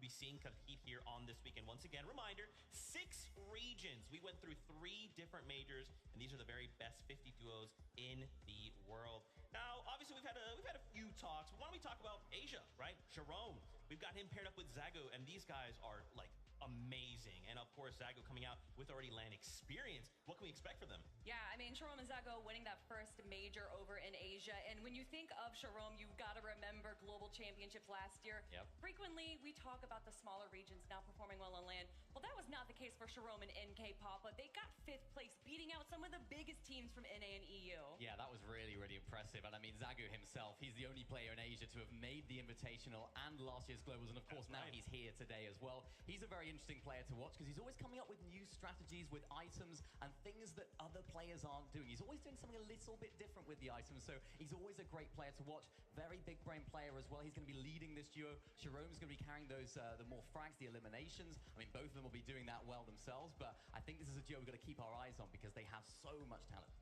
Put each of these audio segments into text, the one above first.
be seeing compete here on this weekend. Once again, reminder, 6 regions. We went through 3 different majors, and these are the very best 50 duos in the world. Now, obviously, we've had a few talks. Why don't we talk about Asia, right? Jerome, we've got him paired up with Zago, and these guys are like amazing. And of course, Zago coming out with already LAN experience. What can we expect from them? Yeah, I mean, Sharom and Zago winning that first major over in Asia. And when you think of Sharom, you've got to remember Global Championships last year. Yep. Frequently, we talk about the smaller regions now performing well on LAN. Well, that was not the case for Sharom and NK Papa. They got 5th place, beating out some of the biggest teams from NA and EU. Yeah, that was really, really impressive. And I mean, Zago himself, he's the only player in Asia to have made the Invitational and last year's Globals. And of course, now he's here today as well. He's a very interesting player to watch because he's always coming up with new strategies with items and things that other players aren't doing. He's always doing something a little bit different with the items, so he's always a great player to watch. Very big brain player as well. He's going to be leading this duo. Sharom's going to be carrying those the more frags, the eliminations. I mean, both of them will be doing that well themselves, but I think this is a duo we've got to keep our eyes on because they have so much talent.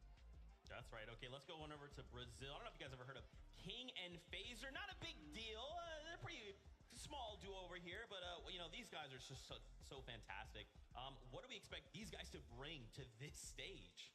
That's right. Okay, let's go on over to Brazil. I don't know if you guys ever heard of King and Phaser. Not a big deal. They're pretty small duo over here, but you know, these guys are just so fantastic. What do we expect these guys to bring to this stage?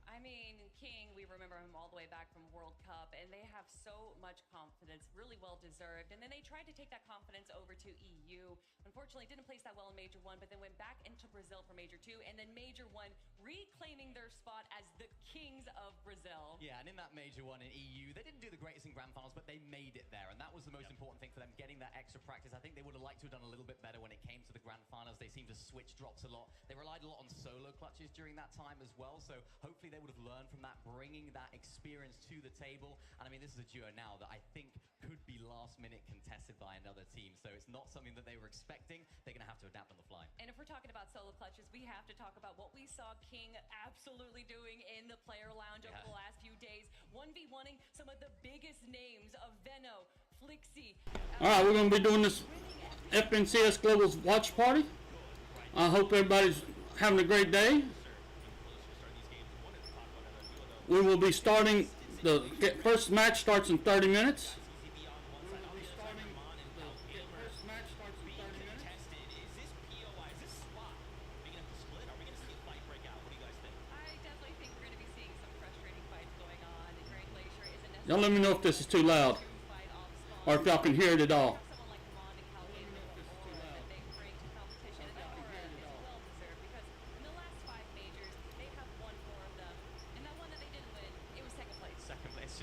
I mean, King, we remember him all the way back from World Cup, and they have so much confidence, really well deserved. And then they tried to take that confidence over to EU. Unfortunately, didn't place that well in Major 1, but then went back into Brazil for Major 2, and then Major 1 reclaiming their spot as the Kings of Brazil. Yeah, and in that Major 1 in EU, they didn't do the greatest in Grand Finals, but they made it there, and that was the most important thing for them, getting that extra practice. I think they would have liked to have done a little bit better when it came to the Grand Finals. They seemed to switch drops a lot. They relied a lot on solo clutches during that time as well, so hopefully they would have learned from that, bringing that experience to the table. And I mean, this is a duo now that I think could be last minute contested by another team, so it's not something that they were expecting. They're going to have to adapt on the fly. And if we're talking about solo clutches, we have to talk about what we saw King absolutely doing in the player lounge over the last few days. 1v1ing some of the biggest names of Veno, Flixie. All right, we're going to be doing this FNCS Global's watch party. I hope everybody's having a great day. We will be starting, the first match starts in 30 minutes. Y'all let me know if this is too loud or if y'all can hear it at all. Second place,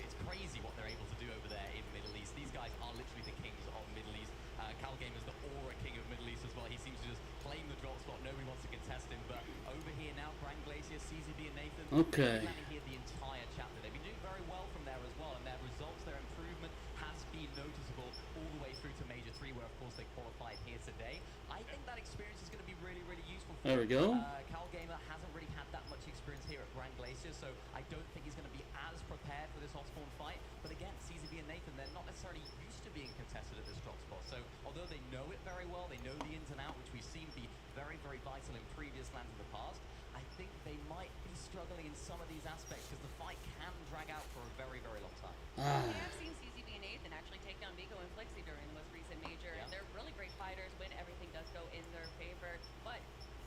it's crazy what they're able to do over there in Middle East. These guys are literally the kings of Middle East. Calgame is the aura king of Middle East as well. He seems to just claim the drop spot. Nobody wants to contest him. But over here now, Grand Glacier, CZB and Nathan, okay, planning here the entire chapter. They've been doing very well from there as well, and their results, their improvement has been noticeable all the way through to Major 3, where of course they qualified here today. I think that experience is going to be really, really useful for There we go. Calgamer hasn't really had that much experience here at Grand Glacier, so I don't think he's going to be as prepared for this Osborne fight. But again, CZB and Nathan, they're not necessarily used to being contested at this drop spot. So although they know it very well, they know the ins and outs, which we've seen be very, very vital in previous lands in the past, I think they might be struggling in some of these aspects because the fight can drag out for a very, very long time. We have seen CZB and Nathan actually take down Vico and Flixie during the most recent major, and they're really great fighters when everything does go in their favor. But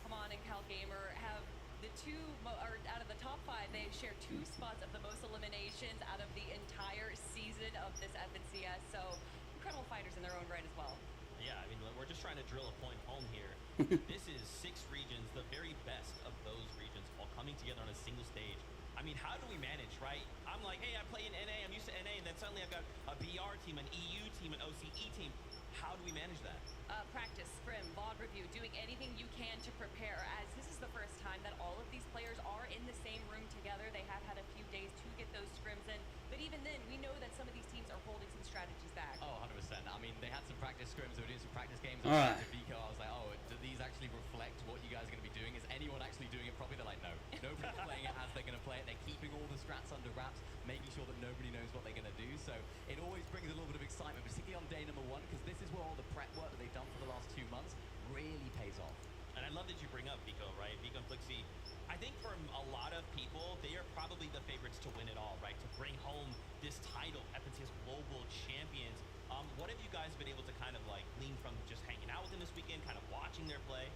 Hamon and Calgamer have the out of the top 5, they share 2 spots of the most eliminations out of the entire season of this FNCS. So incredible fighters in their own right as well. Yeah, I mean, we're just trying to drill a point home here. This is 6 regions, the very best of those regions, all coming together on a single stage. I mean, how do we manage, right? I'm like, hey, I play in NA, I'm used to NA, and then suddenly I've got a BR team, an EU team, an OCE team. How do we manage that? Practice, scrim, VOD review, doing anything you can to prepare, as this is the first time that all of these players are in the same room together. They have had a few days to get those scrims in, but even then, we know that some of these teams are holding some strategies back. Oh, 100%. I mean, they had some practice scrims, they were doing some practice games. All right. To Vico, I was like, oh, do these actually reflect what you guys are going to be doing? Is anyone actually doing it properly? They're like, no. Nobody's playing it as they're going to play it. They're keeping all the strats under wraps, making sure that nobody knows what they're going to do. So it always brings a little bit of excitement, particularly on day number 1, because this is where all the prep work that they've done for the last 2 months really pays off. And I love that you bring up Vico, right? Vico and Flixie. I think for a lot of people, they are probably the favorites to win it all, right? To bring home this title, FNCS Global Champions. What have you guys been able to kind of like gleaned from just hanging out with them this weekend, kind of watching their play?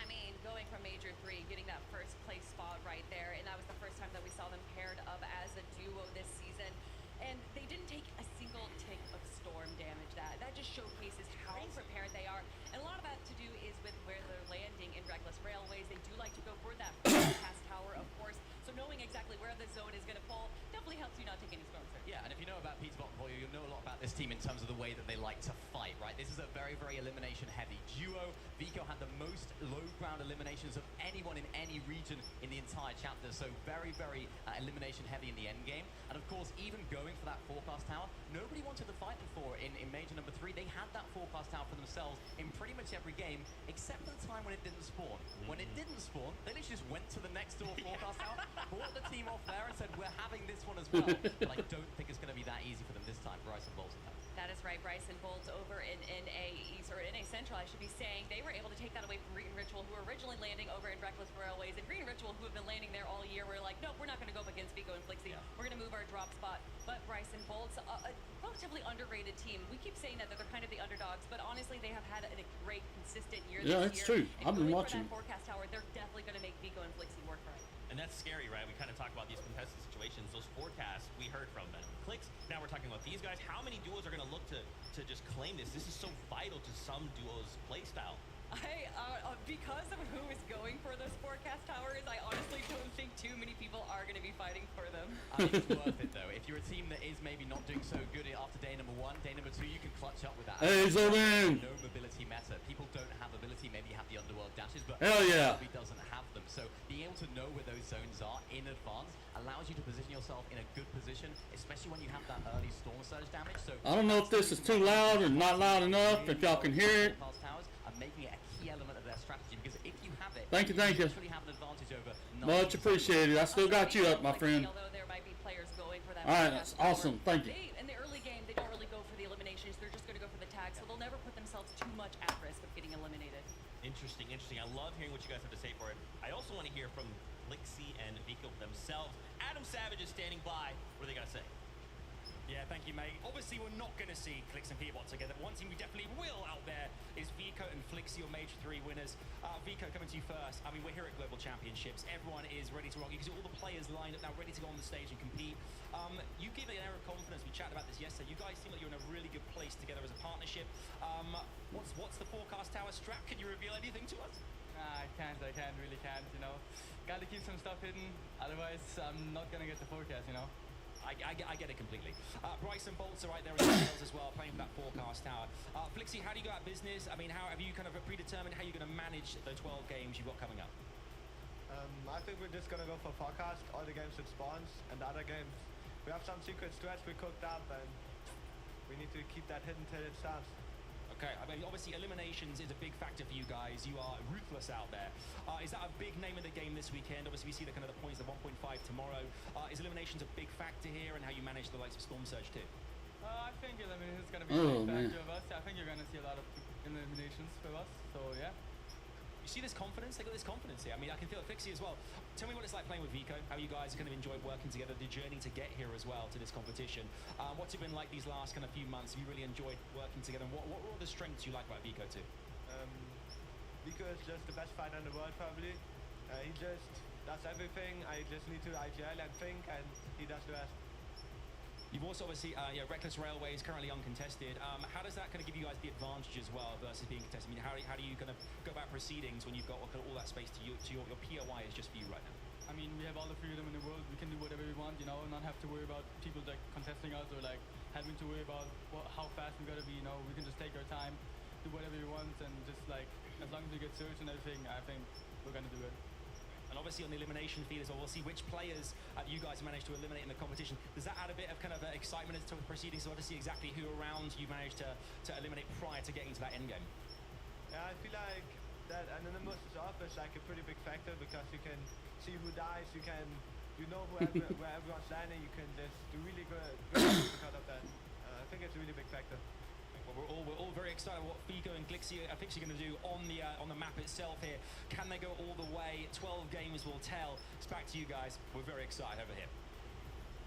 I mean, going from Major 3, getting that first place spot right there, and that was the first time that we saw them paired up as a duo this season. And they didn't take a single tick of storm damage. That just showcases how prepared they are. And a lot of that to do is with where they're landing in Reckless Railways. They do like to go for that forecast tower, of course. So knowing exactly where the zone is going to fall definitely helps you not take any storms there. Yeah, and if you know about Peterbottom Boy, you'll know a lot about this team in terms of the way that they like to fight, right? This is a very, very elimination-heavy duo. Vico had the most low-ground eliminations of anyone in any region in the entire chapter, so very, very elimination-heavy in the end game. And of course, even going for that forecast tower, nobody wanted to fight them for in Major number 3. They had that forecast tower for themselves in pretty much every game, except for the time when it didn't spawn. When it didn't spawn, they literally just went to the next door forecast tower, brought the team off there and said, we're having this one as well. But I don't think it's going to be that easy for them this time, Bryson Bolton. That is right, Bryson Bolt over in NA East, or NA Central, I should be saying. They were able to take that away from Green Ritual, who were originally landing over in Reckless Railways. And Green Ritual, who have been landing there all year, were like, nope, we're not going to go up against Vico and Flixie. Yeah. We're going to move our drop spot. But Bryson Bolt's a relatively underrated team. We keep saying that they're kind of the underdogs, but honestly, they have had a great, consistent year this year. Yeah, it's true. I've been watching. For that forecast tower, they're definitely going to make Vico and Flixie work for it. And that's scary, right? We kind of talk about these contested situations, those forecasts we heard from them. Clicks, now we're talking about these guys. How many duos are going to look to just claim this? This is so vital to some duos' play style. Because of who is going for those forecast towers, I honestly don't think too many people are going to be fighting for them. I think it's worth it, though. If you're a team that is maybe not doing so good after day number 1, day number 2, you can clutch up with that. Hey, Zolan! No mobility matter. People don't have ability. Maybe you have the underworld dashes, but hell yeah, he doesn't have them. So being able to know where those zones are in advance allows you to position yourself in a good position, especially when you have that early storm surge damage. So I don't know if this is too loud or not loud enough, if y'all can hear it. Towers are making it a key element of their strategy, because if you have it, thank you. literally have an advantage over. Much appreciated. I still got you up, my friend. Although there might be players going for that. All right, that's awesome. Thank you. In the early game, they don't really go for the eliminations. They're just going to go for the tags, so they'll never put themselves too much at risk of getting eliminated. Interesting. I love hearing what you guys have to say for it. I also want to hear from Flixie and Vico themselves. Adam Savage is standing by. What are they going to say? Yeah, thank you, mate. Obviously, we're not going to see Clix and Peterbot together. One team we definitely will out there is Vico and Flixie, your Major 3 winners. Vico, coming to you first. I mean, we're here at Global Championships. Everyone is ready to rock. You can see all the players lined up now, ready to go on the stage and compete. You give it an air of confidence. We chatted about this yesterday. You guys seem like you're in a really good place together as a partnership. What's the forecast tower strap? Can you reveal anything to us? I really can't, you know. Gotta keep some stuff hidden, otherwise I'm not gonna get the forecast, you know. I get it completely. Bryson Bolts are right there in the fields as well, playing for that forecast tower. Flixie, how do you go about business? I mean, how have you kind of predetermined how you're going to manage the 12 games you've got coming up? I think we're just going to go for forecast, all the games it spawns, and the other games. We have some secret strats we cooked up, and we need to keep that hidden till it starts. Okay, I mean, obviously eliminations is a big factor for you guys. You are ruthless out there. Is that a big name of the game this weekend? Obviously, we see the kind of the points, the 1.5 tomorrow. Is eliminations a big factor here, and how you manage the likes of Storm Surge too? I think eliminations is going to be a big factor of us. I think you're going to see a lot of eliminations for us, so yeah. You see this confidence? They got this confidence here. I mean, I can feel it. Flixie as well. Tell me what it's like playing with Vico, how you guys kind of enjoyed working together, the journey to get here as well to this competition. What's it been like these last kind of few months? Have you really enjoyed working together? And what are the strengths you like about Vico too? Vico is just the best fighter in the world, probably. He just does everything. I just need to IGL and think, and he does the rest. You've also obviously, Reckless Railways currently uncontested. How does that kind of give you guys the advantage as well versus being contested? I mean, how do you kind of go about proceedings when you've got all that space to your POI is just for you right now? I mean, we have all the freedom in the world. We can do whatever we want, you know, not have to worry about people like contesting us or like having to worry about how fast we gotta be. You know, we can just take our time, do whatever we want, and just like as long as we get searched and everything, I think we're gonna do it. And obviously on the elimination feed as well, we'll see which players you guys managed to eliminate in the competition. Does that add a bit of kind of excitement as to the proceedings, so to see exactly who around you managed to eliminate prior to getting to that end game? Yeah, I feel like that Anonymous is office like a pretty big factor, because you can see who dies, you know where everyone's landing, you can just do really good because of that. I think it's a really big factor. Well, we're all very excited what Vico and Flixie are going to do on the map itself here. Can they go all the way? 12 games will tell. It's back to you guys. We're very excited over here.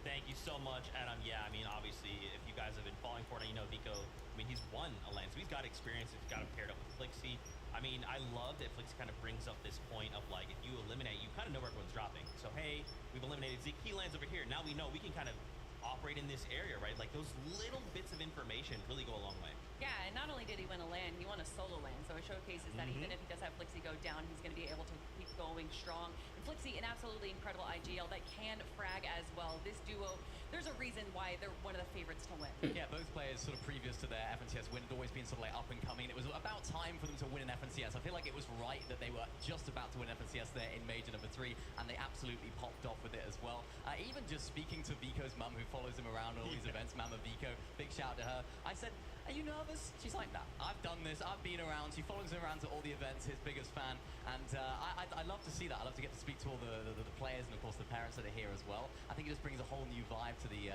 Thank you so much, Adam. Yeah, I mean, obviously, if you guys have been falling for it, you know Vico, I mean, he's won a LAN, so he's got got experience. It's got him paired up with Flixie. I mean, I love that Flixie kind of brings up this point of like, if you eliminate, you kind of know where everyone's dropping. So hey, we've eliminated Zeke. He lands over here. Now we know we can kind of operate in this area, right? Like those little bits of information really go a long way. Yeah, and not only did he win a land, he won a solo land. So it showcases that even if he does have Flixie go down, he's going to be able to keep going strong. And Flixie, an absolutely incredible IGL that can frag as well. This duo, there's a reason why they're one of the favorites to win. Yeah, both players sort of previous to their FNCS win had always been sort of like up and coming. It was about time for them to win an FNCS. I feel like it was right that they were just about to win FNCS there in Major number 3, and they absolutely popped off with it as well. Even just speaking to Vico's mum, who follows him around all these events, Mama Vico, big shout to her. I said, are you nervous? She's like, nah, I've done this. I've been around. She follows him around to all the events, his biggest fan. And I love to see that. I love to get to speak to all the players and, of course, the parents that are here as well. I think it just brings a whole new vibe to the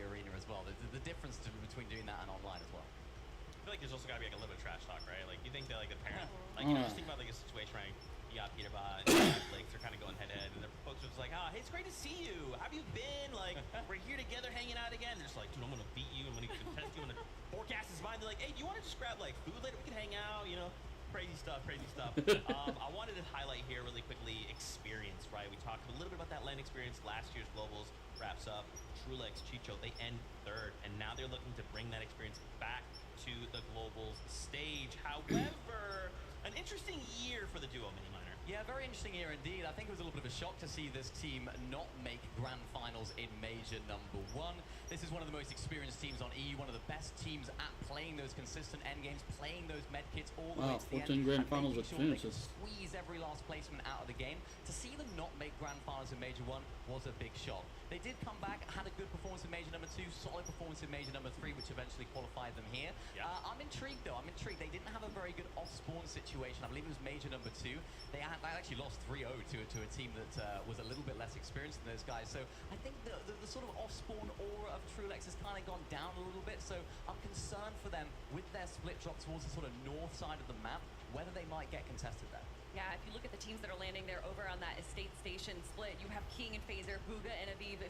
arena as well. The difference between doing that and online as well. I feel like there's also got to be like a little bit of trash talk, right? Like you think that like the parent, like you know, just think about like a situation where you got Peterbot and you got Blake, they're kind of going head to head, and the folks are just like, hey, it's great to see you. How have you been? Like we're here together, hanging out again. They're just like, dude, I'm gonna beat you. I'm gonna contest you. And the forecast is fine. They're like, hey, do you want to just grab like food later? We can hang out. You know, crazy stuff, crazy stuff. I wanted to highlight here really quickly experience, right? We talked a little bit about that LAN experience. Last year's Globals wraps up. Trulex, Chicho, they end 3rd, and now they're looking to bring that experience back to the Globals stage. However, an interesting year for the duo, Mini Miner. Yeah, very interesting year indeed. I think it was a little bit of a shock to see this team not make grand finals in Major number 1. This is one of the most experienced teams on EU, one of the best teams at playing those consistent end games, playing those med kits all the way to the 14 end. grand and finals making sure they experiences. can squeeze every last placement out of the game. To see them not make grand finals in Major 1 was a big shock. They did come back, had a good performance in Major number 2, solid performance in Major number 3, which eventually qualified them here. Yeah. I'm intrigued though, I'm intrigued. They didn't have a very good off-spawn situation. I believe it was Major number 2. They actually lost 3-0 to a team that was a little bit less experienced than those guys. So I think the sort of off-spawn aura of Trulex has kind of gone down a little bit. So I'm concerned for them with their split drop towards the sort of north side of the map, whether they might get contested there. Yeah, if you look at the teams that are landing there over on that estate station split, you have King and Phaser, Bugha and Aviv,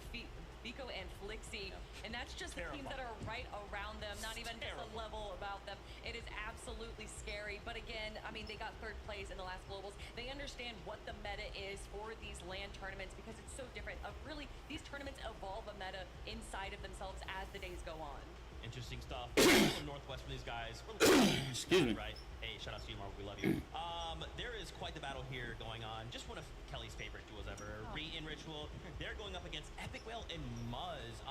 Vico and Flixie, and that's just the teams that are right around them, not even just a level about them. It is absolutely scary, but again, I mean, they got 3rd place in the last Globals. They understand what the meta is for these LAN tournaments because it's so different. Really, these tournaments evolve a meta inside of themselves as the days go on. Interesting stuff. From Northwest for these guys. Excuse me. Right. Hey, shout out to you, Marvel. We love you. There is quite the battle here going on. Just one of Kelly's favorite duos ever. Re in Ritual. They're going up against Epic Whale and Muzz.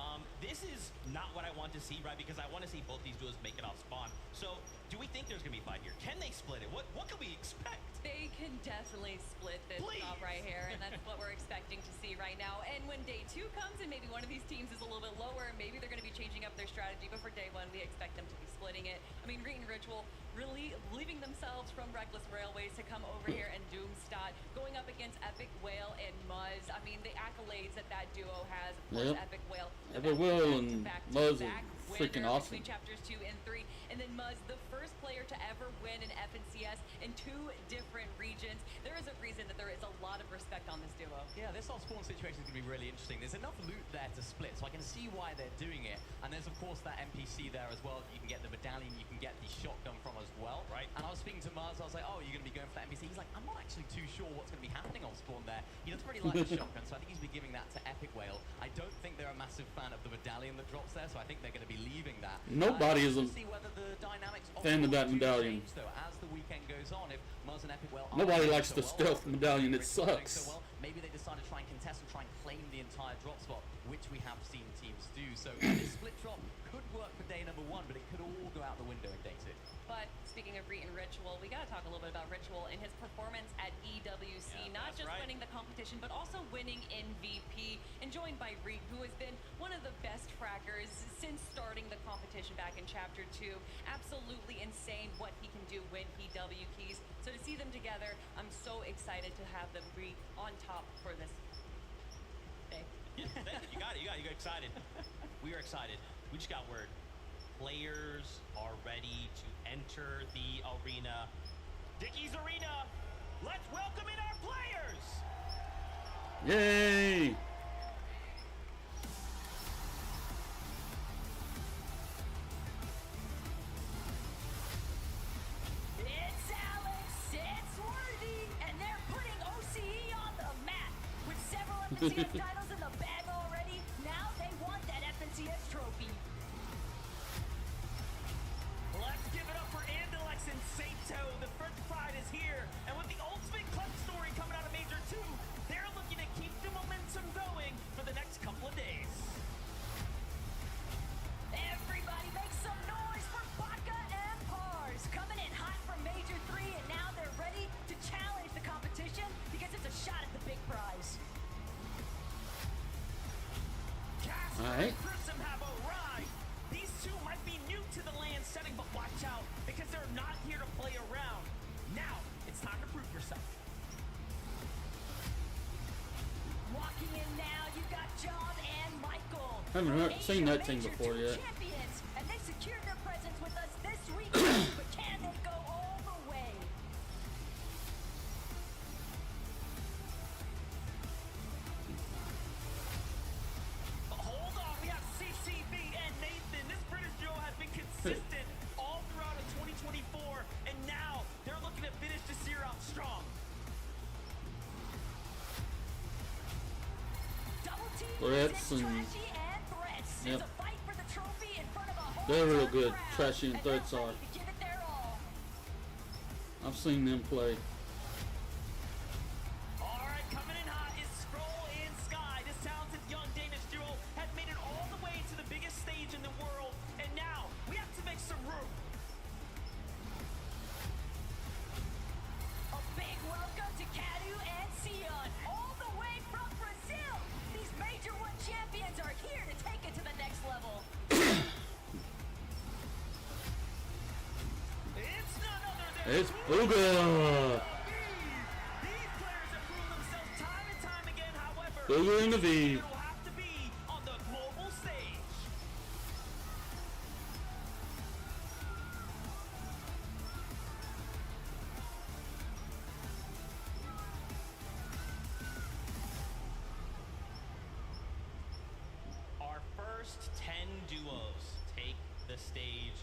This is not what I want to see, right? Because I want to see both these duos make it off spawn. So, do we think there's going to be a fight here? Can they split it? What can we expect? They can definitely split this up right here, and that's what we're expecting to see right now. And when day 2 comes and maybe one of these teams is a little bit lower, maybe they're going to be changing up their strategy, but for day 1, we expect them to be splitting it. I mean, Re and Ritual really leaving themselves from Reckless Railways to come over here and Doomstot, going up against Epic Whale and Muzz. I mean, the accolades that duo has, of course, Epic Whale. Epic Whale and Muzz are freaking awesome. Between chapters 2 and 3, and then Muzz, the first player to ever win an FNCS in 2 different regions. There is a reason that there is a lot of respect on this duo. Yeah, this off-spawn situation is going to be really interesting. There's enough loot there to split, so I can see why they're doing it. And there's, of course, that NPC there as well. You can get the medallion, you can get the shotgun from as well. Right. And I was speaking to Mars, I was like, oh, you're going to be going for that NPC? He's like, I'm not actually too sure what's going to be happening off-spawn there. He doesn't really like the shotgun, so I think he's been giving that to Epic Whale. I don't think they're a massive fan of the medallion that drops there, so I think they're going to be leaving that. Nobody is a see whether the dynamics fan of that medallion. Change, though, as the weekend goes on. If Mars and Epic Whale Nobody likes the stealth medallion. It sucks. Maybe they decide to try and contest and try and claim the entire drop spot, which we have seen teams do. So this split drop could work for day number 1, but it could all go out the window in day 2. But speaking of Reet and Ritual, we got to talk a little bit about Ritual and his performance at EWC. Not just winning the competition, but also winning MVP. And joined by Reet, who has been one of the best fraggers since starting the competition back in Chapter 2. Absolutely insane what he can do when he W keys. So to see them together, I'm so excited to have them be on top for this day. Yeah, you got it. You got excited. We are excited. We just got word. Players are ready to enter the arena. Dickie's Arena. Let's welcome in our players. Yay! FNCS titles in the bag already. Now they want that FNCS trophy. Let's give it up for Andalex and Sato. The French pride is here. And with the Ultimate Club story coming out of Major 2, they're looking to keep the momentum going for the next couple of days. Everybody make some noise for Baka and Pars. Coming in hot from Major 3, and now they're ready to challenge the competition because it's a shot at the big prize. Casper Alright. and Grissom have arrived. These two might be new to the land setting, but watch out because they're not here to play around. Now, it's time to prove yourself. Walking in now, you got John and Michael. Haven't seen that team Major before 2 yet. champions, and they secured their presence with us this weekend. But can they go all the way? Hold on, we have CCB and Nathan. This British duo has been consistent all throughout of 2024, and now they're looking to finish this year out strong. Double team Threats music, and- Trashy and Threats. Yep. It's a fight for the trophy in front of a whole They're real town good, crowd, Trashy and Threats they're are. ready to give it their all. I've seen them play. All right, coming in hot is Skrull and Sky. This talented young Danish duo has made it all the way to the biggest stage in the world, and now we have to make some room. A big welcome to Cadu and Sion, all the way from Brazil. These Major 1 champions are here to take it to the next level. It's none other than It's Booga. These players have proven themselves time and time again. However, Booga and the V. it will have to be on the global stage. Our first 10 duos take the stage.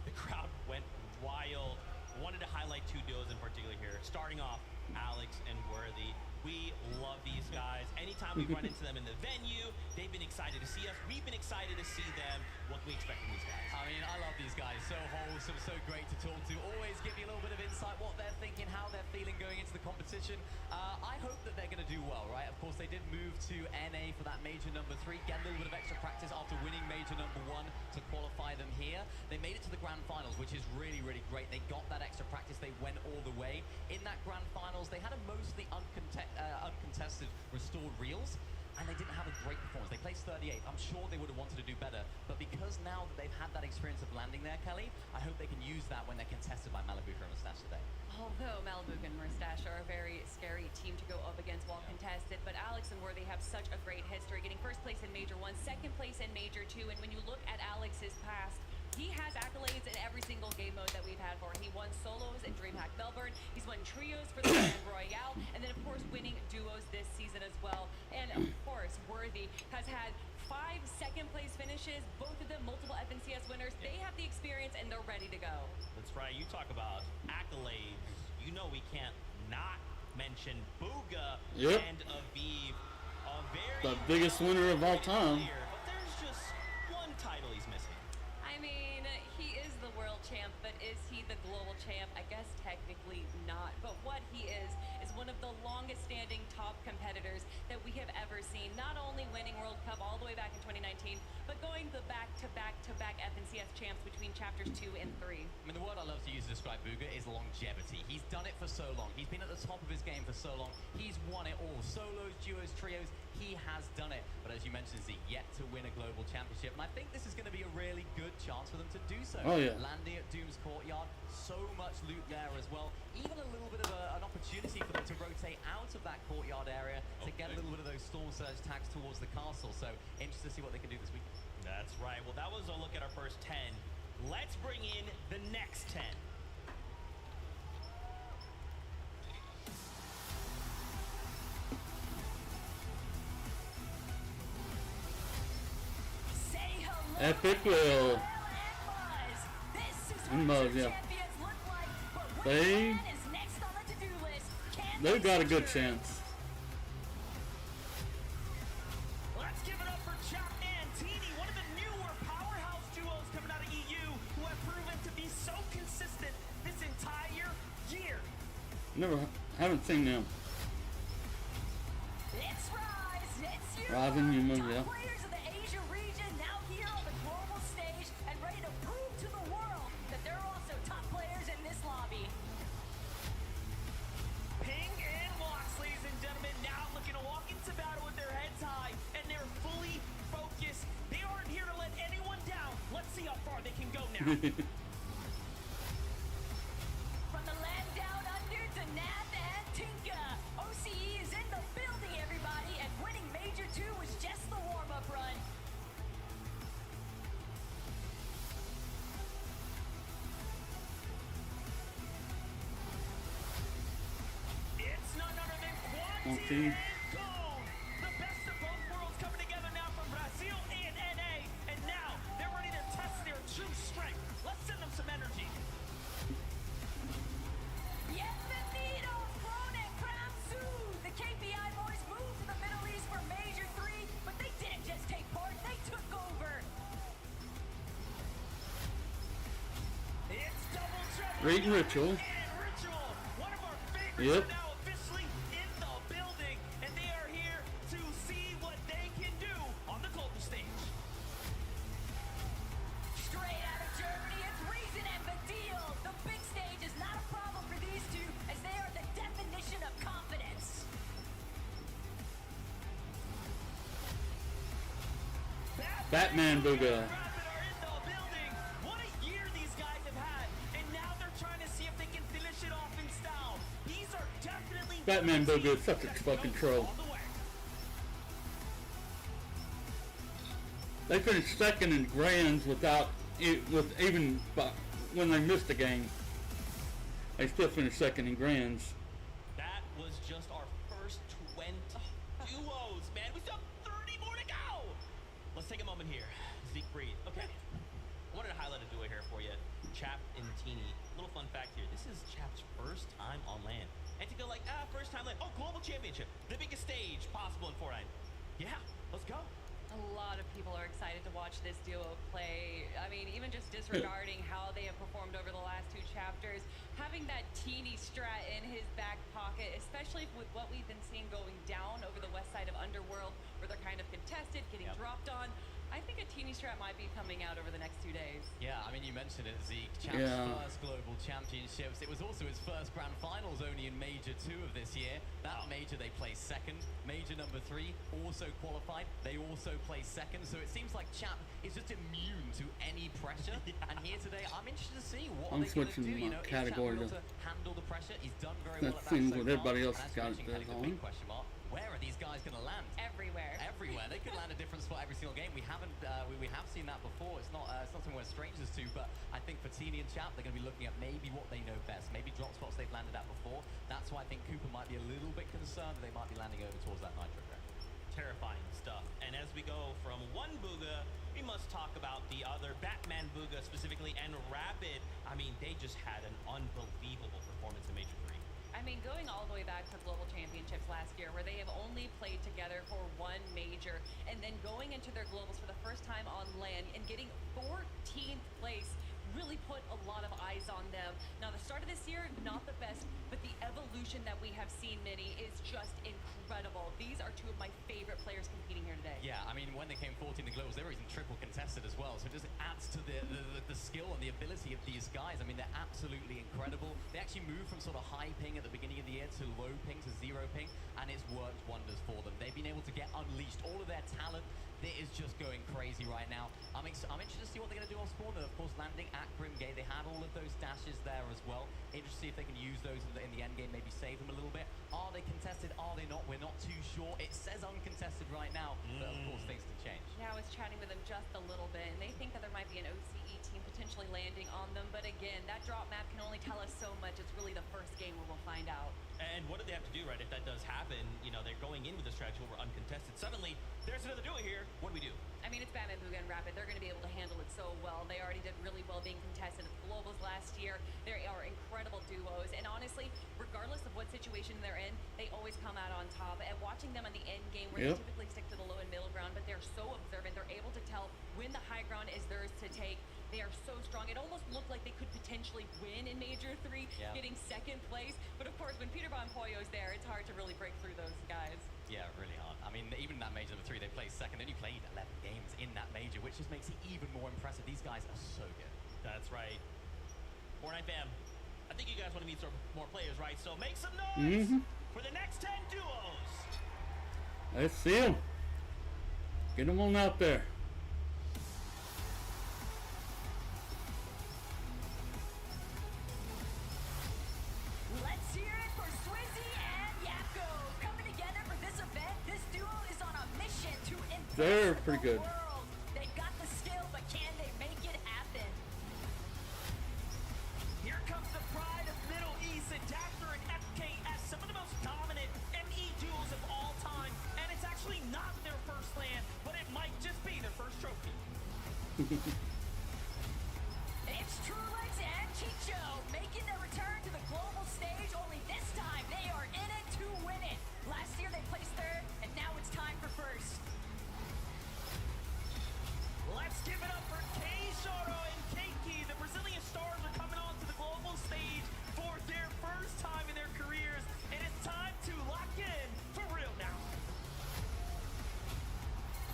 The crowd went wild. Wanted to highlight 2 duos in particular here. Starting off, Alex and Worthy. We love these guys. Anytime we run into them in the venue, they've been excited to see us. We've been excited to see them. What can we expect from these guys? I mean, I love these guys. So wholesome, so great to talk to. Always give you a little bit of insight, what they're thinking, how they're feeling going into the competition. I hope that they're going to do well, right? Of course, they did move to NA for that major number 3, get a little bit of extra practice after winning major number 1 to qualify them here. They made it to the grand finals, which is really, really great. They got that extra practice. They went all the way. In that grand finals, they had a mostly uncontested restored reels, and they didn't have a great performance. They placed 38th. I'm sure they would have wanted to do better, but because now that they've had that experience of landing there, Kelly, I hope they can use that when they're contested by Malibu and Mustache today. Although Malibu and Mustache are a very scary team to go up against while contested, but Alex and Worthy have such a great history, getting first place in Major 1, second place in Major 2, and when you look at Alex's past, he has accolades in every single game mode that we've had for him. He won solos in DreamHack Melbourne, he's won trios for the Grand Royale, and then of course winning duos this season as well. And of course, Worthy has had 5 second place finishes, both of them multiple FNCS winners. They have the experience and they're ready to go. That's right. You talk about accolades. You know we can't not mention Booga Yep. and Aviv. A very The biggest winner of all time. player, but there's just one title he's missing. I mean, he is the world champ, but is he the global champ? I guess technically not. But what he is one of the longest standing top competitors that we have ever seen. Not only winning World Cup all the way back in 2019, but going the back-to-back FNCS champs between chapters 2 and 3. I mean, the word I love to use to describe Booga is longevity. He's done it for so long. He's been at the top of his game for so long. He's won it all. Solos, duos, trios, he has done it. But as you mentioned, Zeke, yet to win a global championship. And I think this is going to be a really good chance for them to do so. Oh, yeah. Landing at Doom's Courtyard, so much loot there as well. Even a little bit of an opportunity for them to rotate out of that courtyard area to get a little bit of those Storm Surge tags towards the castle. So interested to see what they can do this week. That's right. Well, that was a look at our first 10. Let's bring in the next 10. Say hello. Epic will. This is And what Mug, your yeah. champions look like, but which They- man is next on the to-do list? Can They've they got a good secure it? chance. haven't seen them. It's Rise. It's you. Rising Humans, Top yeah. players of the Asia region now here on the global stage and ready to prove to the world that they're also top players in this lobby. Ping and Lox, ladies and gentlemen, now looking to walk into battle with their heads high, and they're fully focused. They aren't here to let anyone down. Let's see how far they can go now. From the land down under to Nath and Tinka, OCE is in the building, everybody, and winning Major 2 was just the warm-up run. It's none other than Quanti Okay. and Gold. The best of both worlds coming together now from Brazil and NA, and now they're ready to test their true strength. Let's send them some energy. Bienvenido, Throne and Crown Soon. The KPI boys moved to the Middle East for Major 3, but they didn't just take part, they took over. It's double trouble. Raid and Ritual. And Ritual, one of our favorites, Yep. are now officially in the building, and they are here to see what they can do on the global stage. Straight out of Germany, it's Reason and Badil. The big stage is not a problem for these two, as they are the definition of confidence. Batman Booga. Rapid are in the building. What a year these guys have had, and now they're trying to see if they can finish it off in style. These are definitely Batman two Booga is such a teams fucking that troll. go all the way. They finished second in grands when they missed a game. They still finished second in grands. That was just our first 20 duos, man. We still have 30 more to go. Let's take a moment here. Zeke, breathe. Okay. I wanted to highlight a duo here for you. Chap and Teeny. Little fun fact here. This is Chap's first time on LAN. And to go like, first time LAN. Oh, Global Championship. The biggest stage possible in Fortnite. Yeah, let's go. A lot of people are excited to watch this duo play. I mean, even just disregarding how they have performed over the last two chapters, having that teeny strat in his back pocket, especially with what we've been seeing going down over the west side of Underworld, where they're kind of contested, getting dropped on. I think a teeny strat might be coming out over the next 2 days. Yeah, I mean, you mentioned it, Zeke. Champ's Yeah. first global championships. It was also his first grand finals only in Major 2 of this year. That major, they placed second. Major number 3 also qualified. They also placed second. So it seems like Champ is just immune to any pressure. And here today, I'm interested to see what I'm they're going to switching do. my Is category Champ able to to handle the pressure? He's done very that well at that thing so what far. everybody else And as got you mentioned, it Kelly, the on. big question mark. Where are these guys going to land? Everywhere. Everywhere. They could land a different spot every single game. We haven't, we have seen that before. It's not something we're strangers to, but I think for Teeny and Champ, they're going to be looking at maybe what they know best, maybe drop spots they've landed at before. That's why I think Cooper might be a little bit concerned that they might be landing over towards that Nitro ground. Terrifying stuff. And as we go from one Booga, we must talk about the other, Batman Booga specifically, and Rapid. I mean, they just had an unbelievable performance in Major 3. I mean, going all the way back to Global Championships last year, where they have only played together for one major, and then going into their globals for the first time on LAN and getting 14th place really put a lot of eyes on them. Now, the start of this year, not the best, but the evolution that we have seen, Minnie, is just incredible. These are two of my favorite players competing here today. Yeah, I mean, when they came 14 in the globals, they were even triple contested as well. So it just adds to the skill and the ability of these guys. I mean, they're absolutely incredible. They actually moved from sort of high ping at the beginning of the year to low ping to zero ping, and it's worked wonders for them. They've been able to get unleashed all of their talent. It is just going crazy right now. I'm interested to see what they're going to do on spawn. Of course, landing at Grimgate, they had all of those dashes there as well. Interested to see if they can use those in the end game, maybe save them a little bit. Are they contested? Are they not? We're not too sure. It says uncontested right now, but of course things can change. Yeah, I was chatting with them just a little bit, and they think that there might be an OCE team potentially landing on them. But again, that drop map can only tell us so much. It's really the first game where we'll find out. And what do they have to do, right? If that does happen, you know, they're going in with a strategy where we're uncontested. Suddenly, there's another duo here. What do we do? I mean, it's Batman Booga and Rapid. They're going to be able to handle it so well. They already did really well being contested at the Globals last year. They are incredible duos. And honestly, regardless of what situation they're in, they always come out on top. And watching them in the end game where they typically stick to the low and middle ground, but they're so observant. They're able to tell when the high ground is theirs to take. They are so strong. It almost looked like they could potentially win in Major 3, getting second place. But of course, when Peter Van Poyo's there, it's hard to really break through those guys. Yeah, really hard. I mean, even that major number 3, they placed second. They only played 11 games in that major, which just makes it even more impressive. These guys are so good. That's right. Fortnite fam, I think you guys want to meet some more players, right? So make some noise for the next 10 duos. Let's see them. Get them on out there. Let's hear it for Swizzy and Yapko. Coming together for this event, this duo is on a mission to impress They're the pretty good. world. They've got the skill, but can they make it happen? Here comes the pride of Middle East and Dapper and FKS, some of the most dominant ME duels of all time. And it's actually not their first land, but it might just be their first trophy. It's Trulex and Chicho making their return to the global stage, only this time they are in it to win it. Last year they placed third, and now it's time for first. Let's give it up for Kei Shoro and Keiki. The Brazilian stars are coming onto the global stage for their first time in their careers, and it's time to lock in for real now.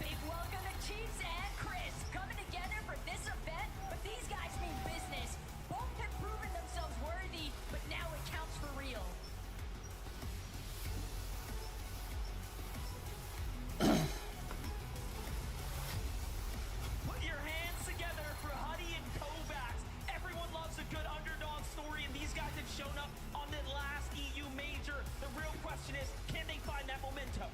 Big welcome to Chiefs and Chris coming together for this event, but these guys mean business. Both have proven themselves worthy, but now it counts for real. Put your hands together for Huddy and Kovacs. Everyone loves a good underdog story, and these guys have shown up on the last EU major. The real question is, can they find that momentum?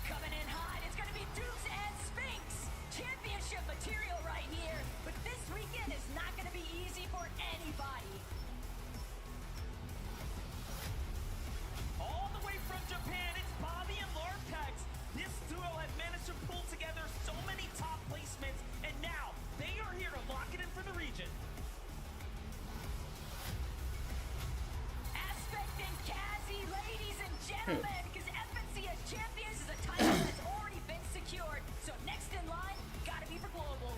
Coming in hot, it's going to be Dukes and Sphinx. Championship material right here, but this weekend is not going to be easy for anybody. All the way from Japan, it's Bobby and Larpex. This duo has managed to pull together so many top placements, and now they are here to lock it in for the region. Aspect and Kazi, ladies and gentlemen, because FNC as champions is a title that's already been secured. So next in line, gotta be for global.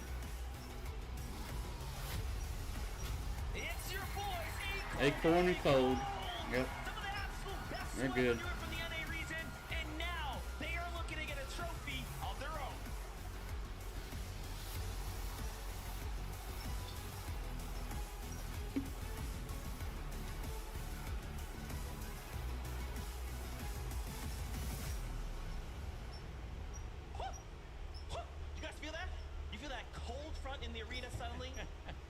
It's your boys, Acorn and Cold. Yep. Some of the absolute best They're squad good. from the NA region, and now they are looking to get a trophy of their own. You guys feel that? You feel that cold front in the arena suddenly?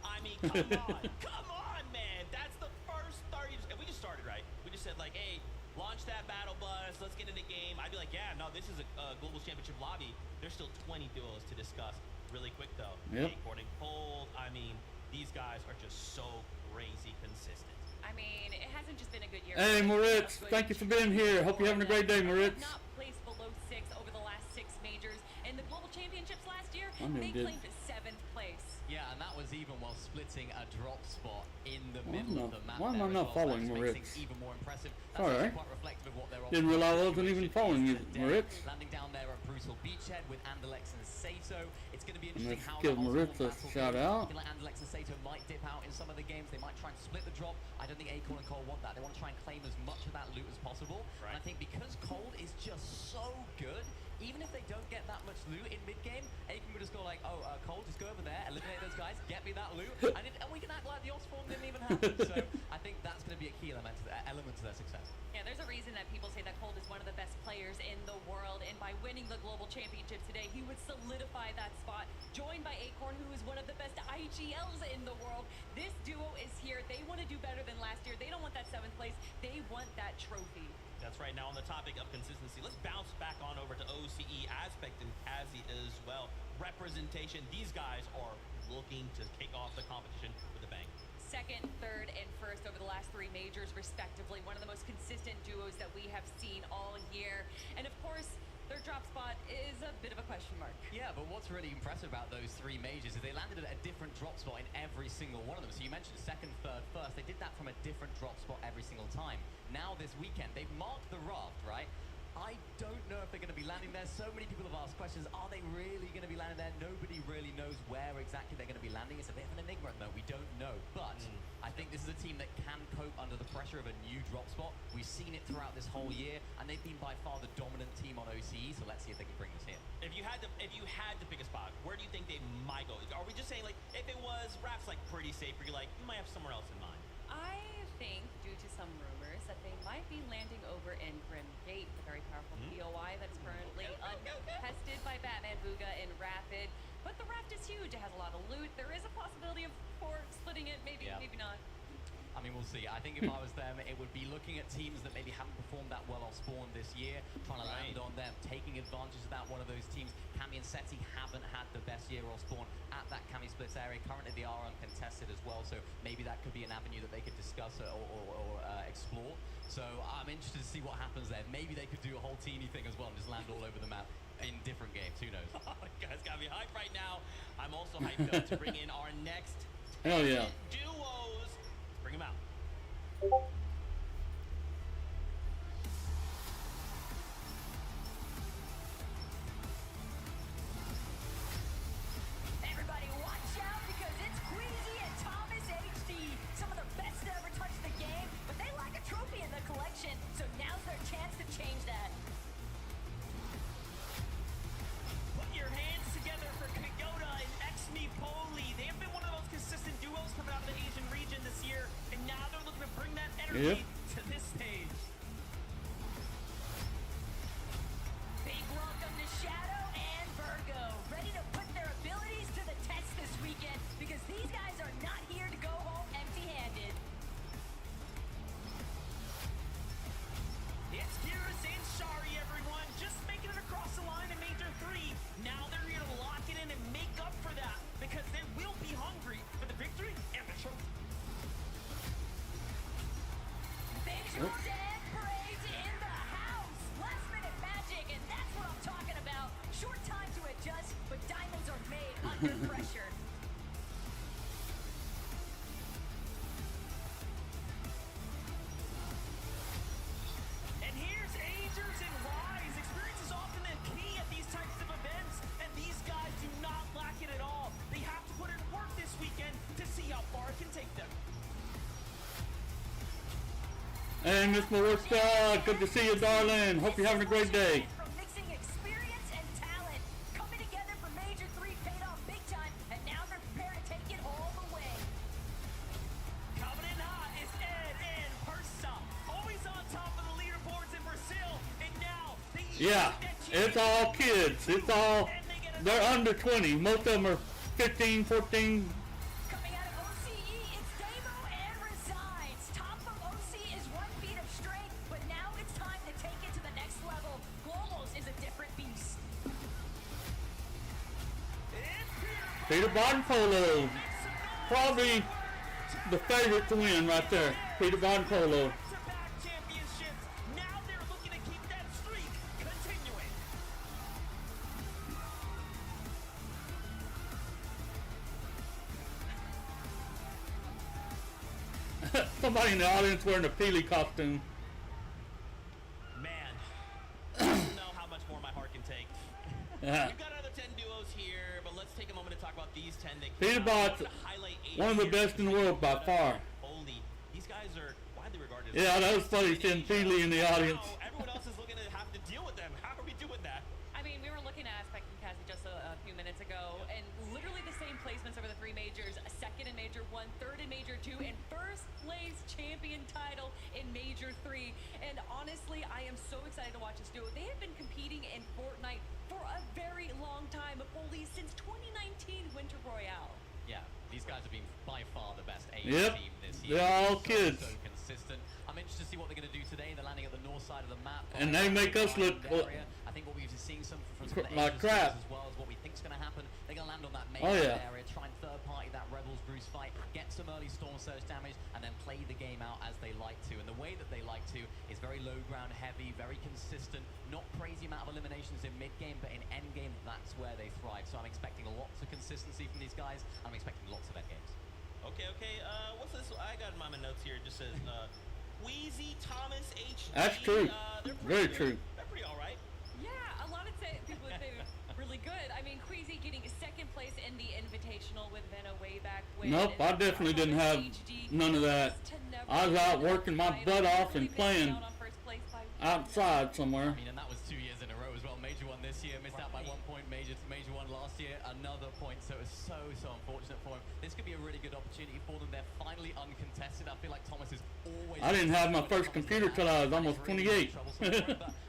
I mean, come on, man. That's the first 30. And we just started, right? We just said, like, hey, launch that battle bus. Let's get in the game. I'd be like, yeah, no, this is a Global Championship lobby. There's still 20 duos to discuss. Really quick, though. Yep. Acorn and Cold. I mean, these guys are just so crazy consistent. I mean, it hasn't just been a good year. Hey, Moritz, thank you for being here. Hope you're having a great day, Moritz. Not placed below 6 over the last 6 majors. In the Global Championships last year, I knew they it did. claimed 7th place. Yeah, and that was even while splitting a drop spot in the Why am middle I of the map. not- why am I there as not well, so following that just Moritz? makes things even more impressive. That's Sorry. actually quite reflective of what they're Didn't realize I wasn't even situation following is you, today. Moritz. Landing down there at Brutal Beachhead with Andalex and Sato. It's going to be And interesting let's how give that Moritz Osborne a battle shout goes. out. I feel like Andalex and Sato might dip out in some of the games. They might try and split the drop. I don't think Acorn and Cole want that. They want to try and claim as much of that loot as possible. Right. And I think because Cold is just so good, even if they don't get that much loot in mid-game, Acorn would just go like, oh, Cole, just go over there, eliminate those guys, get me that loot, and we can act like the Osborne didn't even happen. So I think that's going to be a key element to their success. Yeah, there's a reason that people say that Cold is one of the best players in the world, and by winning the Global Championship today, he would solidify that spot, joined by Acorn, who is one of the best IGLs in the world. This duo is here. They want to do better than last year. They don't want that 7th place. They want that trophy. That's right. Now, on the topic of consistency, let's bounce back on over to OCE, Aspect, and Kazi as well. Representation. These guys are looking to kick off the competition with a bang. 2nd, 3rd, and 1st over the last 3 majors, respectively. One of the most consistent duos that we have seen all year. And of course, their drop spot is a bit of a question mark. Yeah, but what's really impressive about those 3 majors is they landed at a different drop spot in every single one of them. So you mentioned 2nd, 3rd, 1st. They did that from a different drop spot every single time. Now this weekend, they've marked the raft, right? I don't know if they're going to be landing there. So many people have asked questions. Are they really going to be landing there? Nobody really knows where exactly they're going to be landing. It's a bit of an enigma at the moment. We don't know. But I think this is a team that can cope under the pressure of a new drop spot. We've seen it throughout this whole year, and they've been by far the dominant team on OCE. So let's see if they can bring this here. If you had to pick a spot, where do you think they might go? Are we just saying, like, if it was Raft's like pretty safe, or you're like, you might have somewhere else in mind? I think, due to some rumors, that they might be landing over in Grim Gate, the very powerful POI that's currently untested by Batman Booga and Rapid. But the Raft is huge. It has a lot of loot. There is a possibility of splitting it. Maybe, maybe not. I mean, we'll see. I think if I was them, it would be looking at teams that maybe haven't performed that well off spawn this year, trying to land on them, taking advantage of that. One of those teams, Cammy and Seti, haven't had the best year off spawn at that Cammy Splits area. Currently, they are uncontested as well, so maybe that could be an avenue that they could discuss or explore. So I'm interested to see what happens there. Maybe they could do a whole teeny thing as well and just land all over the map in different games. Who knows? You guys got me hyped right now. I'm also hyped up to bring in our next Hell yeah. duos. Let's bring them out. Everybody watch out because it's Queasy and Thomas HD. Some of the best to ever touch the game, but they lack a trophy in the collection, so now's their chance to change that. Put your hands together for Kyoto and Xme Poli. They have been one of the most consistent duos coming out of the Asian region this year, and now they're looking to bring that energy to this stage. Big welcome to Shadow and Virgo, ready to put their abilities to the test this weekend because these guys are not here to go home empty-handed. It's Kyrus and Shari, everyone, just making it across the line in Major 3. Now they're here to lock it in and make up for that because they will be hungry for the victory and the trophy. Visuals and parades in the house. Last minute magic, and that's what I'm talking about. Short time to adjust, but diamonds are made under pressure. And here's Angers and Rise. Experience is often the key at these types of events, and these guys do not lack it at all. They have to put in work this weekend to see how far it can take them. Hey, Miss Melissa, good to see you, darling. Hope you're having a great day. From mixing experience and talent, coming together for Major 3 paid off big time, and now they're prepared to take it all the way. Coming in hot is Ed and Persa, always on top of the leaderboards in Brazil, and now they Yeah, it's all kids. It's all, they're under 20. Most of them are 15, 14. Coming out of OCE, it's Damo and Resigns. Top of OC is 1 feat of strength, but now it's time to take it to the next level. Globals is a different beast. Peter Bottom Polo. Probably the favorite to win right there. Peter Bottom Polo. Back-to-back championships. Now they're looking to keep that streak continuing. Somebody in the audience wearing a Peely costume. Man, I don't know how much more my heart can take. Yeah. We've got another 10 duos here, but let's take a moment to talk about these 10 that Peter came out. Bot's I wanna highlight 8 one of the here. best in the world by far. Holy, these guys are widely regarded as Yeah, that was funny seeing Peely in the audience. Now, everyone else is looking to have to deal with them. How are we doing that? I mean, we were looking at Aspect and Cassie just a few minutes ago, and literally the same placements over the 3 majors: a second in Major 1, third in Major 2, and first place champion title in Major 3. And honestly, I am so excited to watch this duo. They have been competing in Fortnite for a very long time, only since 2019 Winter Royale. Yeah, these guys have been by far the best Asian Yep, team this year. they're all So, kids. So consistent. I'm interested to see what they're going to do today. They're landing at the north side of the map. And they make us look area. I think what we've been seeing some from some of the like Asian crap. teams as well as what we think is going to happen. They're going to land on that main Oh, yeah. area, try and third party that Rebels Bruce fight, get some early Storm Surge damage, and then play the game out as they like to. And the way that they like to is very low ground heavy, very consistent, not crazy amount of eliminations in mid game, but in end game, that's where they thrive. So I'm expecting lots of consistency from these guys. I'm expecting lots of end games. Okay. What's this? I got my notes here. It just says Wheezy, Thomas, HD. That's true. They're Very pretty, true. They're pretty all really good. I mean, Queasy getting second place in the Invitational with Venna way back when. Nope, I definitely didn't have none of that. I was out working my butt off and playing outside somewhere. I mean, and that was 2 years in a row as well. Major one this year, missed out by 1 point. Major one last year, another point. So it was so unfortunate for him. This could be a really good opportunity for them. They're finally uncontested. I feel like Thomas is always. I didn't have my first computer till I was almost 28. But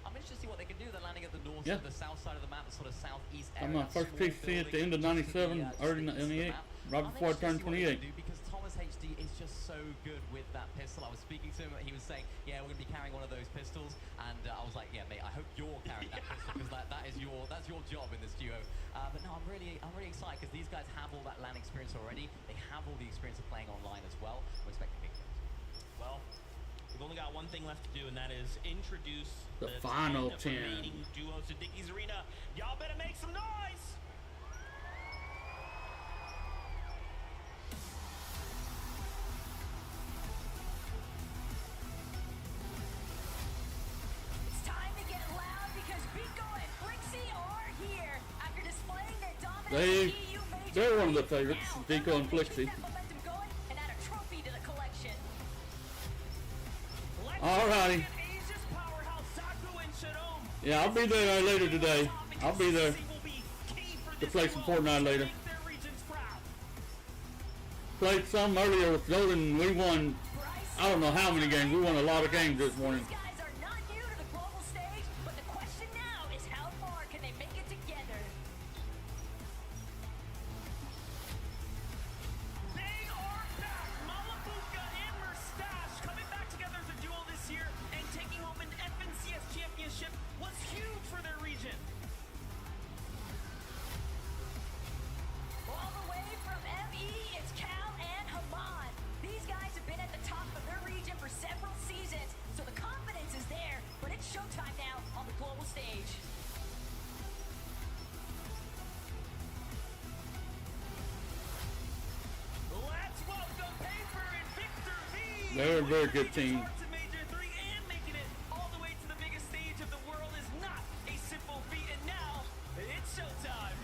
I'm interested to see what they can do. They're landing at the north, Yeah. the south side of the map, the sort of southeast Got area. my first PC at the end of 97, early 98, right before I turned 28. Because Thomas HD is just so good with that pistol. I was speaking to him, he was saying, yeah, we're going to be carrying one of those pistols, and I was like, yeah, mate, I hope you're carrying that pistol, because that's your job in this duo. But no, I'm really excited, because these guys have all that LAN experience already. They have all the experience of playing online as well. We're expecting big things. Well, we've only got one thing left to do, and that is introduce The final 10 10. remaining duos to Dickies Arena. Y'all better make some noise! It's time to get loud because Biko and Flixie are here. After displaying their dominance in EU Major They're one of the 3, favorites, now Biko they're and ready to keep Flixie. that momentum going and add a trophy to the collection. Alrighty. Asia's powerhouse, Zaku and Shadow. Yeah, I'll be there later today. I'll be there to play some Fortnite later. Played some earlier with Jordan. We won, I don't know how many games. We won a lot of games this morning. These guys are not new to the global stage, but the question now is how far can they make it together? They are back. Malabuka and Mustache coming back together as a duo this year and taking home an FNCS championship was huge for their region. All the way from ME, it's Cal and Haman. These guys have been at the top of their region for several seasons, so the confidence is there, but it's showtime now on the global stage. Let's welcome Paper and Victor V. They're a very good team. Starts in Major 3 and making it all the way to the biggest stage of the world is not a simple feat, and now it's showtime.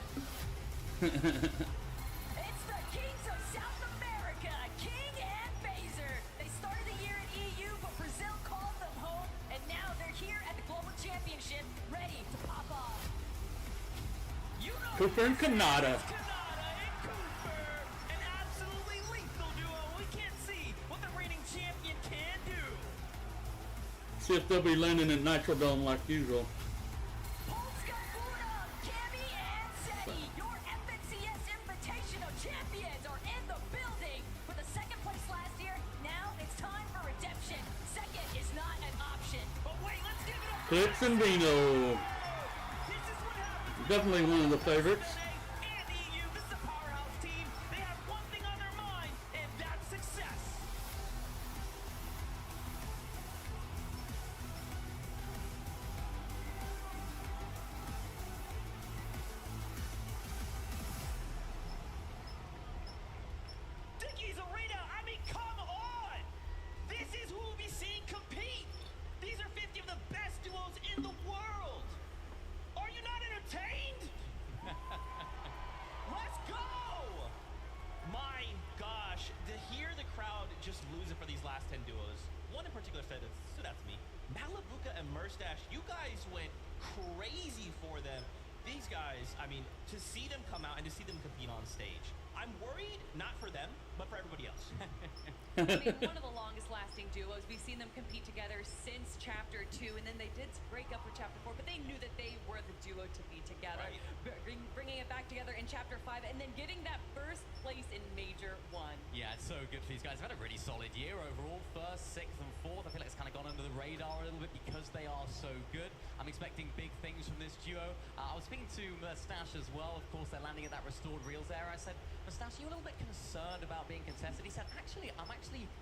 It's the Kings of South America, King and Baser. They started the year in EU, but Brazil called them home, and now they're here at the Global Championship, ready to pop off. You know Cooper and Kanata. Kanata and Cooper, an absolutely lethal duo. We can't see what the reigning champion can do. See if they'll be landing in Nitro Dome like usual. Polska Buda, Cammy and Seti, your FNCS Invitational champions are in the building. For the second place last year, now it's time for redemption. Second is not an option. But wait, let's give it up. Clips and Vino. This is what happens. Definitely one of the favorites. And EU, this is a powerhouse team. They have one thing on their mind, and that's success. Dickies Arena, I mean, come on! This is who we'll be seeing compete. These are 50 of the best duos in the world. Are you not entertained? Let's go! My gosh, to hear the crowd just lose it for these last 10 duos. One in particular stood out to me. Malabuka and Mustache, you guys went crazy for them. These guys, I mean, to see them come out and to see them compete on stage, I'm worried, not for them, but for everybody else. I mean, one of the longest lasting duos. We've seen them compete together since Chapter 2, and then they did break up for Chapter 4, but they knew that they were the duo to be together. Right. Bringing it back together in Chapter 5, and then getting that first place in Major 1. Yeah, it's so good for these guys. They've had a really solid year overall. First, sixth, and fourth. I feel like it's kind of gone under the radar a little bit because they are so good. I'm expecting big things from this duo. I was speaking to Mustache as well. Of course, they're landing at that restored reels there. I said, Mustache, are you a little bit concerned about being contested? He said, I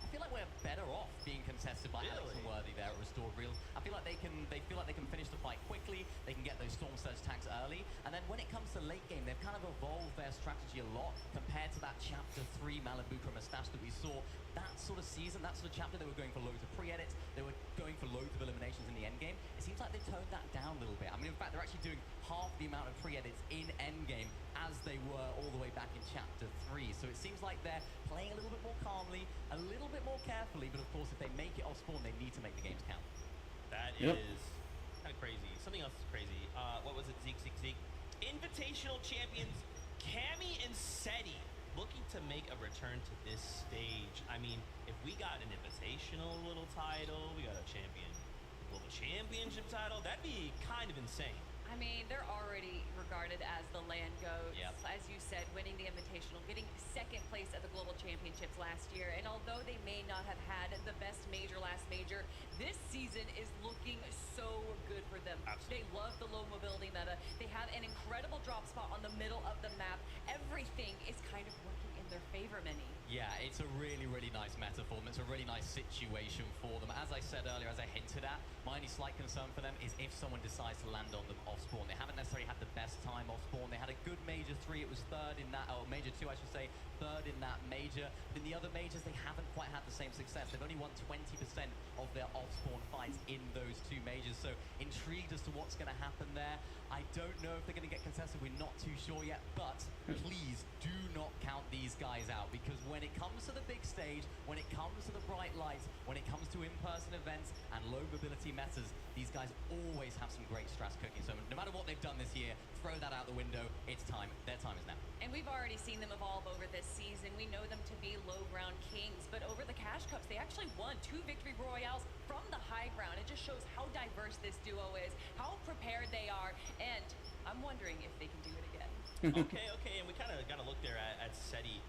feel like we're better off being contested by Alex and Worthy there at restored reels. I feel like they feel like they can finish the fight quickly. They can get those Storm Surge tags early. And then when it comes to late game, they've kind of evolved their strategy a lot compared to that Chapter 3 Malabuka Mustache that we saw. That's sort of season, that sort of chapter, they were going for loads of pre-edits, they were going for loads of eliminations in the endgame. It seems like they toned that down a little bit. I mean, in fact, they're actually doing half the amount of pre-edits in endgame as they were all the way back in chapter 3. So it seems like they're playing a little bit more calmly, a little bit more carefully, but of course, if they make it off spawn, they need to make the games count. That is kind of crazy. Something else is crazy. What was it? Zeke. Invitational champions Cammy and Seti looking to make a return to this stage. I mean, if we got an invitational little title, we got a global championship title, that'd be kind of insane. I mean, they're already regarded as the land goats. Yep. As you said, winning the Invitational, getting second place at the Global Championships last year. And although they may not have had the best major last major, this season is looking so good for them. Absolutely. They love the low mobility meta. They have an incredible drop spot on the middle of the map. Everything is kind of working in their favor, Mini. Yeah, it's a really, really nice meta for them. It's a really nice situation for them. As I said earlier, as I hinted at, my only slight concern for them is if someone decides to land on them off spawn. They haven't necessarily had the best time off spawn. They had a good major 3. It was third in that, or major 2, I should say, third in that major. But in the other majors, they haven't quite had the same success. They've only won 20% of their off spawn fights in those 2 majors. So intrigued as to what's going to happen there. I don't know if they're going to get contested. We're not too sure yet, but please do not count these guys out, because when it comes to the big stage, when it comes to the bright lights, when it comes to in-person events and low mobility metas, these guys always have some great strats cooking. So no matter what they've done this year, throw that out the window. It's time. Their time is now. And we've already seen them evolve over this season. We know them to be low ground kings, but over the Cash Cups, they actually won 2 victory royales from the high ground. It just shows how diverse this duo is, how prepared they are, and I'm wondering if they can do it again. Okay, and we kind of got to look there at Seti.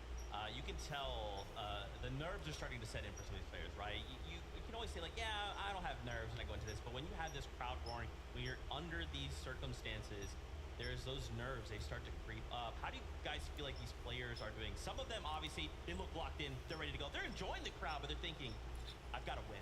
You can tell the nerves are starting to set in for some of these players, right? You can always say, like, yeah, I don't have nerves when I go into this, but when you have this crowd roaring, when you're under these circumstances, there's those nerves, they start to creep up. How do you guys feel like these players are doing? Some of them, obviously, they look locked in, they're ready to go. They're enjoying the crowd, but they're thinking, I've got to win.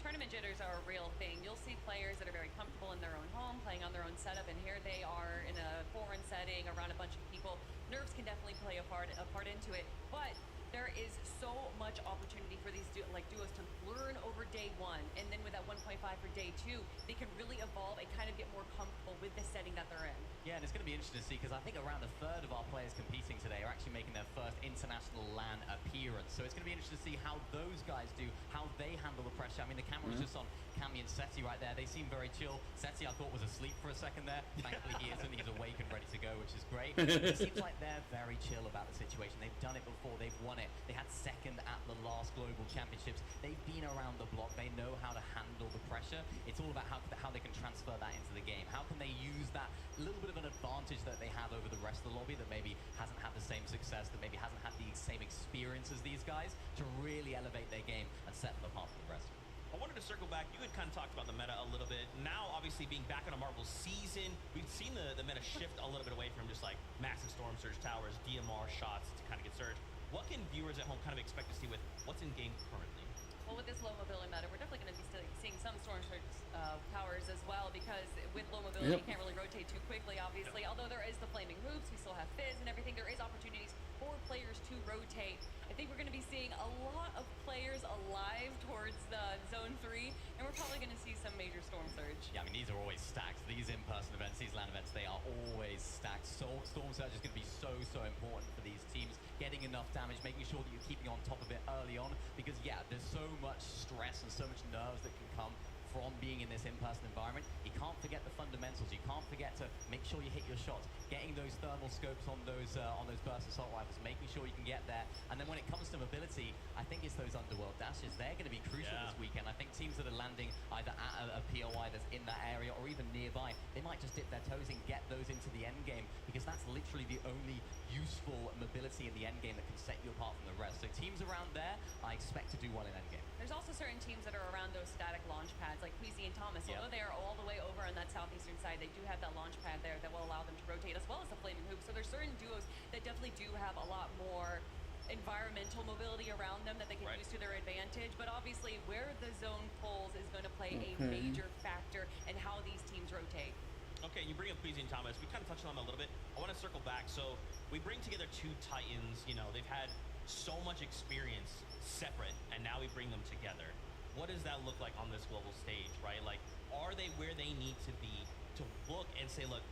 Tournament jitters are a real thing. You'll see players that are very comfortable in their own home, playing on their own setup, and here they are in a foreign setting around a bunch of people. Nerves can definitely play a part into it, but there is so much opportunity for these duos to learn over day 1, and then with that 1.5 for day 2, they can really evolve and kind of get more comfortable with the setting that they're in. Yeah, and it's going to be interesting to see, because I think around a third of our players competing today are actually making their first international LAN appearance. So it's going to be interesting to see how those guys do, how they handle the pressure. I mean, the camera was just on Cammy and Seti right there. They seem very chill. Seti, I thought, was asleep for a second there. Thankfully, he isn't. He's awake and ready to go, which is great. It seems like they're very chill about the situation. They've done it before. They've won it. They had second at the last Global Championships. They've been around the block. They know how to handle the pressure. It's all about how they can transfer that into the game. How can they use that little bit of an advantage that they have over the rest of the lobby that maybe hasn't had the same success, that maybe hasn't had the same experience as these guys, to really elevate their game and set them apart from the rest. I wanted to circle back. You had kind of talked about the meta a little bit. Now, obviously, being back on a Marvel season, we've seen the meta shift a little bit away from just like massive storm surge towers, DMR shots to kind of get surge. What can viewers at home kind of expect to see with what's in game currently? Well, with this low mobility meta, we're definitely going to be seeing some storm surge powers as well, because with low mobility, you can't really rotate too quickly, obviously. Although there is the flaming hoops, we still have Fizz and everything. There is opportunities for players to rotate. I think we're going to be seeing a lot of players alive towards the Zone 3, and we're probably going to see some major storm surge. Yeah, I mean, these are always stacked. These in-person events, these LAN events, they are always stacked. So storm surge is going to be so important for these teams. Getting enough damage, making sure that you're keeping on top of it early on, because yeah, there's so much stress and so much nerves that can come from being in this in-person environment. You can't forget the fundamentals. You can't forget to make sure you hit your shots, getting those thermal scopes on those burst assault rifles, making sure you can get there. And then when it comes to mobility, I think it's those underworld dashes. They're going to be crucial this weekend. I think teams that are landing either at a POI that's in that area or even nearby, they might just dip their toes in, get those into the end game, because that's literally the only useful mobility in the end game that can set you apart from the rest. So teams around there, I expect to do well in end game. There's also certain teams that are around those static launch pads, like Queasy and Thomas. Although they are all the way over on that southeastern side, they do have that launch pad there that will allow them to rotate, as well as the flaming hoop. So there's certain duos that definitely do have a lot more environmental mobility around them that they can use to their advantage. But obviously, where the zone pulls is going to play a major factor in how these teams rotate. Okay, you bring up Queasy and Thomas. We kind of touched on them a little bit. I want to circle back. So we bring together 2 Titans. You know, they've had so much experience separate, and now bring them together. What does that look like on this global stage, right? Like, are they where they need to be to look and say, look,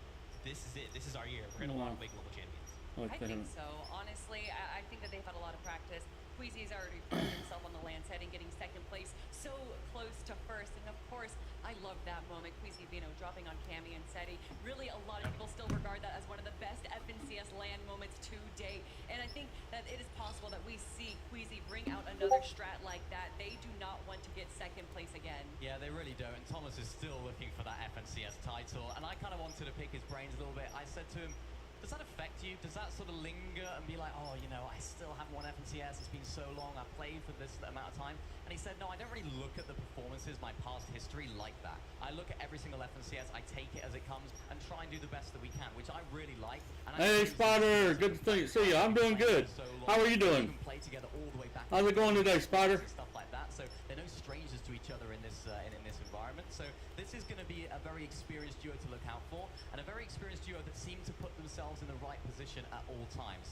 this is it. This is our year. We're going to walk away global champions. I think so. Honestly, I think that they've had a lot of practice. Queasy's already proved himself on the land setting, getting second place, so close to first. And of course, I love that moment. Queasy, dropping on Cammy and Seti. Really, a lot of people still regard that as one of the best FNCS land moments to date. And I think that it is possible that we see Queasy bring out another strat like that. They do not want to get second place again. Yeah, they really don't. And Thomas is still looking for that FNCS title. And I kind of wanted to pick his brains a little bit. I said to him, does that affect you? Does that sort of linger and be like, oh, I still haven't won FNCS. It's been so long. I've played for this amount of time. And he said, no, I don't really look at the performances, my past history like that. I look at every single FNCS. I take it as it comes and try and do the best that we can, which I really like. And Hey, Spider. Good to see you. I'm doing good. How are you doing? Play together all the way back. How's it going today, Spider? Stuff like that. So they're no strangers to each other in this environment. So this is going to be a very experienced duo to look out for, and a very experienced duo that seem to put themselves in the right position at all times.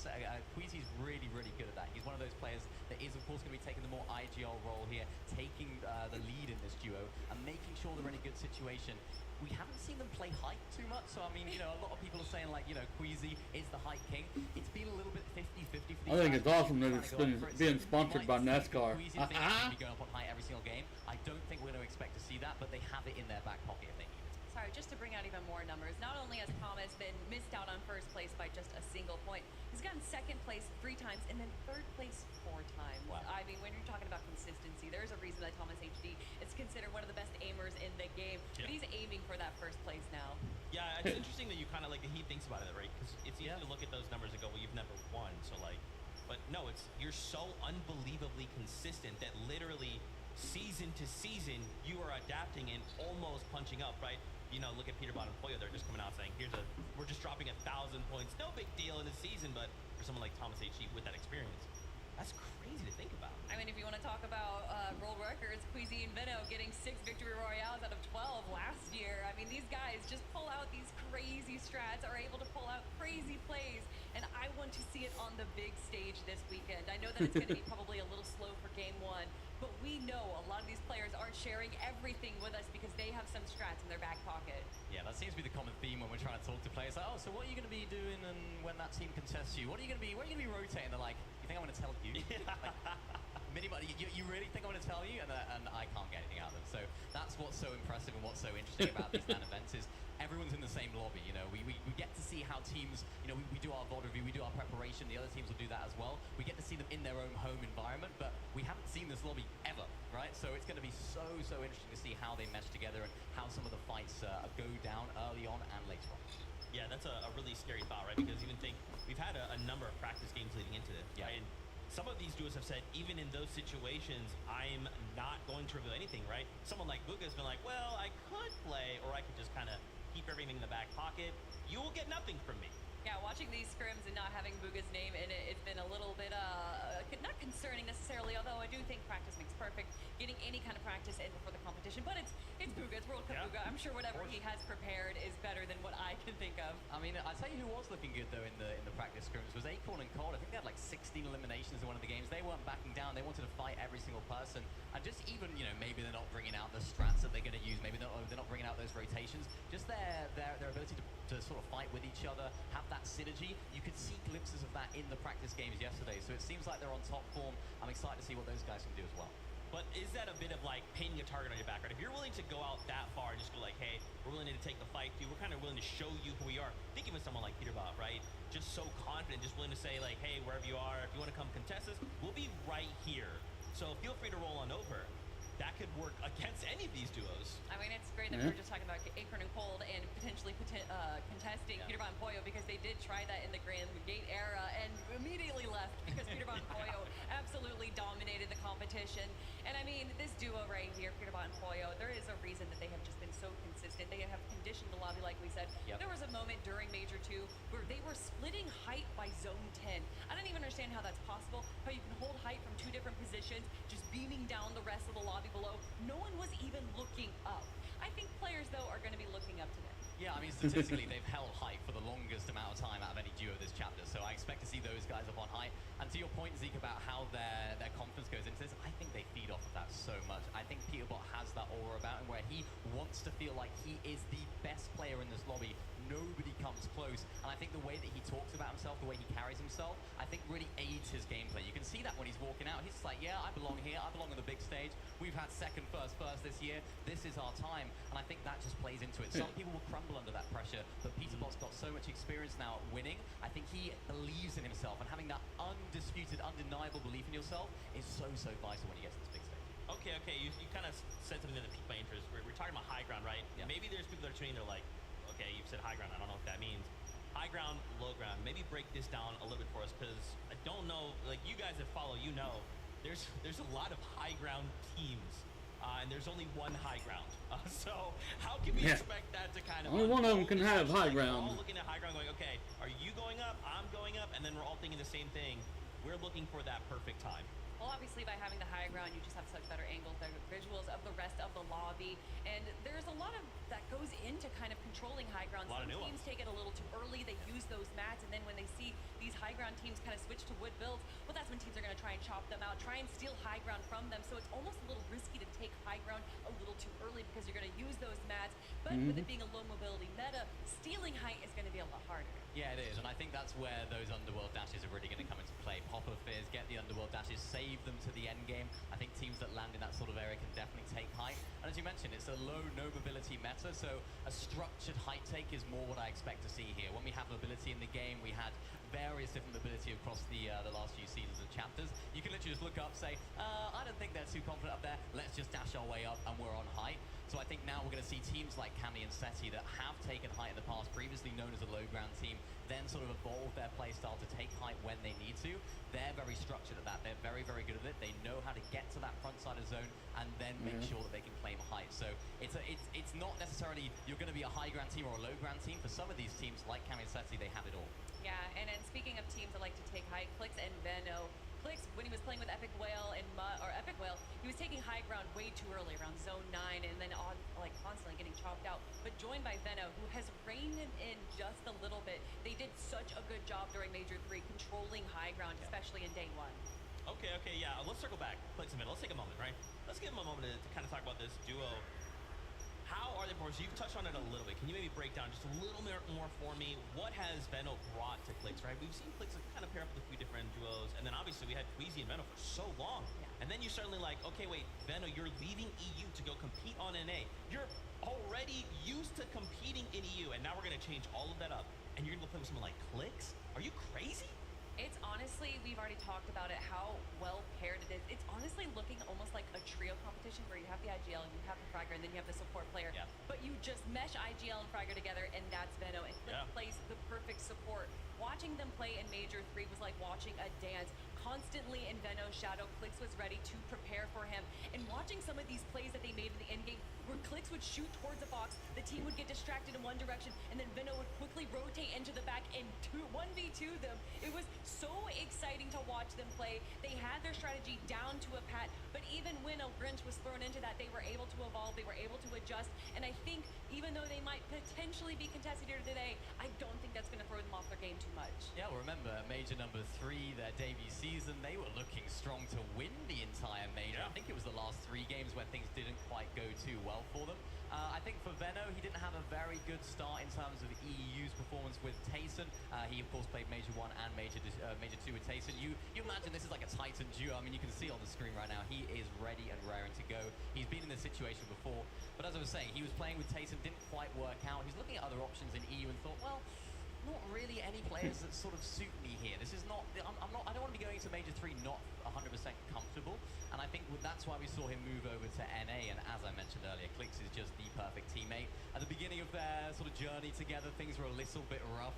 Queasy's really, really good at that. He's one of those players that is, of course, going to be taking the more IGL role here, taking the lead in this duo, and making sure they're in a good situation. We haven't seen them play Hype too much, so I mean, a lot of people are saying like, Queasy is the Hype king. It's been a little bit 50-50 for I think it's awesome that it's been being sponsored by NASCAR. Queasy thinks they should be going up on Hype every single game. I don't think we're going to expect to see that, but they have it in their back pocket if they need it. Sorry, just to bring out even more numbers, not only has Thomas been missed out on first place by just a single point, he's gotten second place 3 times and then third place 4 times. Wow. I mean, when you're talking about consistency, there's a reason that Thomas HD is considered one of the best aimers in the game. Yeah. But he's aiming for that first place now. Yeah, it's interesting that you kind of like that he thinks about it, right? Because it's easy to look at those numbers and go, well, you've never won. So like, but no, you're so unbelievably consistent that literally season to season you are adapting and almost punching up, right? Look at Peter Bot and Poyo. They're just coming out saying, we're just dropping 1,000 points. No big deal in the season, but for someone like Thomas HD with that experience, that's crazy to think about. I mean, if you want to talk about world records, Queasy and Veno getting 6 victory royales out of 12 last year. I mean, these guys just pull out these crazy strats, are able to pull out crazy plays, and I want to see it on the big stage this weekend. I know that it's going to be probably a little slow for game 1, but we know a lot of these players aren't sharing everything with us because they have some strats in their back pocket. Yeah, that seems to be the common theme when we're trying to talk to players. Like, oh, so what are you going to be doing and when that team contests you? Where are you going to be rotating? They're like, you think I'm going to tell you? Like, you really think I'm going to tell you? And I can't get anything out of them. So that's what's so impressive and what's so interesting about these LAN events is everyone's in the same lobby. We get to see how teams, we do our VOD review, we do our preparation. The other teams will do that as well. We get to see them in their own home environment, but we haven't seen this lobby ever, right? So it's going to be so interesting to see how they mesh together and how some of the fights go down early on and later on. Yeah, that's a really scary thought, right? Because even think we've had a number of practice games leading into this, right? And some of these duos have said, even in those situations, I'm not going to reveal anything, right? Someone like Bugha's been like, well, I could play, or I could just kind of keep everything in the back pocket. You will get nothing from me. Yeah, watching these scrims and not having Bugha's name in it, it's been a little bit, not concerning necessarily, although I do think practice makes perfect. Getting any kind of practice in before the competition, but it's Bugha, it's World Cup Bugha. I'm sure whatever he has prepared is better than what I can think of. I mean, I tell you who was looking good though in the practice scrims was Acorn and Cold. I think they had like 16 eliminations in one of the games. They weren't backing down. They wanted to fight every single person, and just even maybe they're not bringing out the strats that they're going to use. Maybe they're not bringing out those rotations. Just their ability to sort of fight with each other, have that synergy. You could see glimpses of that in the practice games yesterday. So it seems like they're on top form. I'm excited to see what those guys can do as well. But is that a bit of like painting a target on your back, right? If you're willing to go out that far and just go like, hey, we're willing to take the fight, dude, we're kind of willing to show you who we are. Think of someone like Peterbot, right? Just so confident, just willing to say like, hey, wherever you are, if you want to come contest us, we'll be right here. So feel free to roll on over. That could work against any of these duos. I mean, it's great that we were just talking about Acorn and Cold and potentially contesting Peterbot and Poyo because they did try that in the Grand Gate era and immediately left because Peterbot and Poyo absolutely dominated the competition. And I mean, this duo right here, Peterbot and Poyo, there is a reason that they have just been so consistent. They have conditioned the lobby, like we said. Yep. There was a moment during Major 2 where they were splitting height by zone 10. I don't even understand how that's possible, how you can hold height from 2 different positions, just beaming down the rest of the lobby below. No one was even looking up. I think players, though, are going to be looking up to them. Yeah, I mean, statistically, they've held height for the longest amount of time out of any duo this chapter, so I expect to see those guys up on height. And to your point, Zeke, about how their confidence goes into this, I think they feed off wants to feel like he is the best player in this lobby. Nobody comes close. And I think the way that he talks about himself, the way he carries himself, I think really aids his gameplay. You can see that when he's walking out. He's like, yeah, I belong here. I belong on the big stage. We've had second, first this year. This is our time. And I think that just plays into it. Some people will crumble under that pressure, but Peterbot's got so much experience now at winning. I think he believes in himself, and having that undisputed, undeniable belief in yourself is so, so vital when you get to this big stage. Okay, you kind of said something that piqued my interest. We're talking about high ground, right? Yeah. Maybe there's people that are tuning, they're like, okay, you've said high ground, I don't know what that means. High ground, low ground. Maybe break this down a little bit for us, because I don't know, like you guys that follow, you know, there's a lot of high ground teams, and there's only one high ground. So how can we expect that to kind of... Only one of them can have high We're ground. all looking at high ground going, okay, are you going up? I'm going up, and then we're all thinking the same thing. We're looking for that perfect time. Well, obviously, by having the high ground, you just have such better angles, better visuals of the rest of the lobby. And there's a lot of that goes into kind of controlling high ground. Some teams take it a little too early. They use those mats. And then when they see these high ground teams kind of switch to wood builds, well, that's when teams are going to try and chop them out, try and steal high ground from them. So it's almost a little risky to take high ground a little too early because you're going to use those mats. But with it being a low mobility meta, stealing height is going to be a lot harder. Yeah, it is, and I think that's where those underworld dashes are really going to come into play. Pop of Fizz, get the underworld dashes, save them to the end game. I think teams that land in that sort of area can definitely take height. And as you mentioned, it's a low, no mobility meta, so a structured height take is more what I expect to see here. When we have mobility in the game, we had various different mobility across the last few seasons and chapters. You can literally just look up, say, I don't think they're too confident up there. Let's just dash our way up, and we're on height. So I think now we're going to see teams like Cammy and Seti that have taken height in the past, previously known as a low ground team, then sort of evolve their play style to take height when they need to. They're very structured at that. They're very, very good at it. They know how to get to that front side of zone and then make sure that they can claim height. So it's not necessarily you're going to be a high ground team or a low ground team. For some of these teams like Cammy and Seti, they have it all. Yeah, and speaking of teams that like to take height, Clix and Veno. Clix, when he was playing with Epic Whale and Epic Whale, he was taking high ground way too early, around zone 9, and then constantly getting chopped out. But joined by Veno, who has reined him in just a little bit. They did such a good job during Major 3, controlling high ground, especially in day 1. Okay, yeah. Let's circle back. Clix a minute. Let's take a moment, right? Let's give him a moment to kind of talk about this duo. How are they for us? You've touched on it a little bit. Can you maybe break down just a little more for me? What has Veno brought to Clix, right? We've seen Clix kind of pair up with a few different duos, and then obviously we had Queasy and Veno for so long. Yeah. And then you're suddenly like, okay, wait, Veno, you're leaving EU to go compete on NA. You're already used to competing in EU, and now we're going to change all of that up, and you're going to play with someone like Clix? Are you crazy? It's honestly, we've already talked about it, how well paired it is. It's honestly looking almost like a trio competition where you have the IGL and you have the Fragger and then you have the support player. Yeah. But you just mesh IGL and Fragger together, and that's Veno. And Clix plays the perfect support. Watching them play in Major 3 was like watching a dance. Constantly in Veno's shadow, Clix was ready to prepare for him. And watching some of these plays that they made in the endgame, where Clix would shoot towards the box, the team would get distracted in one direction, and then Veno would quickly rotate into the back and 1v2 them. It was so exciting to watch them play. They had their strategy down to a pat, but even when a wrench was thrown into that, they were able to evolve, they were able to adjust, and I think even though they might potentially be contested here today, I don't think that's going to throw them off their game too much. Yeah, well, remember, Major number 3, their debut season, they were looking strong to win the entire Major. I think it was the last 3 games where things didn't quite go too well for them. I think for Veno, he didn't have a very good start in terms of EU's performance with Tayson. He, of course, played Major 1 and Major 2 with Tayson. You imagine this is like a Titan duo. I mean, you can see on the screen right now, he is ready and raring to go. He's been in this situation before. But as I was saying, he was playing with Tayson, didn't quite work out. He's looking at other options in EU and thought, well, not really any players that sort of suit me here. This is not, I don't want to be going into Major 3 not 100% comfortable. And I think that's why we saw him move over to NA. And as I mentioned earlier, Clix is just the perfect teammate. At the beginning of their sort of journey together, things were a little bit rough.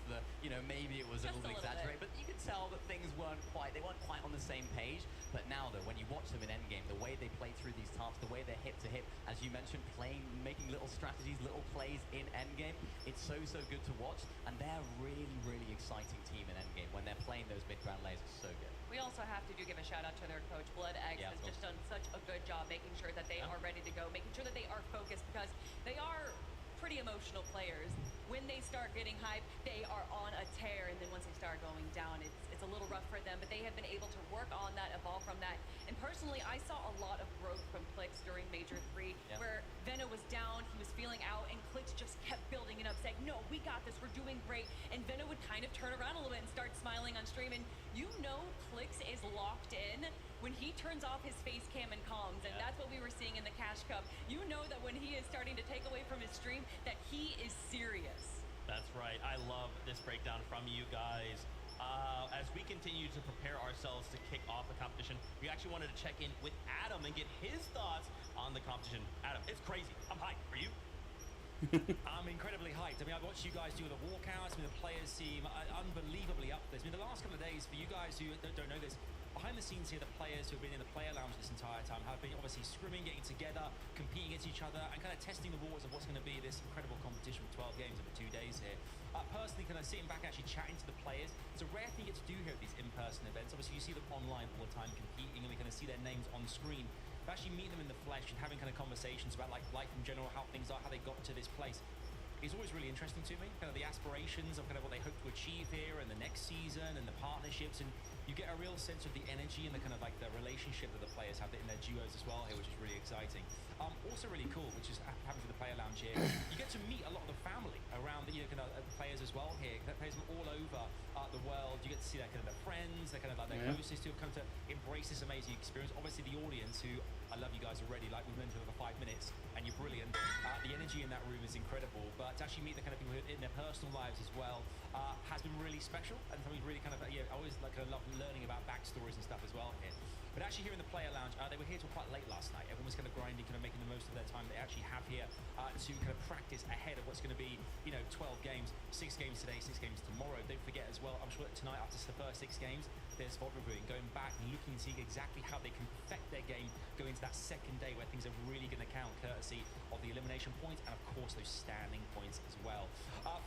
Maybe it was a little exaggerated, but you could tell that things weren't quite on the same page. But now, though, when you watch them in Endgame, the way they play through these tasks, the way they're hip to hip, as you mentioned, making little strategies, little plays in Endgame, it's so good to watch. And they're a really, really exciting team in Endgame. When they're playing those mid-ground lanes, it's so good. We also have to give a shout out to their coach. Blood Eggs has just done such a good job making sure that they are ready to go, making sure that they are focused, because they are pretty emotional players. When they start getting hype, they are on a tear, and then once they start going down, it's a little rough for them, but they have been able to work on that, evolve from that. And personally, I saw a lot of growth from Clix during Major 3, where Veno was down, he was feeling crowds just kept building it up, saying, no, we got this, we're doing great. And Veno would kind of turn around a little bit and start smiling on stream. And you know Clix is locked in when he turns off his face cam and comms. And that's what we were seeing in the Cash Cup. You know that when he is starting to take away from his stream, that he is serious. That's right. I love this breakdown from you guys. As we continue to prepare ourselves to kick off the competition, we actually wanted to check in with Adam and get his thoughts on the competition. Adam, it's crazy. I'm hyped. Are you? I'm incredibly hyped. I mean, I've watched you guys do the walkouts. I mean, the players seem unbelievably up for this. I mean, the last couple of days, for you guys who don't know this, behind the scenes here, the players who have been in the player lounge this entire time have been obviously scrimming, getting together, competing against each other, and kind of testing the waters of what's going to be this incredible competition with 12 games over 2 days here. Personally, kind of sitting back actually chatting to the players, it's a rare thing you get to do here at these in-person events. Obviously, you see them online all the time competing, and we kind of see their names on screen. But actually meeting them in the flesh and having kind of conversations about like life in general, how things are, how they got to this place, is always really interesting to me. Kind of the aspirations of kind of what they hope to achieve here and the next season and the partnerships, and you get a real sense of the energy and the kind of like the relationship that the players have in their duos as well here, which is really exciting. Also really cool, which is happening to the player lounge here. You get to meet a lot of the family around the kind of players as well here. Players from all over the world. You get to see their kind of their friends, their kind of like their closest who have come to embrace this amazing experience. Obviously the audience, who I love you guys already, like we've mentioned for 5 minutes, and you're brilliant. The energy in that room is incredible, but to actually meet the kind of people in their personal lives as well has been really special, and something really kind of, I always like kind of love learning about backstories and stuff as well here. But actually here in the player lounge, they were here till quite late last night. Everyone was kind of grinding, kind of making the most of their time they actually have here to kind of practice ahead of what's going to be, 12 games, 6 games today, 6 games tomorrow. Don't forget as well, I'm sure that tonight after the first 6 games, there's VOD reviewing, going back and looking to see exactly how they can perfect their game going into that second day where things are really going to count, courtesy of the elimination points and of course those standing points as well.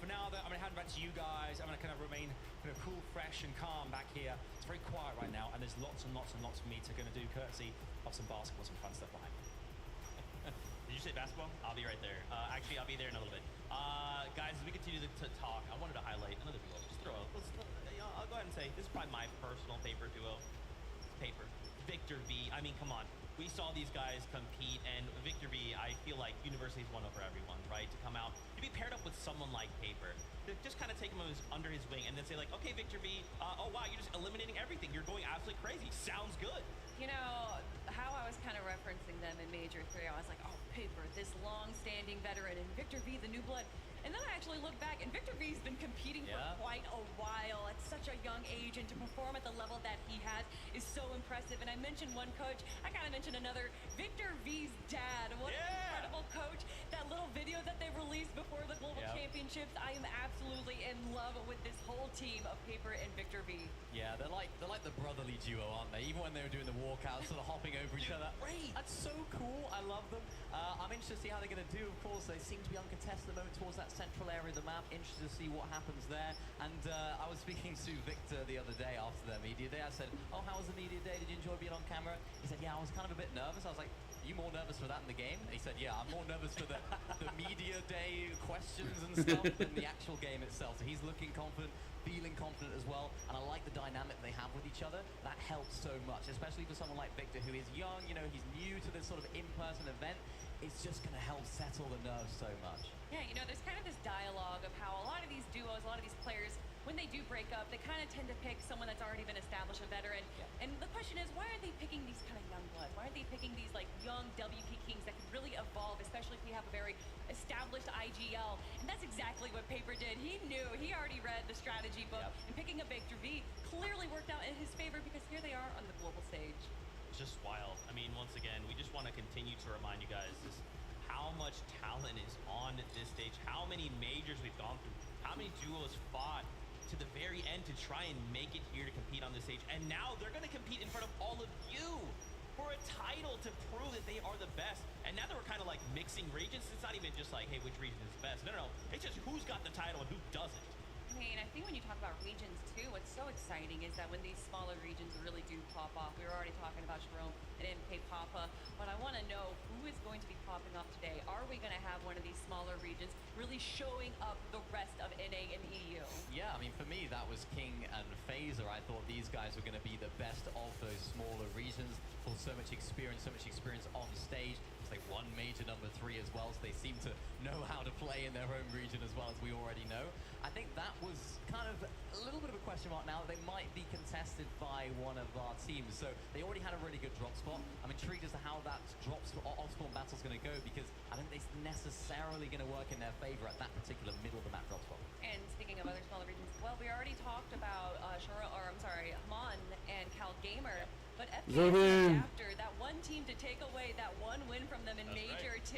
For now though, I'm going to hand back to you guys. I'm going to kind of remain kind of cool, fresh and calm back here. It's very quiet right now, and there's lots and lots and lots for me to going to do, courtesy of some basketball, some fun stuff behind me. Did you say basketball? I'll be right there. Actually, I'll be there in a little bit. Guys, as we continue to talk, I wanted to highlight another duo. Just throw out. I'll go ahead and say this is probably my personal favorite duo. Paper. Victor V. I mean, come on. We saw these guys compete, and Victor V, I feel like University's won over everyone, right? To come out, to be paired up with someone like Paper, to just kind of take him under his wing and then say like, okay, Victor V, oh wow, you're just eliminating everything. You're going absolutely crazy. Sounds good. You know, how I was kind of referencing them in Major 3, I was like, oh, Paper, this long-standing veteran, and Victor V, the new blood. And then I actually look back, and Victor V's been competing for quite a while at such a young age, and to perform at the level that he has is so impressive. And I mentioned one coach, I gotta mention another, Victor V's dad. What an incredible coach. That little video that they released before the Global Championships, I am absolutely in love with this whole team of Paper and Victor V. Yeah, they're like the brotherly duo, aren't they? Even when they were doing the walkouts, sort of hopping over each other. Great. That's so cool. I love them. I'm interested to see how they're going to do. Of course, they seem to be uncontested at the moment towards that central area of the map. Interested to see what happens there. And I was speaking to Victor the other day after their media day. I said, oh, how was the media day? Did you enjoy being on camera? He said, yeah, I was kind of a bit nervous. I was like, are you more nervous for that in the game? And he said, yeah, I'm more nervous for the media day questions and stuff than the actual game itself. So he's looking confident, feeling confident as well, and I like the dynamic they have with each other. That helps so much, especially for someone like Victor, who is young, he's new to this sort of in-person event. It's just going to help settle the nerves so much. Yeah, there's kind of this dialogue of how a lot of these duos, a lot of these players, when they do break up, they kind of tend to pick someone that's already been established, a veteran. And the question is, why are they picking these kind of young blood? Why are they picking these like young WP Kings that could really evolve, especially if we have a very established IGL? And that's exactly what Paper did. He knew, he already read the strategy book, and picking a Victor V clearly worked out in his favor because here they are on the global stage. It's just wild. I mean, once again, we just want to continue to remind you guys how much talent is on this stage, how many majors we've gone through, how many duos fought to the very end to try and make it here to compete on this stage. And now they're going to compete in front of all of you for a title to prove that they are the best. And now that we're kind of like mixing regions, it's not even just like, hey, which region is the best? No, it's just who's got the title and who doesn't. I mean, I think when you talk about regions too, what's so exciting is that when these smaller regions really do pop off, we were already talking about Jerome and MK Papa, but I want to know who is going to be popping up today. Are we going to have one of these smaller regions really showing up the rest of NA and EU? Yeah, I mean, for me, that was King and Phaser. I thought these guys were going to be the best of those smaller regions. mindful, so much experience on stage. They won major number 3 as well, so they seem to know how to play in their home region as well, as we already know. I think that was kind of a little bit of a question mark now. They might be contested by one of our teams, so they already had a really good drop spot. I'm intrigued as to how that off-spawn battle is going to go, because I don't think it's necessarily going to work in their favor at that particular middle of the map drop spot. And speaking of other smaller regions, well, we already talked about Hamon and Cal Gamer, but FPX after that one team to take away that one win from them in Major 2.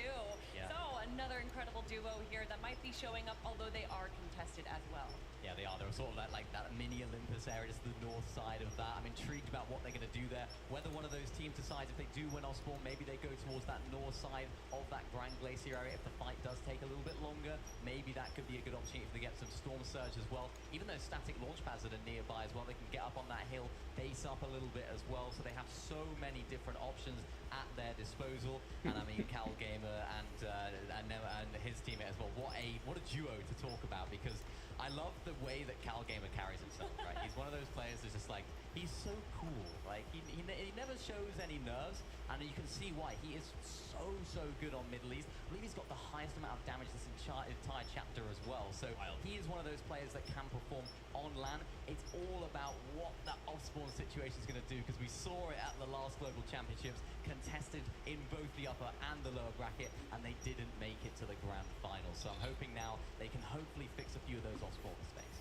Yeah. So another incredible duo here that might be showing up, although they are contested as well. Yeah, they are. They're sort of like that mini Olympus area, just the north side of that. I'm intrigued about what they're going to do there. Whether one of those teams decides if they do win off spawn, maybe they go towards that north side of that Grand Glacier area. If the fight does take a little bit longer, maybe that could be a good opportunity if they get some Storm Surge as well. Even those static launch pads that are nearby as well, they can get up on that hill, base up a little bit as well. So they have so many different options at their disposal. And I mean, Cal Gamer and his teammate as well. What a duo to talk about, because I love the way that Cal Gamer carries himself, right? He's one of those players who's just like, he's so cool. Like, he never shows any nerves, and you can see why. He is so good on Middle East. I believe he's got the highest amount of damage this entire chapter as well. So he is one of those players that can perform on LAN. It's all about what that off-spawn situation is going to do, because we saw it at the last Global Championships, contested in both the upper and the lower bracket, and they didn't make it to the grand final. So I'm hoping now they can hopefully fix a few of those off-spawn mistakes.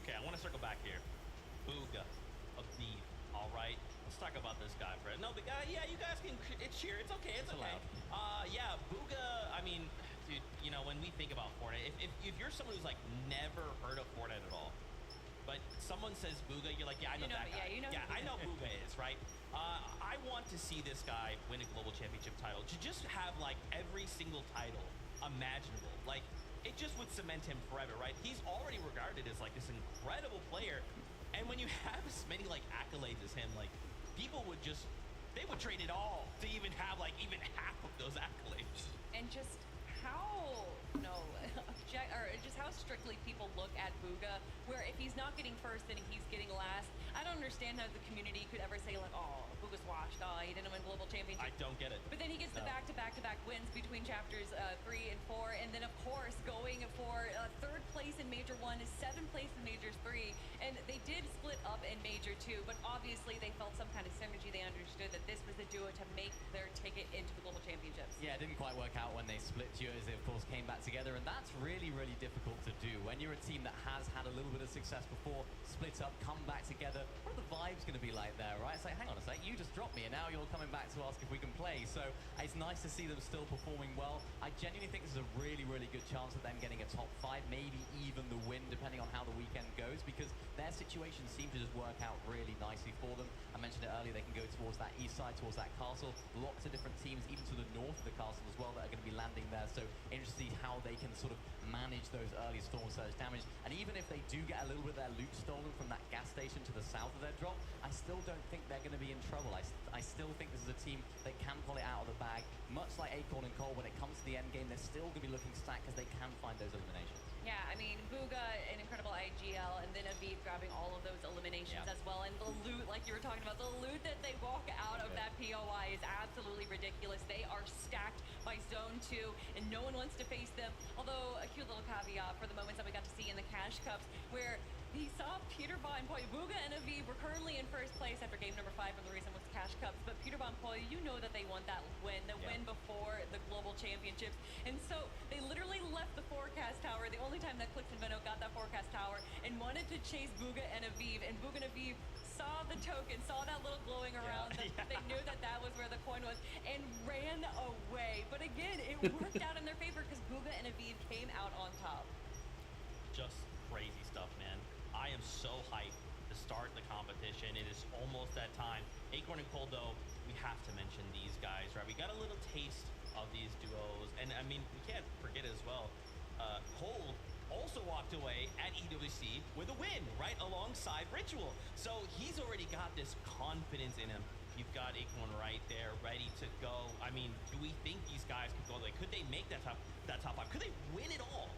Okay, I want to circle back here. Bugha of Thief. All right, let's talk about this guy, Fred. No, the guy, yeah, you guys can cheer. It's okay. It's okay. Yeah, Bugha. I mean, dude, you know, when we think about Fortnite, if you're someone who's like never heard of Fortnite at all, but someone says Bugha, you're like, yeah, I know that guy. Yeah, I know Bugha is, right? I want to see this guy win a global championship title. To just have like every single title imaginable, like it just would cement him forever, right? He's already regarded as like this incredible player, and when you have as many like accolades as him, like people would just, they would trade it all to even have like even half of those accolades. And just how just how strictly people look at Bugha, where if he's not getting first, then he's getting last. I don't understand how the community could ever say like, oh, Bugha's washed, he didn't win global championship. I don't get it. But then he gets the back-to-back wins between chapters 3 and 4, and then of course going for 3rd place in Major 1 is 7th place in Major 3, and they did split up in Major 2, but obviously they felt some kind of synergy. They understood that this was the duo to make their ticket into the global championships. Yeah, it didn't quite work out when they split duos. They of course came back together, and that's really difficult to do. When you're a team that has had a little bit of success before, split up, come back together, what are the vibes going to be like there, right? It's like, hang on a sec, you just dropped me and now you're coming back to ask if we can play. So it's nice to see them still performing well. I genuinely think this is a really good chance of them getting a top 5, maybe even the win, depending on how the weekend goes, because their situation seems to just work out really nicely for them. I mentioned it earlier, they can go towards that east side, towards that castle. Lots of different teams, even to the north of the castle as well, that are going to be landing there. So interesting to see how they can sort of manage those early Storm Surge damage. And even if they do get a little bit of their loot stolen from that gas station to the south of their drop, I still don't think they're going to be in trouble. I still think this is a team that can pull it out of the bag. Much like Acorn and Cole, when it comes to the end game, they're still going to be looking stacked because they can find those eliminations. Yeah, I mean, Bugha, an incredible IGL, and then Aviv grabbing all of those eliminations as well. And the loot, like you were talking about, the loot that they walk out of that POI is absolutely ridiculous. They are stacked by Zone 2, and no one wants to face them. Although, a cute little caveat for the moments that we got to see in the Cash Cups, where he saw Peter Von Poy. Bugha and Aviv were currently in first place after game number 5 for the reason was Cash Cups, but Peter Von Poy, you know that they won that win, win before the Global Championships, and so they literally left the forecast tower, the only time that Clix and Veno got that forecast tower, and wanted to chase Bugha and Aviv, and Bugha and Aviv saw the token, saw that little glowing around, they knew that that was where the coin was, and ran away. But again, it worked out in their favor because Bugha and Aviv came out on top. Just crazy stuff, man. I am so hyped to start the competition. It is almost that time. Acorn and Cole, though, we have to mention these guys, right? We got a little taste of these duos, and I mean, we can't forget as well, Cole also walked away at EWC with a win, right, alongside Ritual. So he's already got this confidence in him. You've got Acorn right there, ready to go. I mean, do we think these guys could go? Like, could they make that top 5? Could they win it all?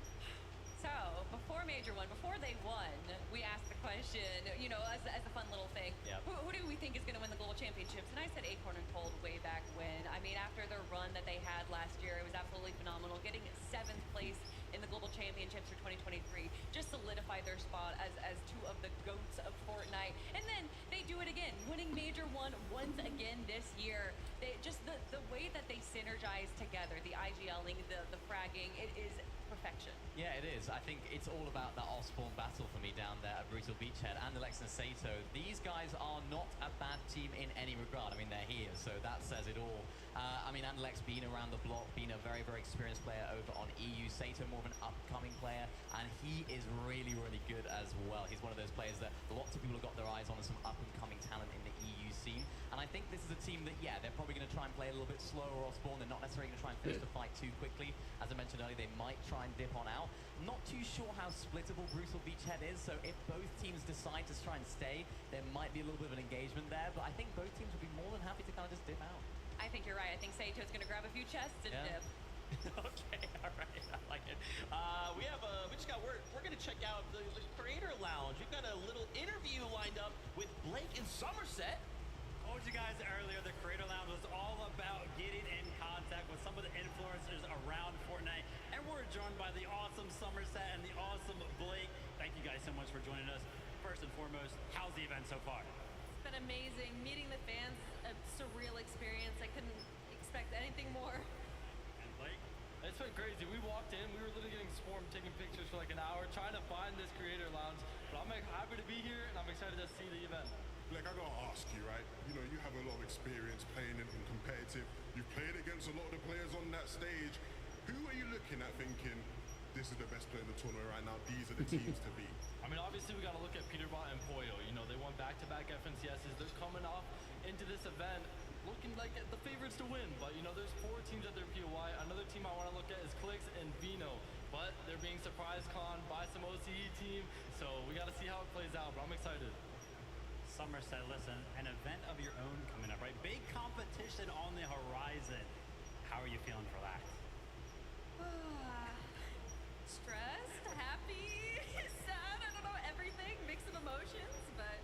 So, before Major 1, before they won, we asked the question, you know, as a fun little thing, Yep. who do we think is going to win the Global Championships? And I said Acorn and Cold way back when. I mean, after their run that they had last year, it was absolutely phenomenal. Getting 7th place in the Global Championships for 2023 just solidified their spot as two of the GOATs of Fortnite. And then they do it again, winning Major 1 once again this year. They just, the way that they synergize together, the IGLing, the fragging, it is perfection. Yeah, it is. I think it's all about that Osborne battle for me down there at Brutal Beachhead and Alex and Sato. These guys are not a bad team in any regard. I mean, they're here, so that says it all. I mean, Andalex being around the block, being a very, very experienced player over on EU. Sato more of an upcoming player, and he is really, really good as well. He's one of those players that lots of people have got their eyes on as some up-and-coming talent in the EU scene. And I think this is a team that, yeah, they're probably going to try and play a little bit slower Osborne. They're not necessarily going to try and finish the fight too quickly. As I mentioned earlier, they might try and dip on out. Not too sure how splittable Brutal Beachhead is, so if both teams decide to try and stay, there might be a little bit of an engagement there, but I think both teams would be more than happy to kind of just dip out. I think you're right. I think Sato's going to grab a few chests and dip. Okay, all right, I like it. We're going to check out the Creator Lounge. We've got a little interview lined up with Blake in Somerset. Told you guys earlier, the Creator Lounge was all about getting in contact with some of the influencers around Fortnite, and we're joined by the awesome Somerset and the awesome Blake. Thank you guys so much for joining us. First and foremost, how's the event so far? It's been amazing. Meeting the fans, a surreal experience. I couldn't expect anything more. And Blake? It's been crazy. We walked in, we were literally getting swarmed, taking pictures for like an hour, trying to find this Creator Lounge. But I'm happy to be here, and I'm excited to see the event. Blake, I gotta ask you, right? You know, you have a lot of experience playing in competitive. You've played against a lot of the players on that stage. Who are you looking at thinking, this is the best player in the tournament right now, these are the teams to beat? I mean, obviously, we got to look at Peterbot and Poyo. You know, they won back-to-back FNCSs. They're coming off into this event looking like the favorites to win. But, you know, there's 4 teams at their POI. Another team I want to look at is Clix and Vino. But they're being surprise con by some OCE team. So we got to see how it plays out. But I'm excited. Somerset, listen, an event of your own coming up, right? Big competition on the horizon. How are you feeling for that? Stressed, happy, sad, I don't know, everything, mix of emotions, but,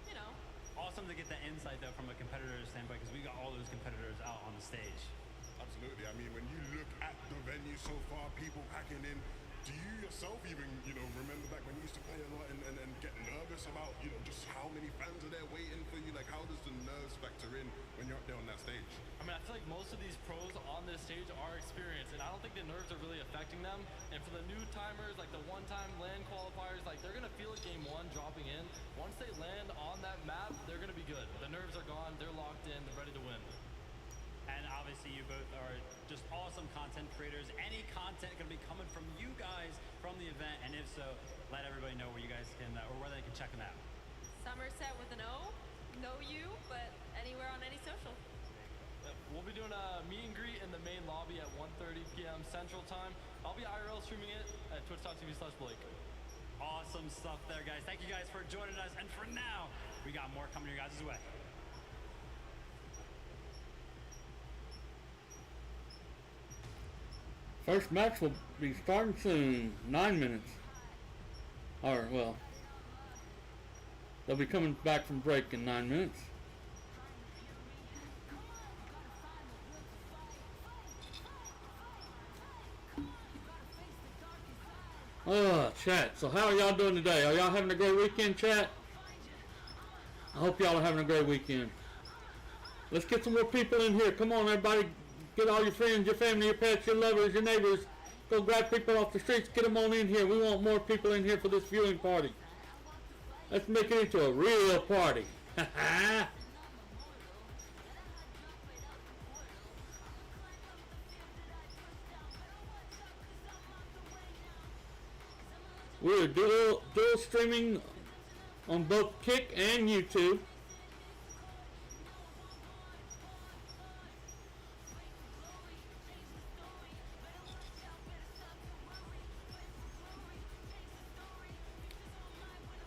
you know. Awesome to get that insight, though, from a competitor's standpoint, because we got all those competitors out on the stage. Absolutely. I mean, when you look at the venue so far, people packing in, do you yourself even, you know, remember back when you used to play a lot and get nervous about, you know, just how many fans are there waiting for you? Like, how does the nerves factor in when you're up there on that stage? I mean, I feel like most of these pros on this stage are experienced, and I don't think the nerves are really affecting them. And for the new timers, like the one-time land qualifiers, like they're gonna feel it game 1 dropping in. Once they land on that map, they're gonna be good. The nerves are gone, they're locked in, they're ready to win. And obviously you both are just awesome content creators. Any content going to be coming from you guys from the event? And if so, let everybody know where you guys can, or where they can check them out. Somerset with an O, no U, but anywhere on any social. We'll be doing a meet and greet in the main lobby at 1:30 p.m. Central Time. I'll be IRL streaming it at twitch.tv/Blake. Awesome stuff there, guys. Thank you guys for joining us. And for now, we got more coming your guys' way. First match will be starting soon. 9 minutes. Or, well, they'll be coming back from break in 9 minutes. Chat. So how are y'all doing today? Are y'all having a great weekend, chat? I hope y'all are having a great weekend. Let's get some more people in here. Come on, everybody. Get all your friends, your family, your pets, your lovers, your neighbors. Go grab people off the streets. Get them on in here. We want more people in here for this viewing party. Let's make it into a real party. We're dual streaming on both Kick and YouTube.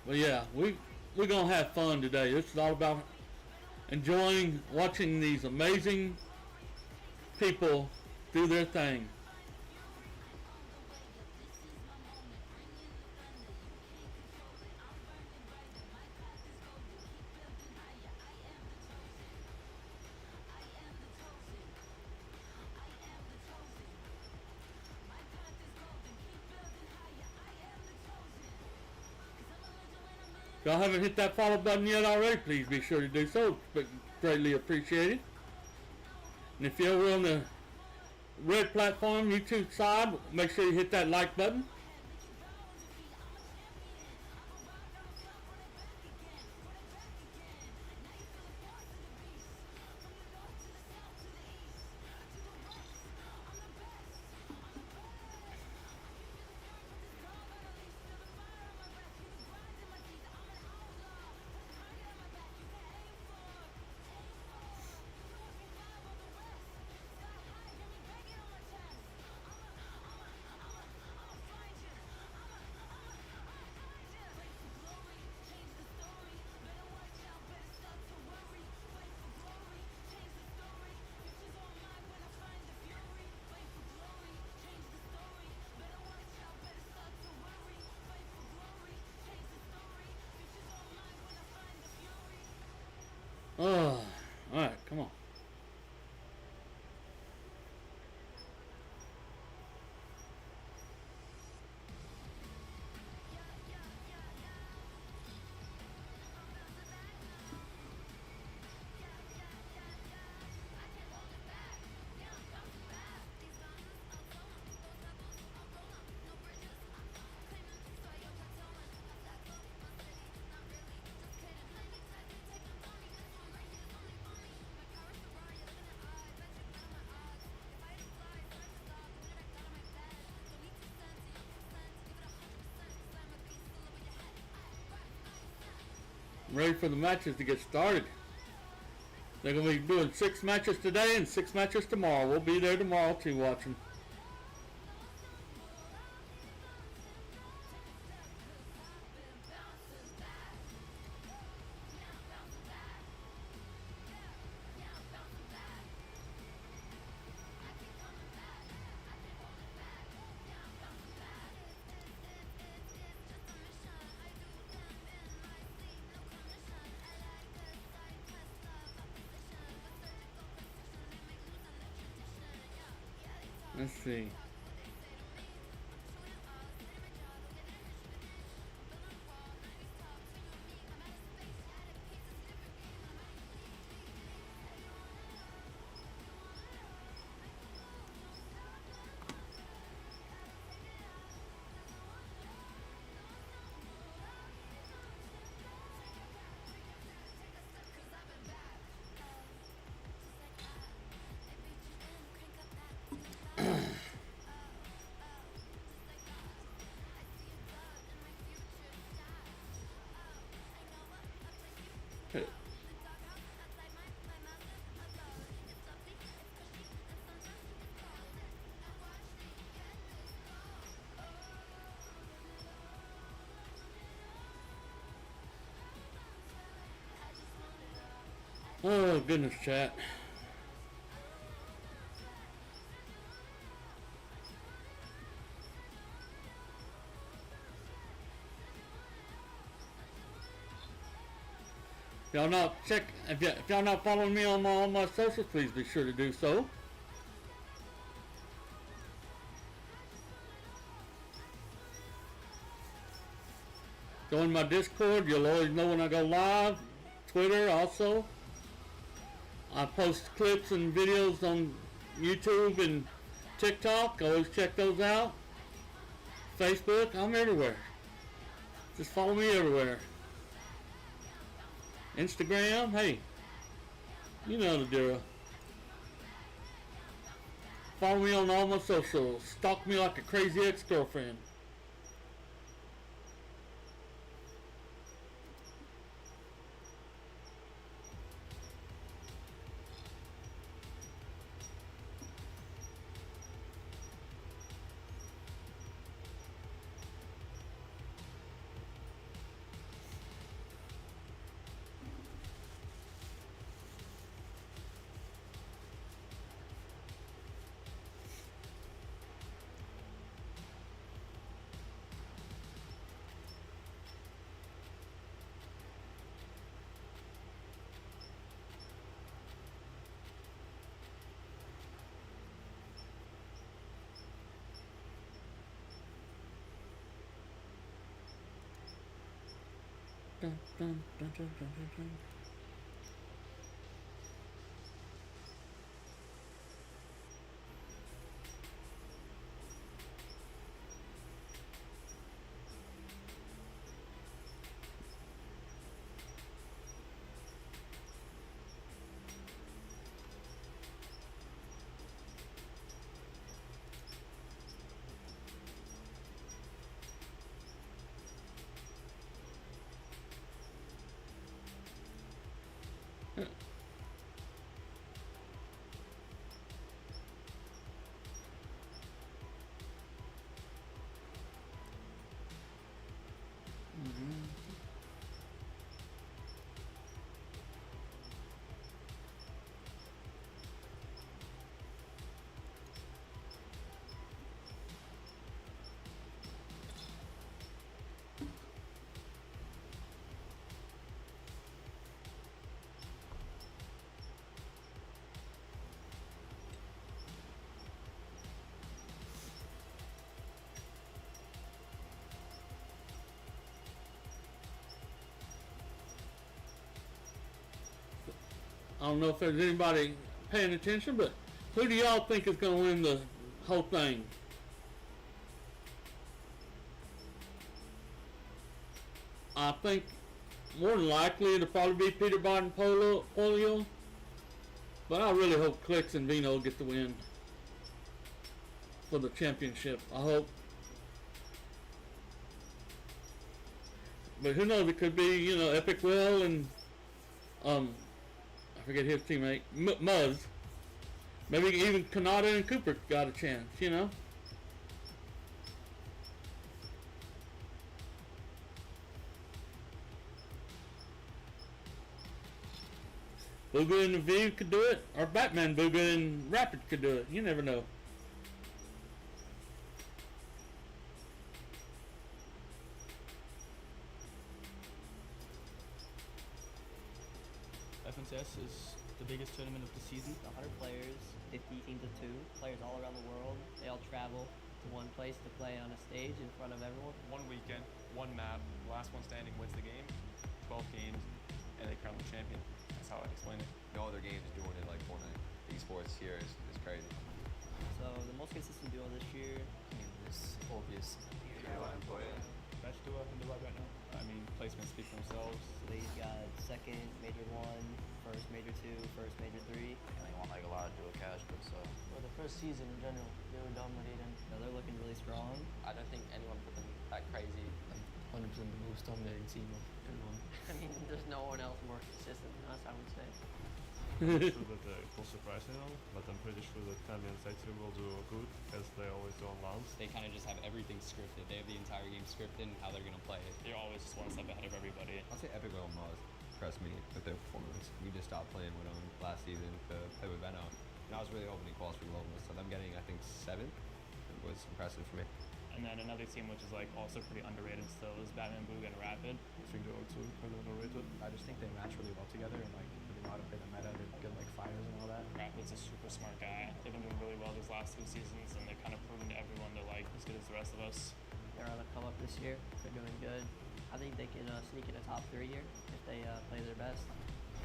But yeah, we're gonna have fun today. This is all about enjoying watching these amazing people do their thing. If y'all haven't hit that follow button yet already, please be sure to do so. It's greatly appreciated. And if you're over on the red platform, YouTube side, make sure you hit that like button. Oh, alright, come on. I'm ready for the matches to get started. They're going to be doing 6 matches today and 6 matches tomorrow. We'll be there tomorrow to watch them. Let's see. Oh, goodness, chat. If y'all not following me on all my socials, please be sure to do so. Join my Discord. You'll always know when I go live. Twitter also. I post clips and videos on YouTube and TikTok. Always check those out. Facebook. I'm everywhere. Just follow me everywhere. Instagram. Hey, you know the deal. Follow me on all my socials. Stalk me like a crazy ex-girlfriend. dun, dun, dun, dun, dun, dun, dun. I don't know if there's anybody paying attention, but who do y'all think is going to win the whole thing? I think more than likely it'll probably be Peter Biden Polio, but I really hope Clicks and Vino get the win for the championship. I hope. But who knows? It could be, you know, Epic Will and I forget his teammate, Muzz. Maybe even Kanata and Cooper got a chance, you know? Booga and V could do it, or Batman Booga and Rapid could do it. You never know. FNCS is the biggest tournament of the season. 100 players, 50 teams of 2, players all around the world. They all travel to one place to play on a stage in front of everyone. One weekend, one map, last one standing wins the game, 12 games, and they crown the champion. That's how I'd explain it. No other game is doing it like Fortnite. Esports here is crazy. So the most consistent duo this year, I mean, it's obvious. Best duo in the world right now. I mean, placements speak for themselves. So they got second, major 1, first, major 2, first, major 3. And they want like a lot of dual cash, but so. For the first season in general, they were dominating. So they're looking really strong. I don't think anyone put them that crazy. Like 100% the most dominating team of everyone. I mean, there's no one else more consistent than us, I would say. I'm not sure that it will surprise anyone, but I'm pretty sure that Kami and Saitsu will do good, as they always do on LANs. They kind of just have everything scripted. They have the entire game scripted and how they're going to play it. They're always just one step ahead of everybody. I'll say Epic Will and Muzz impressed me with their performance. We just stopped playing with them last season to play with Venom. And I was really hoping he qualified for Global, so them getting, I think, 7th was impressive for me. And then another team which is like also pretty underrated still is Batman Booga and Rapid. I think they're also kind of underrated. I just think they match really well together and like they know how to play the meta. They're good like fires and all that. Rapid's a super smart guy. They've been doing really well these last 2 seasons, and they're kind of proven to everyone they're like as good as the rest of us. They're on the come up this year. They're doing good. I think they can sneak in a top 3 here if they play their best.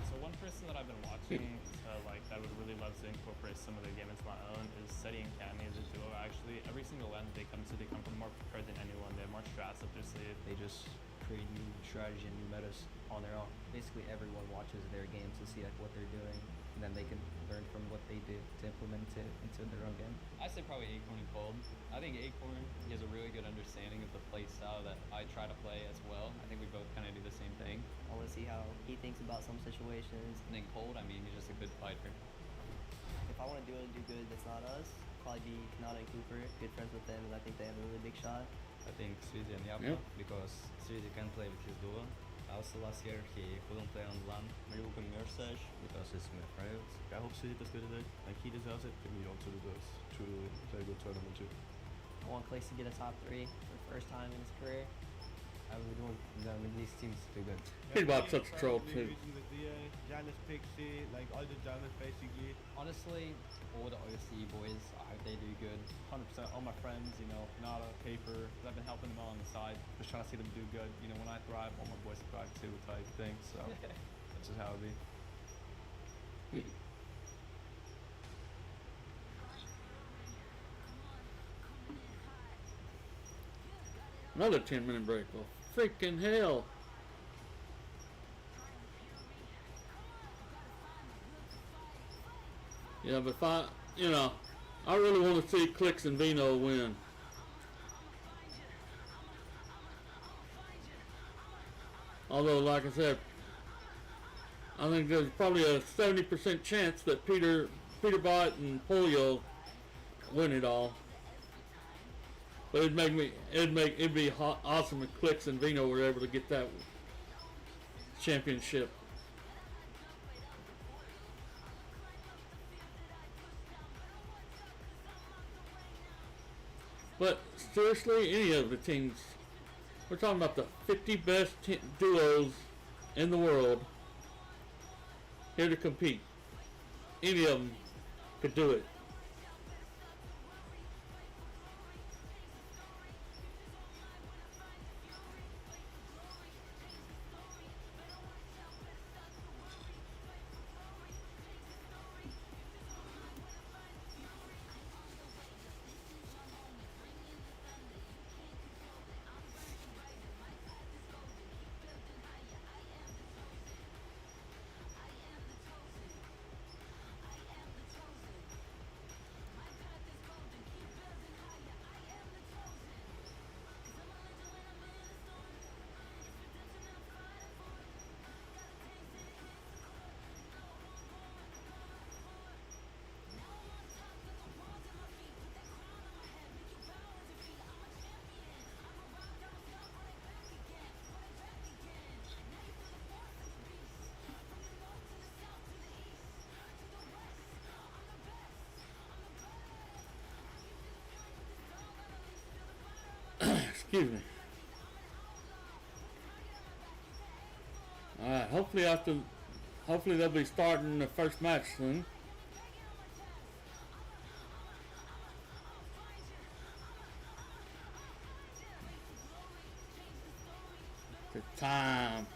So one person that I've been watching, like that would really love to incorporate some of their game into my own is Seti and Cammy as a duo. Actually, every single end they come from more prepared than anyone. They have more strats up their sleeve. They just create new strategy and new metas on their own. Basically, everyone watches their games to see like what they're doing, and then they can learn from what they did to implement it into their own game. I say probably Acorn and Cold. I think Acorn, he has a really good understanding of the play style that I try to play as well. I think we both kind of do the same thing. I want to see how he thinks about some situations. And then Cold, I mean, he's just a good fighter. If I want to do good that's not us, probably be Kanata and Cooper. Good friends with them, and I think they have a really big shot. I think Srizi and Yapma, because Srizi can play with his duo. Also last year he couldn't play on LAN. Maybe we can Mercedes because it's my friends. I hope Srizi does good today. Like he deserves it. And he also does to play a good tournament too. I want Clicks to get a top 3 for the first time in his career. I would want the Middle East teams to do good. He's about such a troll too. With VA, Janus Pixie, like all the Germans basically. Honestly, all the OC B-boys? I hope they do good. 100%. All my friends, you know, Nada, Paper, I've been helping them out on the side, just trying to see them do good. You know, when I thrive, all my boys thrive too, type thing. So that's just how it be. Another 10-minute break. Oh, freaking hell. Yeah, but I really want to see Clix and Vino win. Although, like I said, I think there's probably a 70% chance that Peterbot and Polio win it all. But it'd be awesome if Clix and Vino were able to get that championship. But seriously, any of the teams, we're talking about the 50 best duos in the world here to compete. Any of them could do it. Excuse me. Alright, hopefully they'll be starting the first match soon. The time.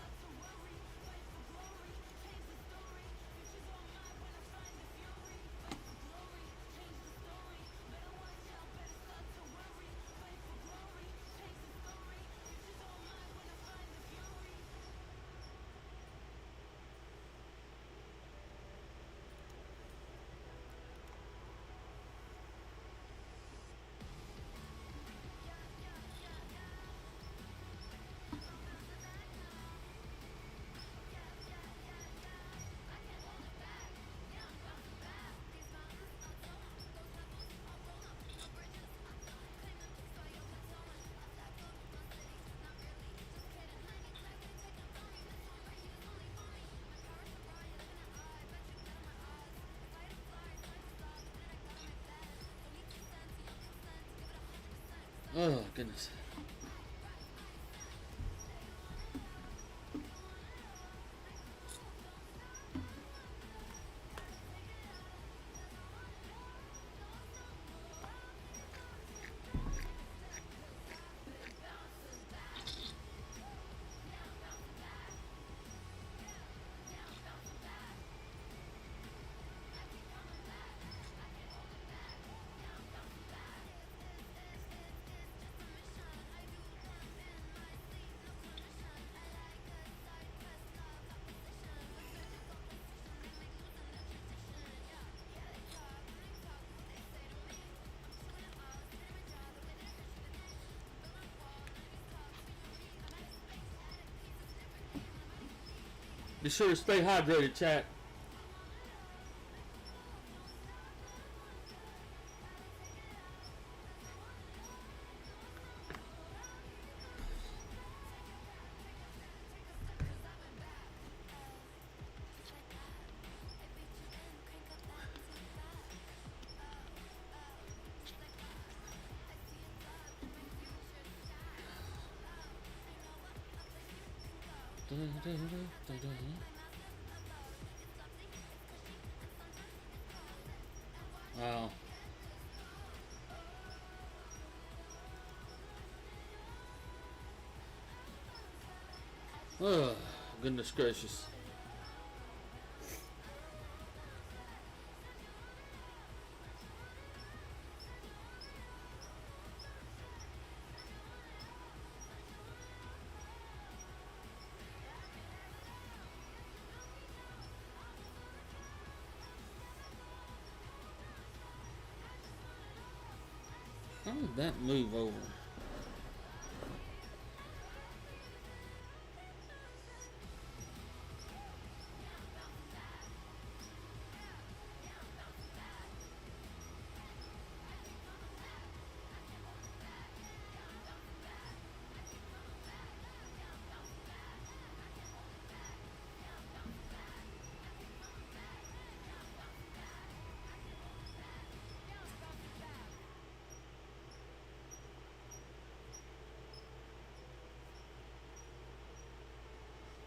Oh, goodness. Be sure to stay hydrated, chat. Wow. Oh, goodness gracious. How did that move over?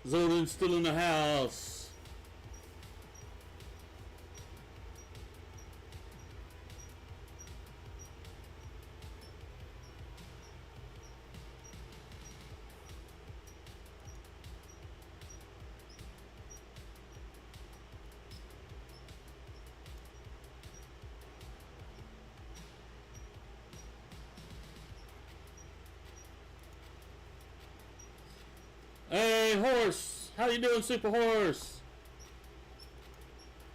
Zoden's still in the house. Hey, Horse! How you doing, Super Horse?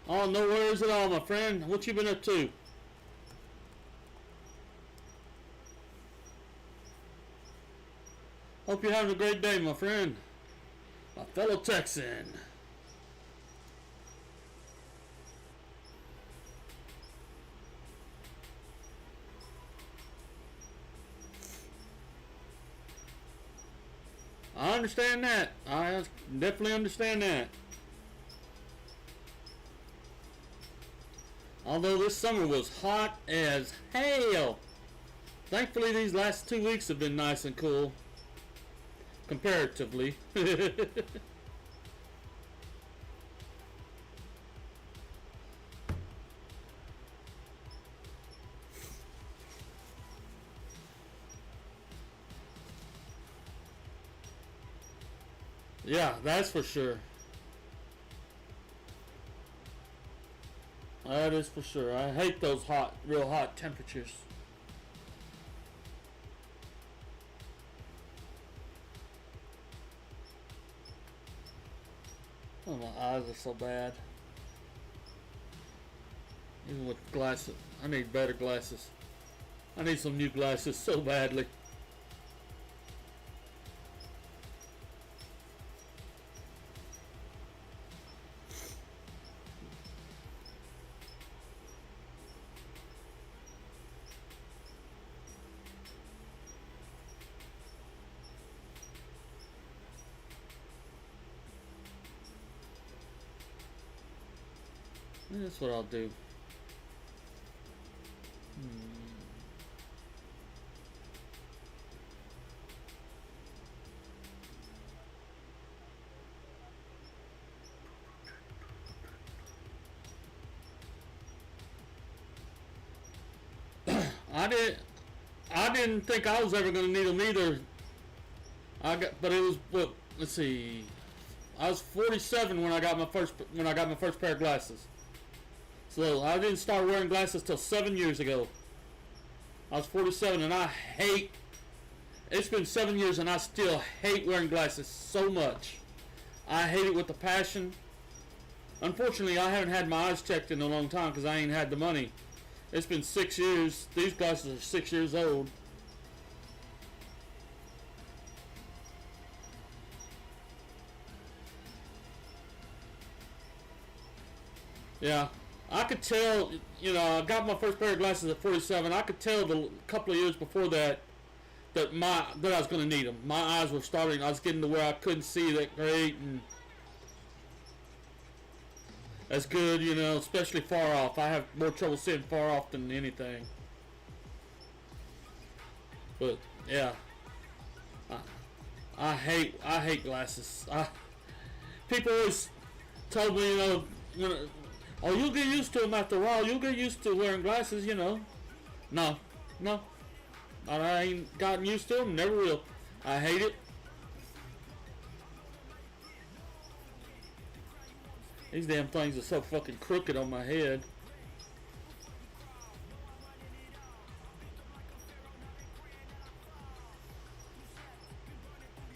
Oh, no worries at all, my friend. What you been up to? Hope you're having a great day, my friend. My fellow Texan. I understand that. I definitely understand that. Although this summer was hot as hell. Thankfully these last 2 weeks have been nice and cool. Comparatively. Yeah, that's for sure. That is for sure. I hate those hot, real hot temperatures. Oh, my eyes are so bad. Even with glasses. I need better glasses. I need some new glasses so badly. That's what I'll do. I didn't think I was ever going to need them either. But it was, what, let's see. I was 47 when I got my first pair of glasses. So I didn't start wearing glasses till 7 years ago. I was 47 and I hate, it's been 7 years and I still hate wearing glasses so much. I hate it with a passion. Unfortunately, I haven't had my eyes checked in a long time because I ain't had the money. It's been 6 years. These glasses are 6 years old. Yeah. I could tell, you know, I got my first pair of glasses at 47. I could tell the couple of years before that I was going to need them. My eyes were starting. I was getting to where I couldn't see that great, and that's good, you know, especially far off. I have more trouble seeing far off than anything. But yeah, I hate glasses. People always told me, you know, oh, you'll get used to them after a while. You'll get used to wearing glasses, you know. No. I ain't gotten used to them. Never will. I hate it. These damn things are so fucking crooked on my head.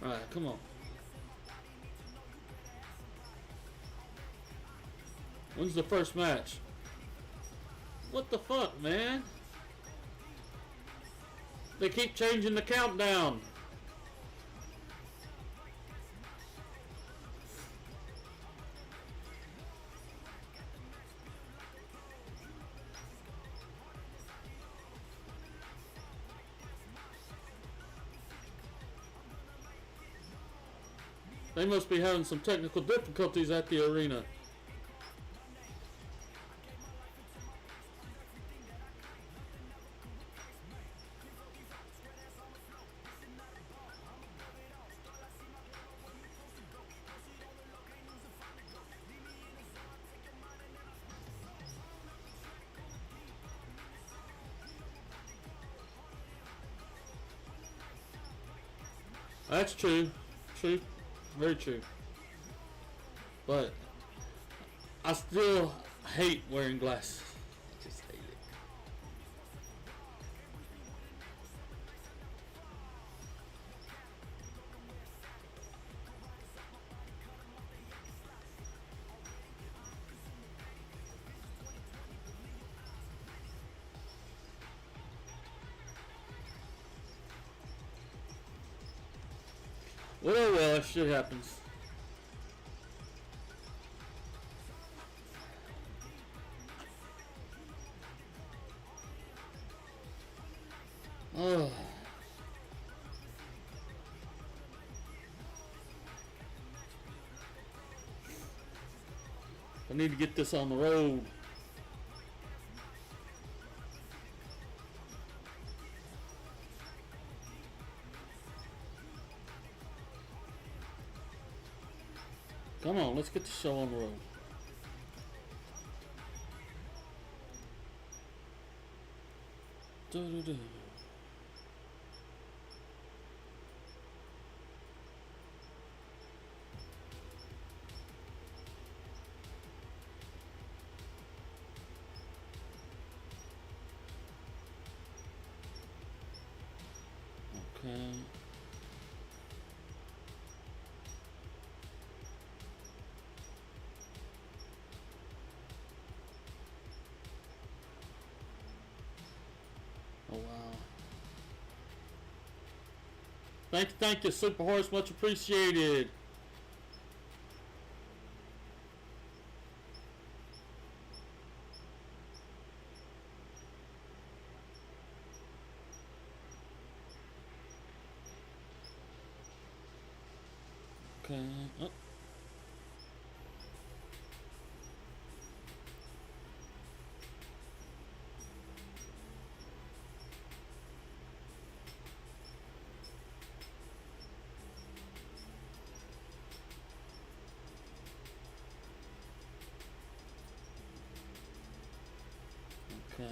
Alright, come on. When's the first match? What the fuck, man? They keep changing the countdown. They must be having some technical difficulties at the arena. That's true. True. Very true. But I still hate wearing glasses. I just hate it. Well, oh well, shit happens. Oh. I need to get this on the road. Come on, let's get the show on the road. Do-do-do. Okay. Oh, wow. Thank you, Super Horse. Much appreciated. Okay. Oh. Okay.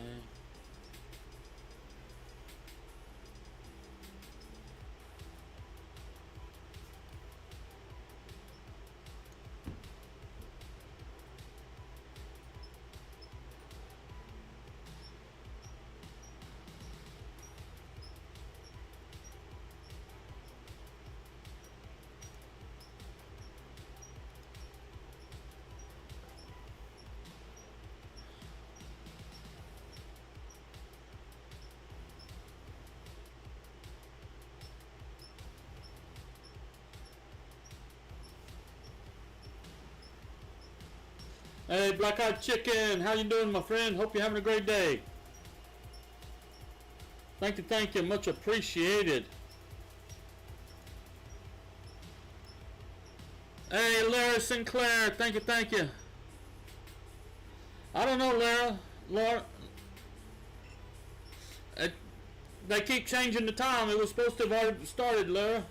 Hey, Black Eyed Chicken, how you doing, my friend? Hope you're having a great day. Thank you, much appreciated. Hey, Lara Sinclair, thank you. I don't know, Laura. They keep changing the time. It was supposed to have already started, Lara.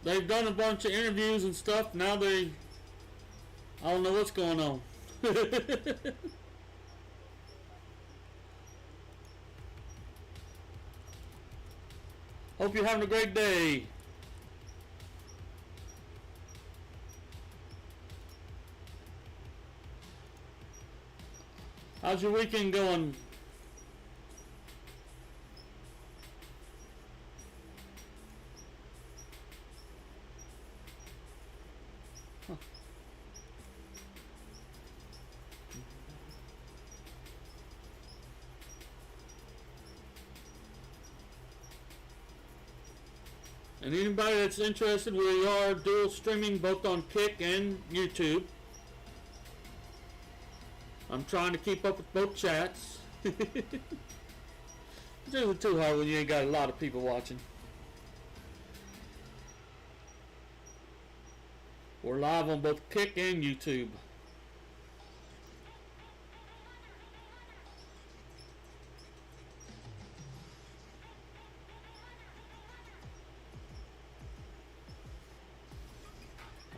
They've done a bunch of interviews and stuff. Now I don't know what's going on. Hope you're having a great day. How's your weekend going? Huh. And anybody that's interested, we are dual streaming both on Kick and YouTube. I'm trying to keep up with both chats. It's really too hard when you ain't got a lot of people watching. We're live on both Kick and YouTube.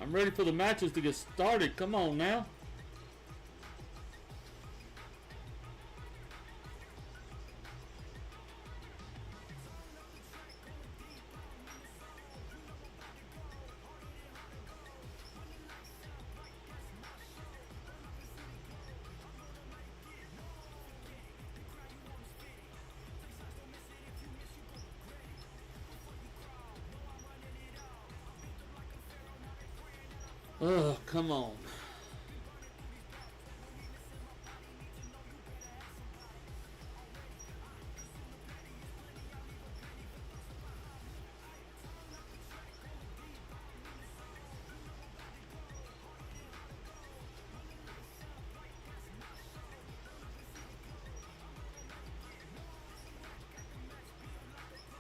I'm ready for the matches to get started. Come on now. Oh, come on.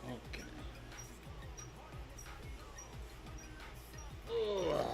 Okay. Ugh.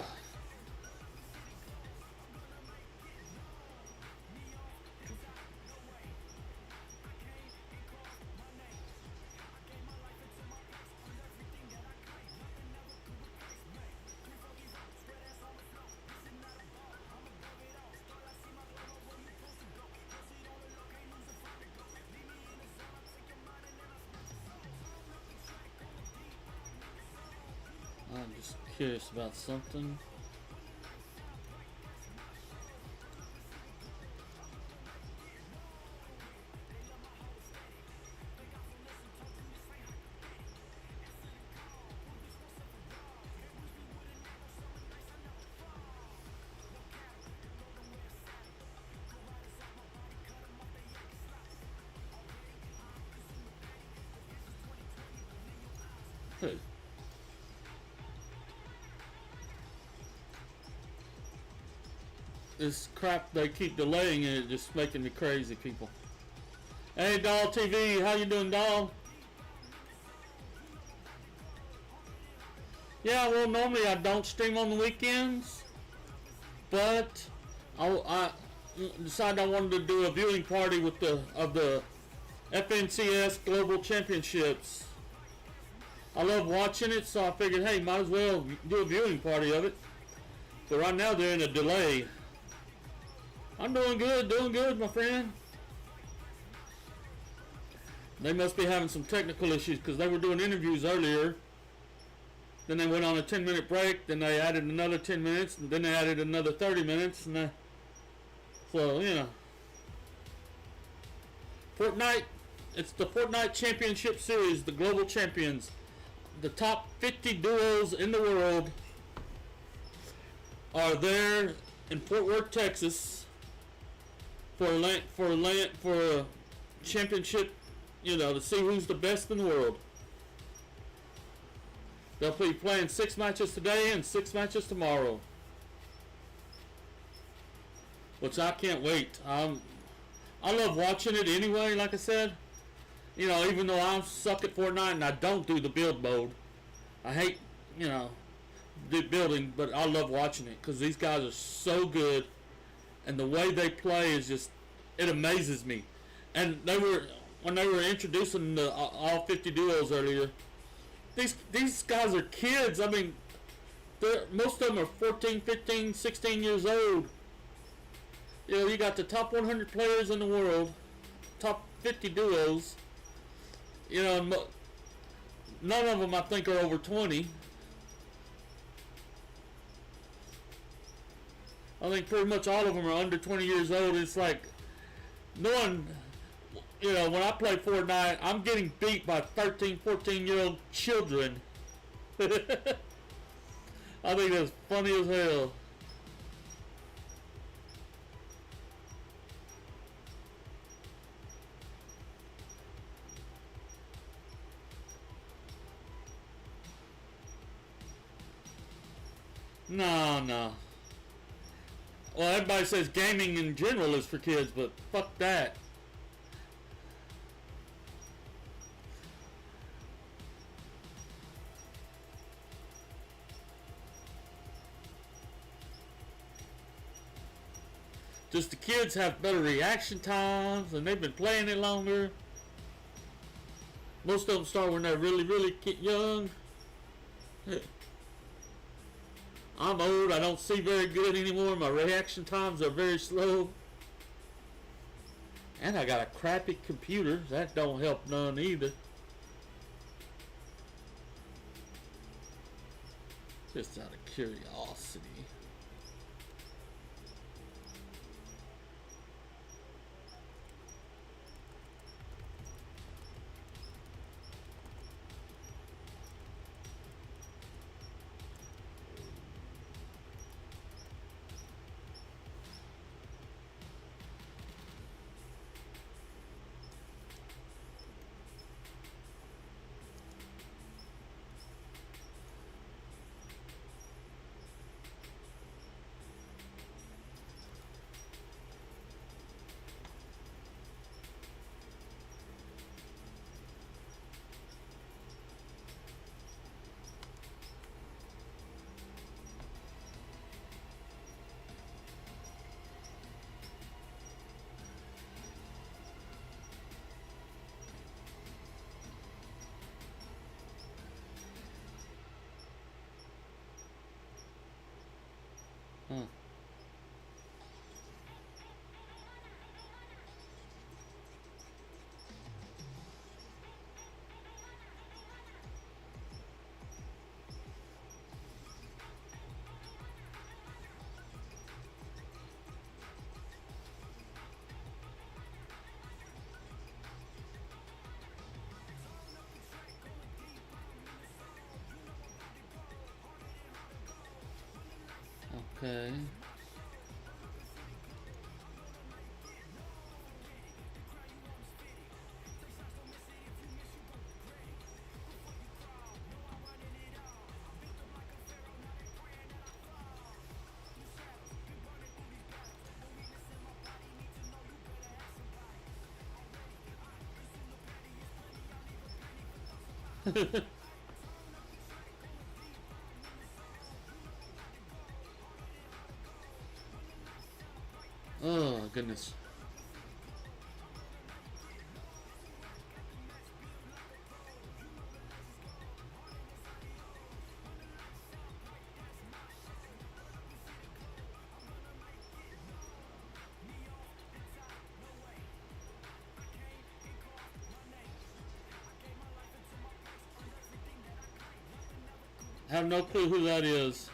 I'm just curious about something. Hey. This crap they keep delaying it, just making me crazy, people. Hey, Doll TV, how you doing, Doll? Yeah, well, normally I don't stream on the weekends, but I decided I wanted to do a viewing party with the FNCS Global Championships. I love watching it, so I figured, hey, might as well do a viewing party of it. But right now they're in a delay. I'm doing good, my friend. They must be having some technical issues because they were doing interviews earlier. Then they went on a 10-minute break. Then they added another 10 minutes. And then they added another 30 minutes. And so, you know. Fortnite. It's the Fortnite Championship Series, the Global Champions. The top 50 duos in the world are there in Fort Worth, Texas, for a championship, you know, to see who's the best in the world. They'll be playing 6 matches today and 6 matches tomorrow, which I can't wait. I love watching it anyway. Like I said, you know, even though I suck at Fortnite and I don't do the build mode, I hate, you know, the building, but I love watching it because these guys are so good. And the way they play is just, it amazes me. And when they were introducing the all 50 duos earlier, these guys are kids. I mean, most of them are 14, 15, 16 years old. You know, you got the top 100 players in the world, top 50 duos. You know, none of them I think are over 20. I think pretty much all of them are under 20 years old. It's like, no one, you know, when I play Fortnite, I'm getting beat by 13, 14-year-old children. I think that's funny as hell. No. Well, everybody says gaming in general is for kids, but fuck that. Just the kids have better reaction times, and they've been playing it longer. Most of them start when they're really, really young. I'm old, I don't see very good anymore, my reaction times are very slow. And I got a crappy computer, that don't help none either. Just out of curiosity. Okay. Oh, goodness. I have no clue who that is.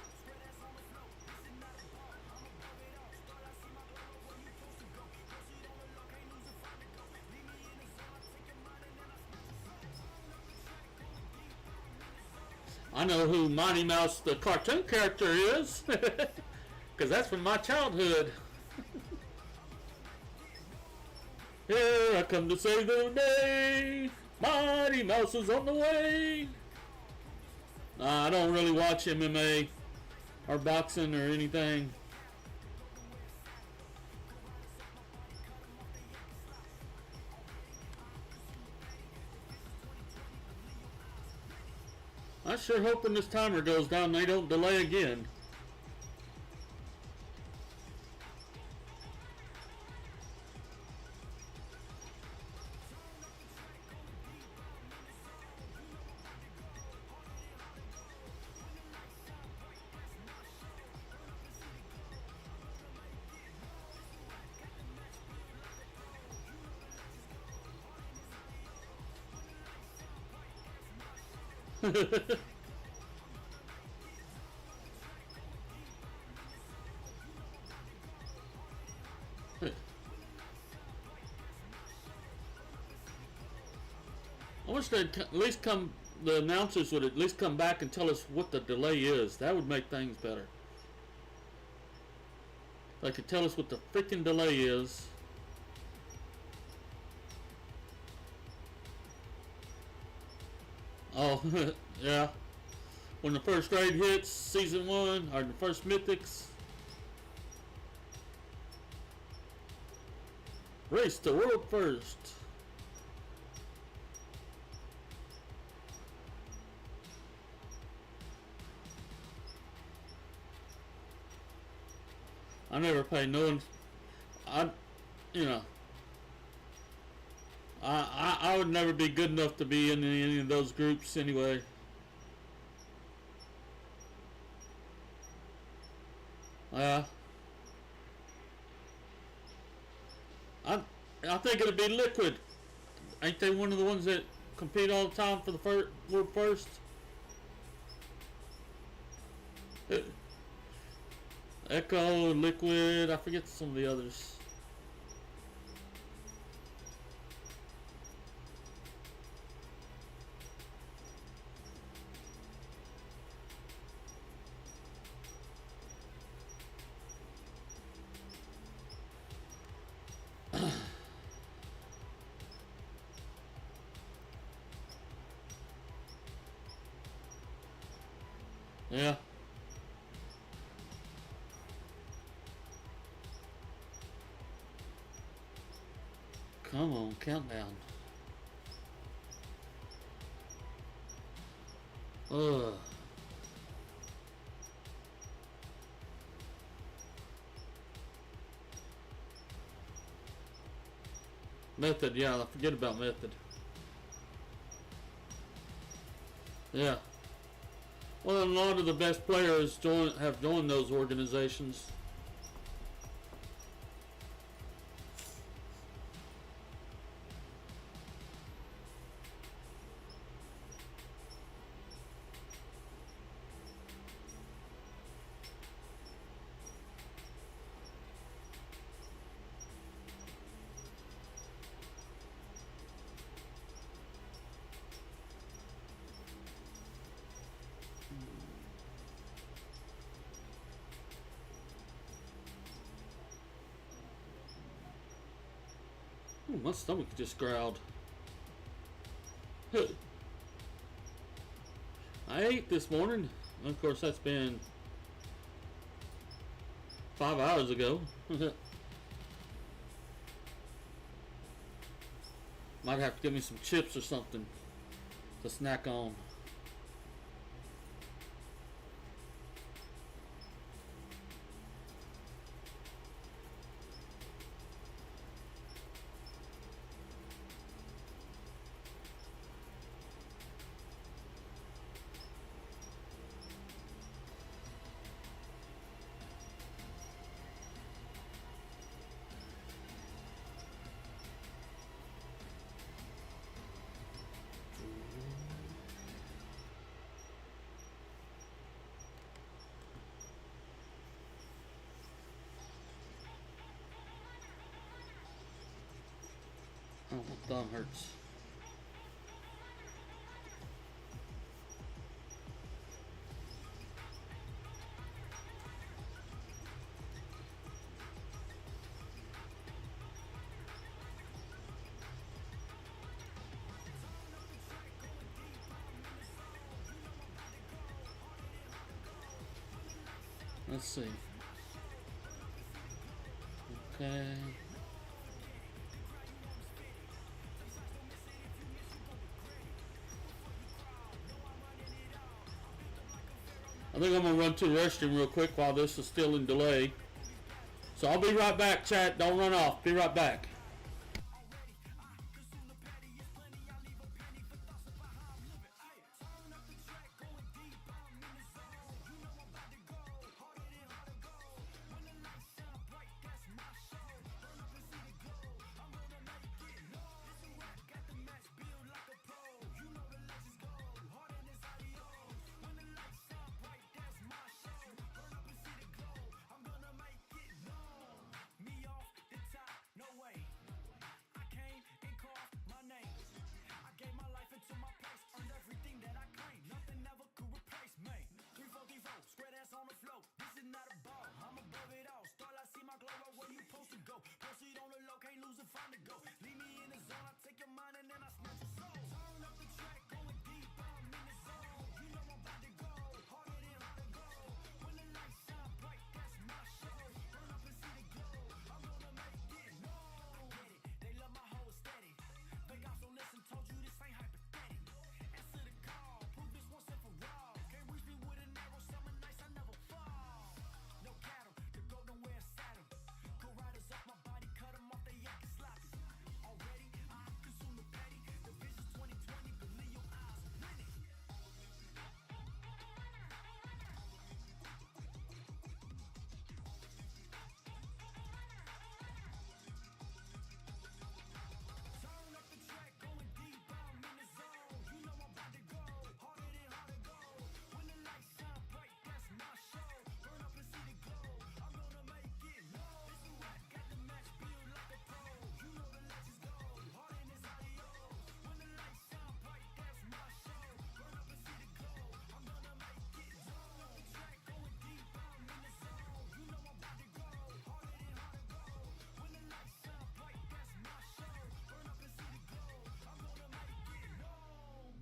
I know who Mighty Mouse, the cartoon character, is, because that's from my childhood. Here I come to save the day. Mighty Mouse is on the way. I don't really watch MMA or boxing or anything. I sure hope when this timer goes down they don't delay again. I wish they'd at least come, the announcers would at least come back and tell us what the delay is. That would make things better. They could tell us what the freaking delay is. Oh, yeah. When the first raid hits, Season 1, or the first Mythics. Race to world first. I never pay no one. I would never be good enough to be in any of those groups anyway. I think it'd be Liquid. Ain't they one of the ones that compete all the time for the world first? Echo, Liquid, I forget some of the others. Yeah. Come on, countdown. Ugh. Method, yeah, I forget about Method. Yeah. Well, a lot of the best players have joined those organizations. Ooh, my stomach just growled. I ate this morning. Of course, that's been 5 hours ago. Might have to give me some chips or something to snack on. Oh, my thumb hurts. Let's see. Okay. I think I'm going to run to the restroom real quick while this is still in delay. So I'll be right back, chat. Don't run off. Be right back. time to go. Leave me in the zone, I take your mind and then I snatch your soul. Turn up the track, going deep, I'm in the zone. You know I'm about to go, harder than hard to go. When the lights shine bright, that's my show. Burn up and see the glow, I'm gonna make it known. I get it, they love my whole aesthetic. Vegas don't listen, told you this ain't hypothetical. Answer the call, prove this once and for all. Can't reach me with an arrow, summer nights I never fall. No cattle, the goat don't wear a saddle. Go riders up my body, cut them off, they yak and sloppy. Already, I consume the petty. The vision's 2020, believe your eyes, win it. Turn up the track, going deep, I'm in the zone. You know I'm about to go, harder than hard to go. When the lights shine bright, that's my show. Burn up and see the glow, I'm gonna make it known. This is what got the match built like a pro. You know the legends go, harder than this adios. When the lights shine bright, that's my show. Burn up and see the glow, I'm gonna make it known. Up the track, going deep, I'm in the zone. You know I'm about to go, harder than hard to go. When the lights shine bright, that's my show. Burn up and see the glow, I'm gonna make it known.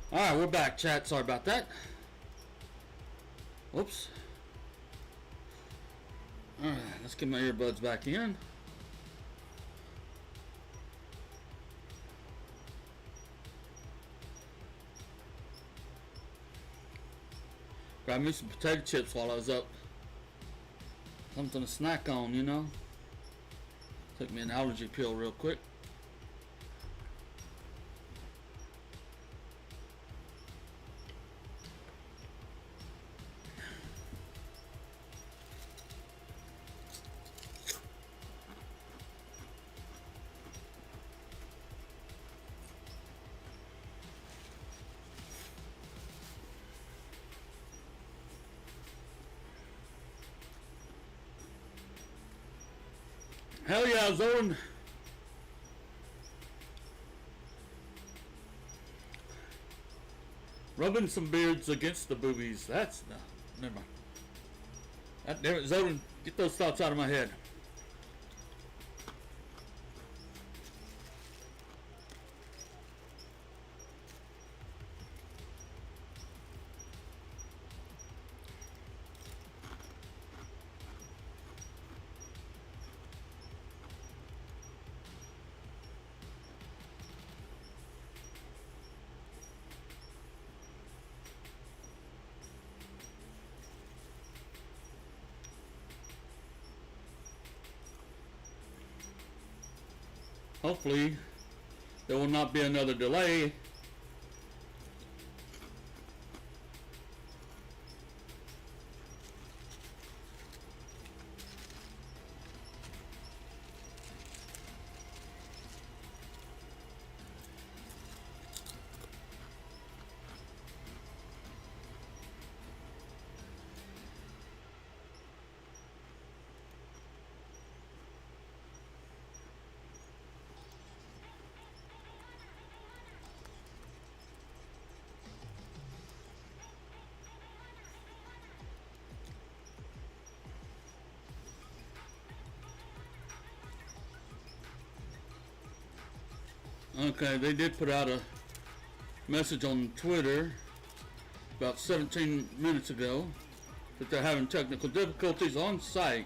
Alright, we're back, chat. Sorry about that. Whoops. Alright, let's get my earbuds back in. Grab me some potato chips while I was up. Something to snack on, you know. Took me an allergy pill real quick. Hell yeah, Zoran. Rubbing some beards against the boobies. That's no, never mind. Damn it, Zoran, get those thoughts out of my head. Hopefully, there will not be another delay. Okay, they did put out a message on Twitter about 17 minutes ago that they're having technical difficulties on site.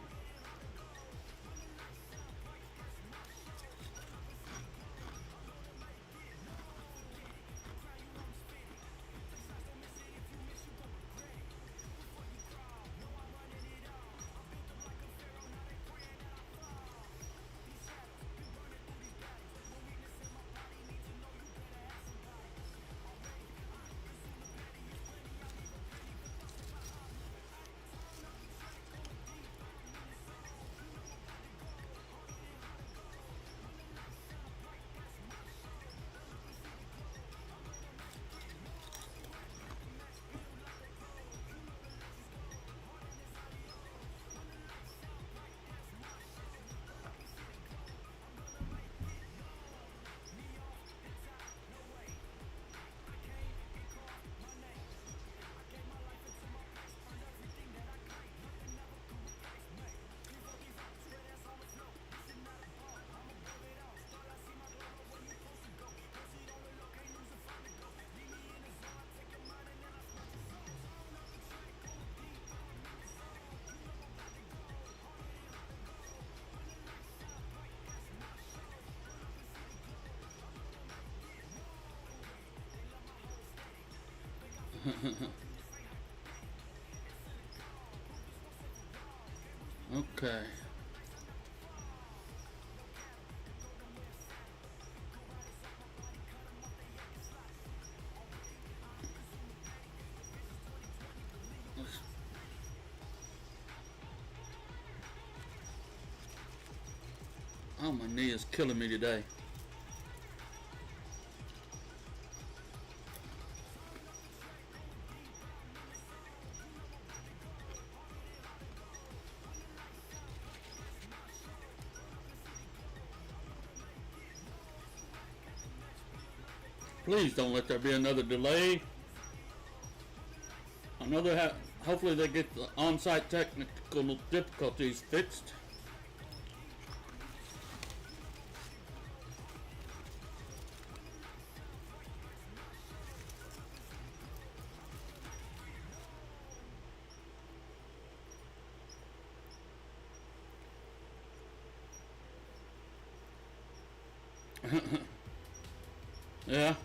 Okay. Oh, my knee is killing me today. Please don't let there be another delay. Hopefully they get the on-site technical difficulties fixed. Yeah.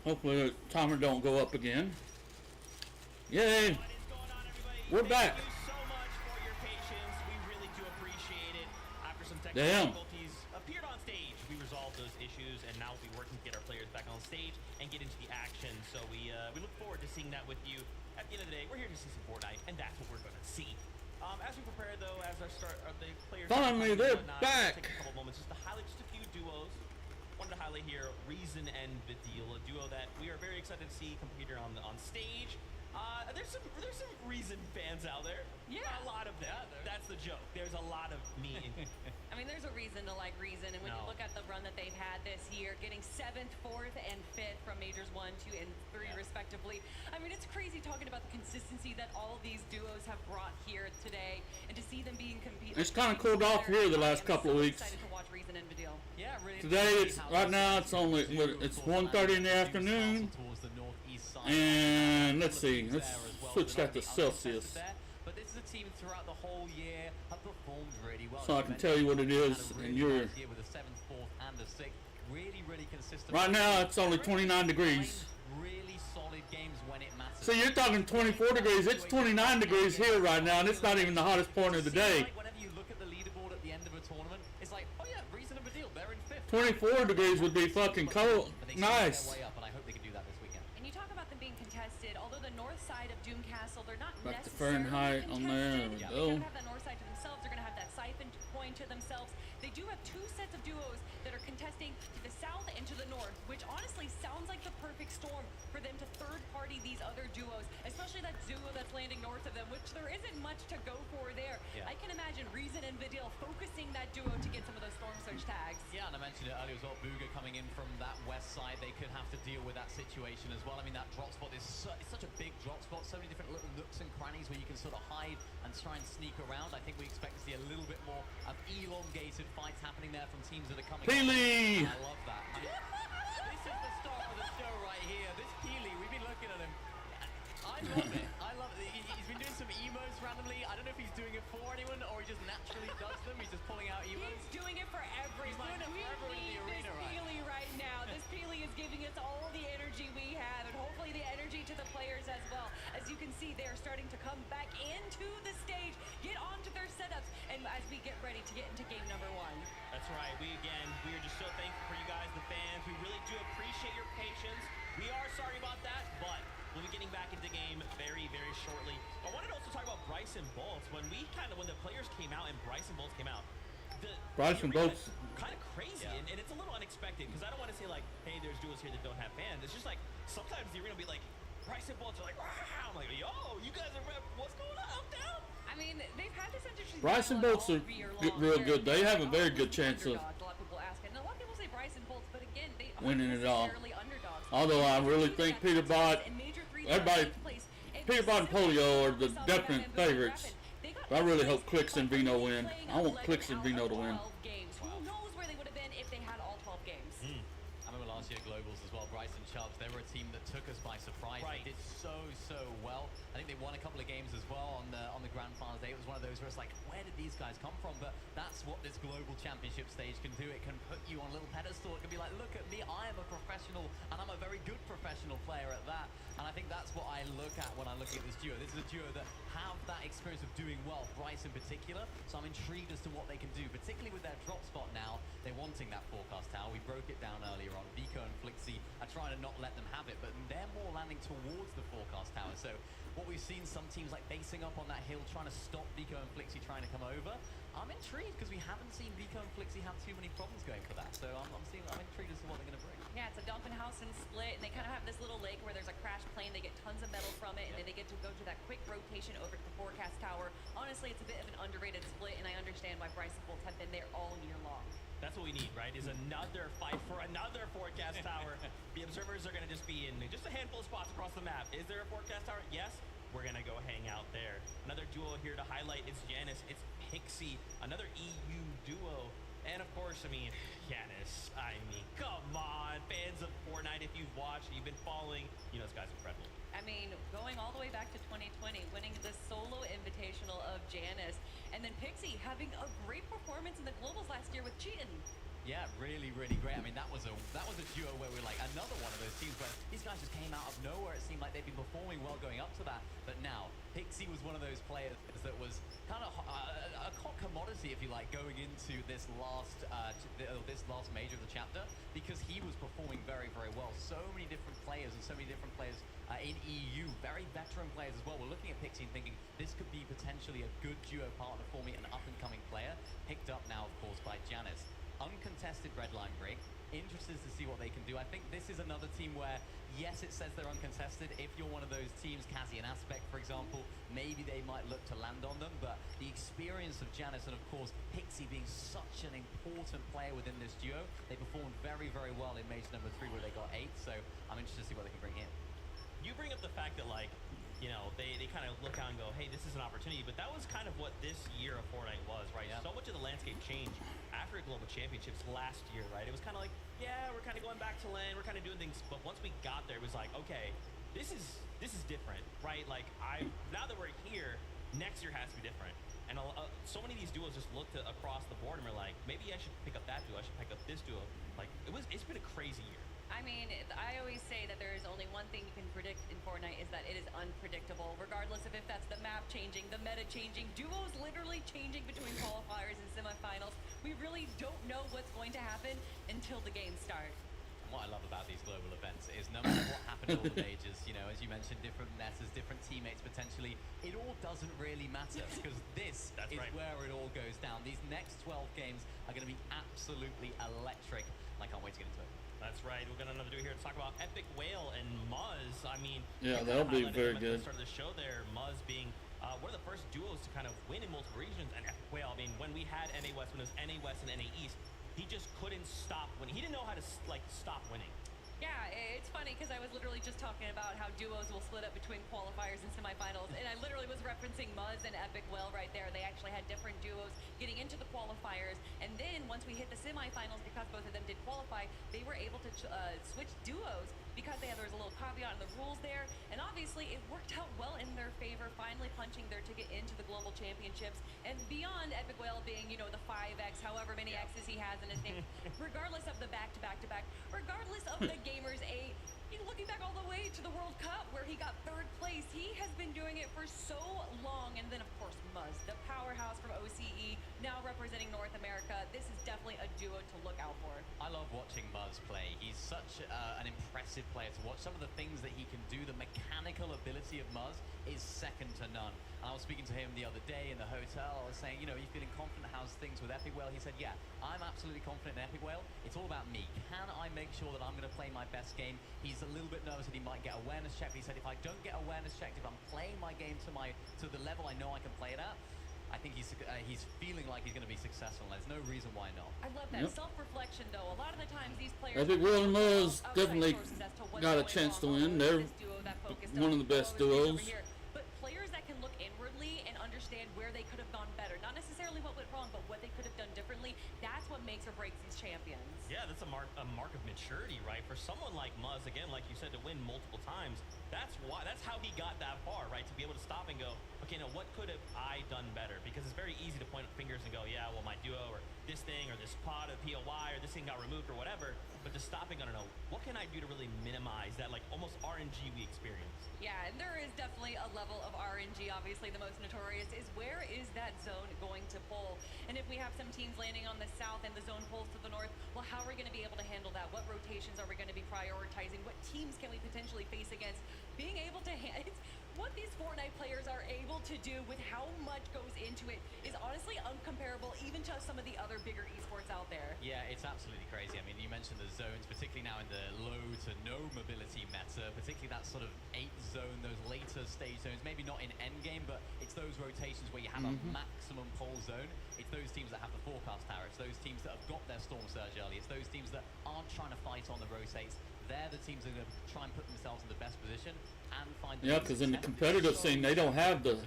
Hopefully the timer don't go up again. Yay! We're back. Thank you so much for your patience. We really do appreciate it. After some Damn. technical difficulties appeared on stage, we resolved those issues, and now we'll be working to get our players back on stage and get into the action. So we look forward to seeing that with you. At the end of the day, we're here to see some Fortnite, and that's what we're going to see. As we prepare, though, as the players... Finally, they're back! Take a couple moments just to highlight just a few duos. Wanted to highlight here Reason and Vidil, a duo that we are very excited to see compete here on stage. There's some Reason fans out there. Yeah. A lot of them. That's the joke. There's a lot of me. I mean, there's a reason to like Reason, and when you look at the run that they've had this year, getting 7th, 4th, and 5th from Majors 1, 2, and 3 respectively. I mean, it's crazy talking about the consistency that all of these duos have brought here today, and to see them being competed. It's kind of cooled off here the last couple of weeks. Excited to watch Reason and Vidil. Yeah, really. Today it's right now it's only it's 1:30 in the afternoon, and let's see, let's switch that to Celsius But this is a team throughout the whole year have performed really well. so I can tell you what it is. And you're With a 7th, 4th, and a 6th, really consistent. right now it's only 29 degrees. Really solid games when it matters. So you're talking 24 degrees. It's 29 degrees here right now, and it's not even the hottest point of the day. Whenever you look at the leaderboard at the end of a a tournament, it's like, oh yeah, reasonable deal. They're in 5th. 24 degrees would be fucking cold. But they Nice. their way up, and I hope they can do that this weekend. And you talk about them being contested, although the north side of Doom Castle, they're not Like the necessarily Fahrenheit on there. contested. There we They go. don't have that north side to themselves. They're going to have that siphon coin to themselves. They do have 2 sets of duos that are contesting to the south and to the north, which honestly sounds like the perfect storm for them to third-party these other duos, especially that duo that's landing north of them, which there isn't much to go for there. Yeah. I can imagine Reason and Vidil focusing that duo to get some of those Storm Surge tags. Yeah, and I mentioned it earlier as well. Booga coming in from that west side, they could have to deal with that situation as well. I mean, that drop spot is it's such a big drop spot, so many different little nooks and crannies where you can sort of hide and try and sneak around. I think we expect to see a little bit more of elongated fights happening there from teams that are coming. Peely! I love that. I mean, this is the start of the show right here. This Peely, we've been looking at him. I love it. I love it. He's been doing some emos randomly. I don't know if he's doing it for anyone or he just naturally does them. He's just pulling out emos. He's doing it for everyone. He's doing it for everyone in the arena, this Peely right now. This Peely is giving us all the energy we have, and hopefully the energy to the players as well. As you can see, they are starting to come back into the stage, get onto their setups, and as we get ready to get into game number 1. That's right. We are just so thankful for you guys, the fans. We really do appreciate your patience. We are sorry about that, but we'll be getting back into game very, very shortly. I wanted to also talk about Bryson Bolts. When the players came out and Bryson Bolts came out, Bryson Bolts. kind of crazy, and it's a little unexpected because I don't want to say like, hey, there's duos here that don't have fans. It's just like sometimes the arena will be like, Bryson Bolts are like, wow. I'm like, yo, you guys are what's going on? I'm down. I mean, they've had this interesting Bryson battle Bolts all are year good, long. real They're good. They have a very always good chance of underdogs. A lot of people ask it, and a lot of people say Bryson Bolts, but again, they winning aren't it all. necessarily underdogs. Although I really think Peter Bot, everybody, Peter Bot and Polio are the definite favorites. But I really hope Clicks and Vino win. I want Clicks and Vino to win. 12 games. Who knows where they would have been if they had all 12 games? I remember last year Globals as well, Bryson Chubbs, they were a team that took us by surprise. Right. They did so well. I think they won a couple of games as well on the Grand Finals day. It was one of those where it's like, where did these guys come from? But that's what this global championship stage can do. It can put you on a little pedestal. It can be like, look at me, I am a professional, and I'm a very good professional player at that. And I think that's what I look at when I look at this duo. This is a duo that have that experience of doing well, Bryce in particular. So I'm intrigued as to what they can do, particularly with their drop spot now. They're wanting that forecast tower. We broke it down earlier on. Vico and Flixie are trying to not let them have it, but they're more landing towards the forecast tower. So what we've seen, some teams like basing up on that hill, trying to stop Vico and Flixie trying to come over. I'm intrigued because we haven't seen Vico and Flixie have too many problems going for that. So I'm intrigued as to what they're going to bring. Yeah, it's a dumping house and split, and they kind of have this little lake where there's a crash plane. They get tons of metal from it, and then they get to go to that quick rotation over to the forecast tower. Honestly, it's a bit of an underrated split, and I understand why Bryson Bolts have been there all year long. That's what we need, right? Is another fight for another forecast tower. The observers are going to just be in just a handful of spots across the map. Is there a forecast tower? Yes. We're going to go hang out there. Another duo here to highlight is Janus. It's Pixie, another EU duo. And of course, I mean, Janus. I mean, come on, fans of Fortnite, if you've watched, you've been following, you know this guy's incredible. I mean, going all the way back to 2020, winning the solo invitational of Janus, and then Pixie having a great performance in the Globals last year with Cheatin'. Yeah, really, really great. I mean, that was a duo where we're like another one of those teams where these guys just came out of nowhere. It seemed like they'd been performing well going up to that, but now Pixie was one of those players that was kind of a commodity, if you like, going into this last major of the chapter because he was performing very, very well. So many different players and so many different players in EU, very veteran players as well. We're looking at Pixie and thinking this could be potentially a good duo partner for me, an up-and-coming player, picked up now, of course, by Janus. Uncontested red line break. Interested to see what they can do. I think this is another team where, yes, it says they're uncontested. If you're one of those teams, Cassie and Aspect, for example, maybe they might look to land on them. But the experience of Janus and, of course, Pixie being such an important player within this duo, they performed very, very well in Major number 3 where they got 8. So I'm interested to see what they can bring in. You bring up the fact that, like, you know, they kind of look out and go, hey, this is an opportunity. But that was kind of what this year of Fortnite was, right? Yeah. So much of the landscape changed after Global Championships last year, right? It was kind of like, yeah, we're kind of going back to LAN, we're kind of doing things. But once we got there, it was like, okay, this is different, right? Like, now that we're here, next year has to be different. And so many of these duos just looked across the board and we're like, maybe I should pick up that duo, I should pick up this duo. Like, it's been a crazy year. I mean, I always say that there is only one thing you can predict in Fortnite is that it is unpredictable, regardless of if that's the map changing, the meta changing, duos literally changing between qualifiers and semifinals. know what's going to happen until the games start. And what I love about these global events is no matter what happened at all the majors, you know, as you mentioned, different metas, different teammates potentially, it all doesn't really matter because this is where it all goes down. These next 12 games are going to be absolutely electric. And I can't wait to get into it. That's right. We're going to do here to talk about Epic Whale and Muzz. I mean, Yeah, you that'll be highlighted very him good. At the start of the show there, Muzz being one of the first duos to kind of win in multiple regions, and Epic Whale, I mean, when we had NA West, when it was NA West and NA East, he just couldn't stop winning. He didn't know how to like stop winning. Yeah, it's funny because I was literally just talking about how duos will split up between qualifiers and semifinals, and I literally was referencing Muzz and Epic Whale right there. They actually had different duos getting into the qualifiers, and then once we hit the semifinals, because both of them did qualify, they were able to switch duos because there was a little caveat in the rules there, and obviously it worked out well in their favor, finally punching their ticket into the Global Championships, and beyond Epic Whale being, you know, the 5X, however many X's he has in his name, regardless of the back-to-back-to-back, regardless of the Gamers 8, you know, looking back all the way to the World Cup where he got 3rd place, he has been doing it for so long, and then of course Muzz, the powerhouse from OCE, now representing North America. This is definitely a duo to look out for. I love watching Muzz play. He's such an impressive player to watch. Some of the things that he can do, the mechanical ability of Muzz is second to none. And I was speaking to him the other day in the hotel. I was saying, you know, are you feeling confident? How's things with Epic Whale? He said, yeah, I'm absolutely confident in Epic Whale. It's all about me. Can I make sure that I'm going to play my best game? He's a little bit nervous that he might get awareness checked. He said, if I don't get awareness checked, if I'm playing my game to the level I know I can play it at, I think he's feeling like he's going to be successful. There's no reason why not. I love that self-reflection, though. A lot of the times these players Epic Whale and Muzz definitely got a chance to win. They're one of the best duos. But players that can look inwardly and understand where they could have gone better, not necessarily what went wrong, but what they could have done differently, that's what makes or breaks these champions. Yeah, that's a mark of maturity, right? For someone like Muzz, again, like you said, to win multiple times, that's how he got that far, right? To be able to stop and go, okay, now what could have I done better? Because it's very easy to point fingers and go, yeah, well, my duo or this thing or this pod of POI or this thing got removed or whatever. But just stopping, I don't know, what can I do to really minimize that like almost RNG we experience? Yeah, and there is definitely a level of RNG. Obviously, the most notorious is where is that zone going to pull? And if we have some teams landing on the south and the zone pulls to the north, well, how are we going to be able to handle that? What rotations are we going to be prioritizing? What teams can we potentially face against? Being able to what these Fortnite players are able to do with how much goes into it is honestly uncomparable even to some of the other bigger esports out there. Yeah, it's absolutely crazy. I mean, you mentioned the zones, particularly now in the low to no mobility meta, particularly that sort of 8 zone, those later stage zones, maybe not in endgame, but it's those rotations where you have a maximum pull zone. It's those teams that have the forecast tower. It's those teams that have got their storm surge early. It's those teams that aren't trying to fight on the rotates. They're the teams that are going to try and put themselves in the best position and find the Yeah, because in the competitive scene, they don't have the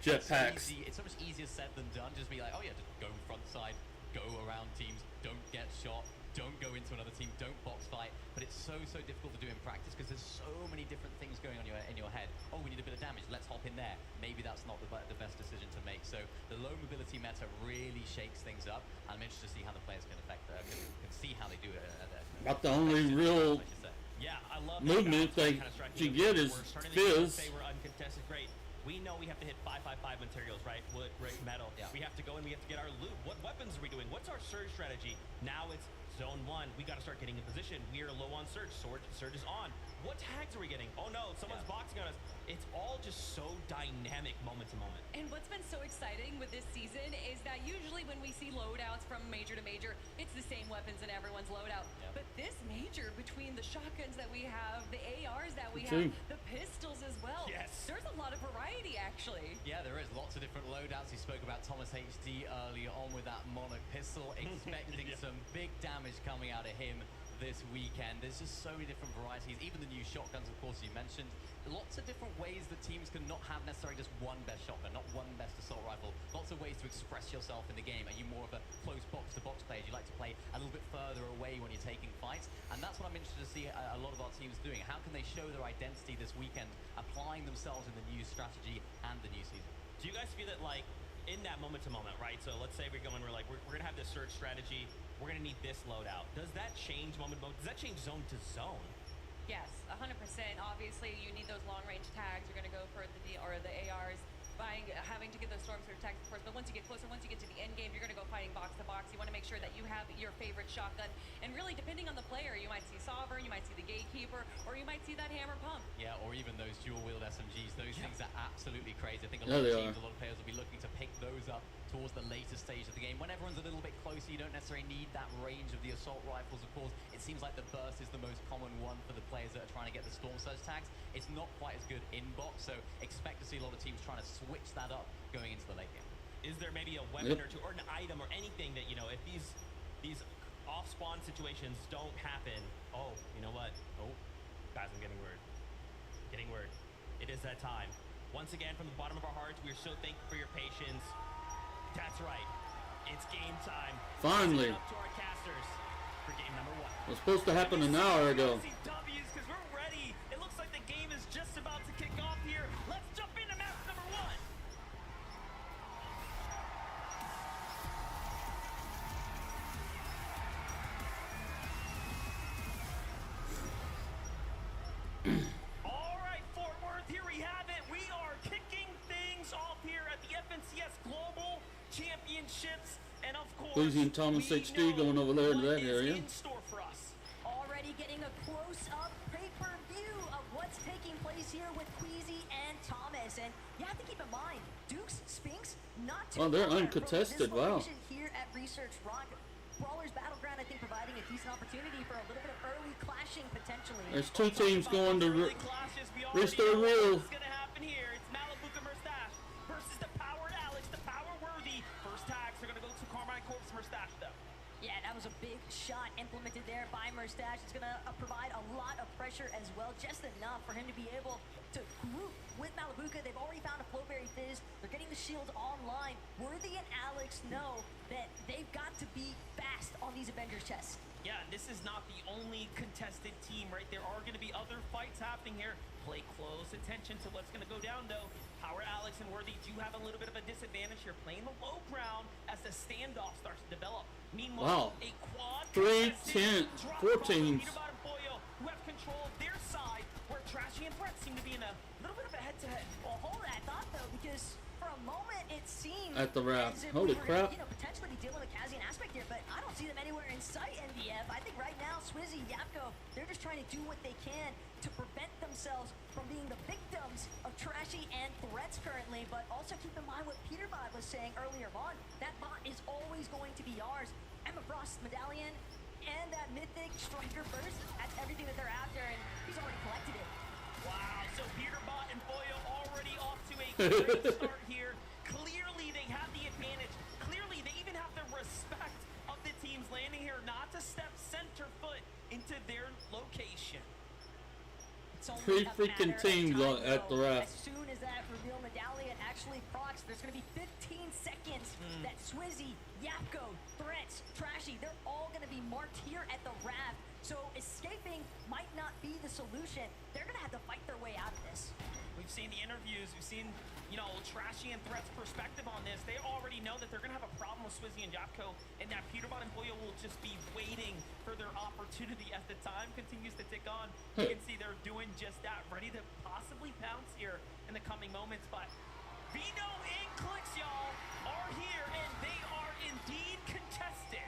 jetpacks. It's so much easier said than done. Just be like, oh yeah, just go front side, go around teams, don't get shot, don't go into another team, don't box fight. But it's so difficult to do in practice because there's so many different things going on in your head. Oh, we need a bit of damage, let's hop in there. Maybe that's not the best decision to make. So the low mobility meta really shakes things up. I'm interested to see how the players can can see how they do it. About the only real movement they can get is Fizz. They were uncontested. Great. We know we have to hit 555 materials, right? Wood, brick, metal. Yeah. We have to go and we have to get our loot. What weapons are we doing? What's our surge strategy? Now it's zone 1. We got to start getting in position. We are low on surge. Surge is on. What tags are we getting? Oh no, someone's boxing on us. It's all just so dynamic moment to moment. And what's been so exciting with this season is that usually when we see loadouts from major to major, it's the same weapons in everyone's loadout. Yep. But this major, between the shotguns that we have, the ARs that we have, the pistols as well, there's a lot of variety actually. Yeah, there is lots of different loadouts. He spoke about Thomas HD earlier on with that Monarch pistol, expecting some big damage coming out of him this weekend. There's just so many different varieties. Even the new shotguns, of course, you mentioned. Lots of different ways that teams can not have necessarily just one best shotgun, not one best assault rifle. Lots of ways to express yourself in the game. Are you more of a close box-to-box player? Do you like to play a little bit further away when you're taking fights? And that's what I'm interested to see a lot of our teams doing. How can they show their identity this weekend, applying themselves in the new strategy and the new season? Do you guys feel that, like, in that moment to moment, right? So let's say we're going to have this surge strategy. We're going to need this loadout. Does that change moment to moment? Does that change zone to zone? Yes, 100%. Obviously, you need those long-range tags. You're going to go for the ARs. having to get those storm surge attacks, of course, but once you get closer, once you get to the end game, you're going to go fighting box to box. You want to make sure that you have your favorite shotgun, and really depending on the player, you might see Sovereign, you might see the Gatekeeper, or you might see that Hammer Pump. Yeah, or even those dual-wield SMGs. Those things are absolutely crazy. I think a Yeah, lot of they teams, are. a lot of players will be looking to pick those up towards the later stage of the game. When everyone's a little bit closer, you don't necessarily need that range of the assault rifles, of course. It seems like the burst is the most common one for the players that are trying to get the storm surge tags. It's not quite as good in bot, so expect to see a lot of teams trying to switch that up going into the late game. Is there maybe a weapon or two, or an item, or anything that, you know, if these off-spawn situations don't happen? Oh, you know what? Oh, guys, I'm getting word. Getting word. It is that time. Once again, from the bottom of our hearts, we are so thankful for your patience. That's right. It's game time. Finally. Listen up to our casters for game number 1. It was supposed to happen an hour ago. W's, because we're ready. It looks like the game is just about to kick off here. Let's jump into match number 1. All right, Fort Worth, here we have it. We are kicking things off here at the FNCS Global Championships, and of course, Queasy and Thomas HD going over there to that area. in store for us. Already getting a close-up pay-per-view of what's taking place here with Queasy and Thomas. And you have to keep in mind, Dukes, Sphinx, not too Oh, they're far from uncontested, this wow. location here at Research Rock. Brawlers Battleground, I think, providing a decent opportunity for a little bit of early clashing potentially. There's two teams going to race their wheel. What's going to happen here? It's Malibuca Mustache versus the Powered Alex, the Power Worthy. First tags are going to go to Carmine Corpse Mustache, though. Yeah, that was a big shot implemented there by Mustache. It's going to provide a lot of pressure as well, just enough for him to be able to group with Malibuca. They've already found a Flowberry Fizz. They're getting the shield online. Worthy and Alex know that they've got to be fast on these Avengers chests. Yeah, this is not the only contested team, right? There are going to be other fights happening here. Play close attention to what's going to go down, though. Power Alex and Worthy do have a little bit of a disadvantage here, playing the low ground as the standoff starts to develop. Meanwhile, Wow. a quad 3 contested 10 drop 4 off of teams. Peterbot and Boyo, who have control of their side, where Trashy and Threat seem to be in a little bit of a head-to-head. Well, hold that thought, though, because for a moment it seemed At the wrap. as if Holy we were, crap. you know, potentially be dealing with Kazian aspect here, but I don't see them anywhere in sight, NDF. I think right now, Swizzy, Yapko, they're just trying to do what they can to prevent themselves from being the victims of Trashy and Threats currently, but also keep in mind what Peterbot was saying earlier on. That bot is always going to be ours. Emma Frost Medallion and that Mythic Striker Burst, that's everything that they're after, and he's already collected it. Wow, so Peterbot and Boyo already off to a great start here. Clearly, they have the advantage. Clearly, they even have the respect of the teams landing here not to step center foot into their location. It's only Three a freaking matter of teams time, at the though. wrap. As soon as that reveal medallion actually procs, there's going to be 15 seconds that Swizzy, Yapko, Threats, Trashy, they're all going to be marked here at the raft. So escaping might not be the solution. They're going to have to fight their way out of this. We've seen the interviews. We've seen, you know, Trashy and Threat's perspective on this. They already know that they're going to have a problem with Swizzy and Yapko, and that Peterbot and Boyo will just be waiting for their opportunity as the time continues to tick on. You can see they're doing just that, ready to possibly pounce here in the coming moments. But Vino and Clicks, y'all, are here, and they are indeed contested.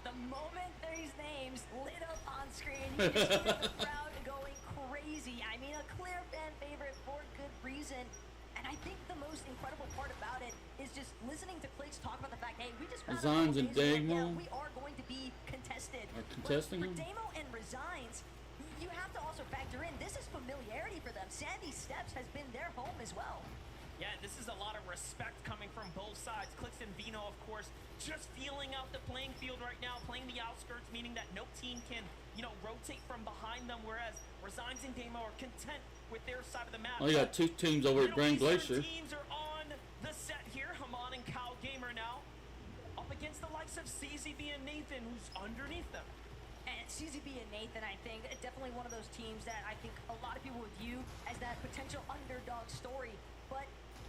The moment these names lit up on screen, you can see the crowd going crazy. I mean, a clear fan favorite for good reason. And I think the most incredible part about it is just listening to Clicks talk about the fact, hey, we just found out Resigns a and couple days ago, Damo. yeah, we are going to be contested. Are contesting But for them? Damo and Resigns, you have to also factor in, this is familiarity for them. Sandy Steps has been their home as well. Yeah, this is a lot of respect coming from both sides. Clicks and Vino, of course, just feeling out the playing field right now, playing the outskirts, meaning that no team can, you know, rotate from behind them, whereas Resigns and Damo are content with their side of the map. Oh, you got two teams over at Grand Glacier. Teams are on the set here. Haman and Kyle Gamer now up against the likes of CZB and Nathan, who's underneath them. And CZB and Nathan, I think, definitely one of those teams that I think a lot of people would view as that potential underdog story. But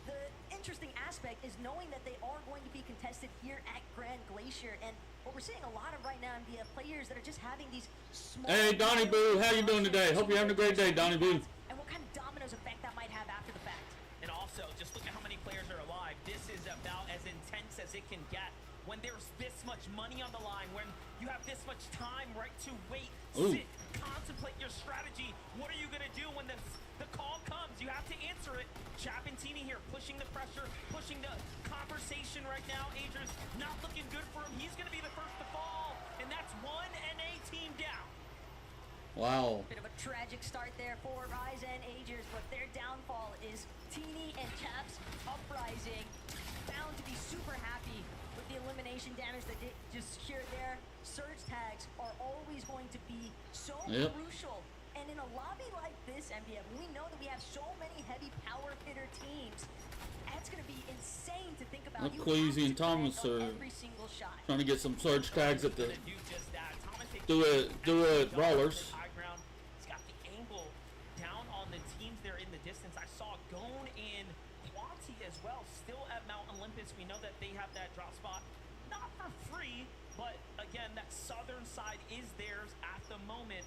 the interesting aspect is knowing that they are going to be contested here at Grand Glacier. And what we're seeing a lot of right now in the players that are just having these small... Hey, Donnie Boo, how you doing today? Hope you're having a great day, Donnie Boo. And what kind of dominoes effect that might have after the fact. And also, just look at how many players this is about as intense as it can get. When there's this much money on the line, when you have this much time, right, to wait, sit, contemplate your strategy. What are you going to do when the call comes? You have to answer it. Chapentini here pushing the pressure, pushing the conversation right now. Adrian's not looking good for him. He's going to be the first to fall, and that's one NA team down. Wow. Bit of a tragic start there for Rise and Agers, but their downfall is Teeny and Chaps Uprising. Bound to be super happy with the elimination damage that they just secured there. Surge tags are always going to be so crucial. And in a lobby like this, MBF, we know that we have so many heavy power hitter teams. That's going to be insane to think about. Queasy and Thomas are every single shot. trying to get some surge tags at the do it brawlers. He's got the angle down on the teams there in the distance. I saw Gone and Quanti as well, still at Mount Olympus. We know that they have that drop spot, not for free, but again, that southern side is theirs at the moment.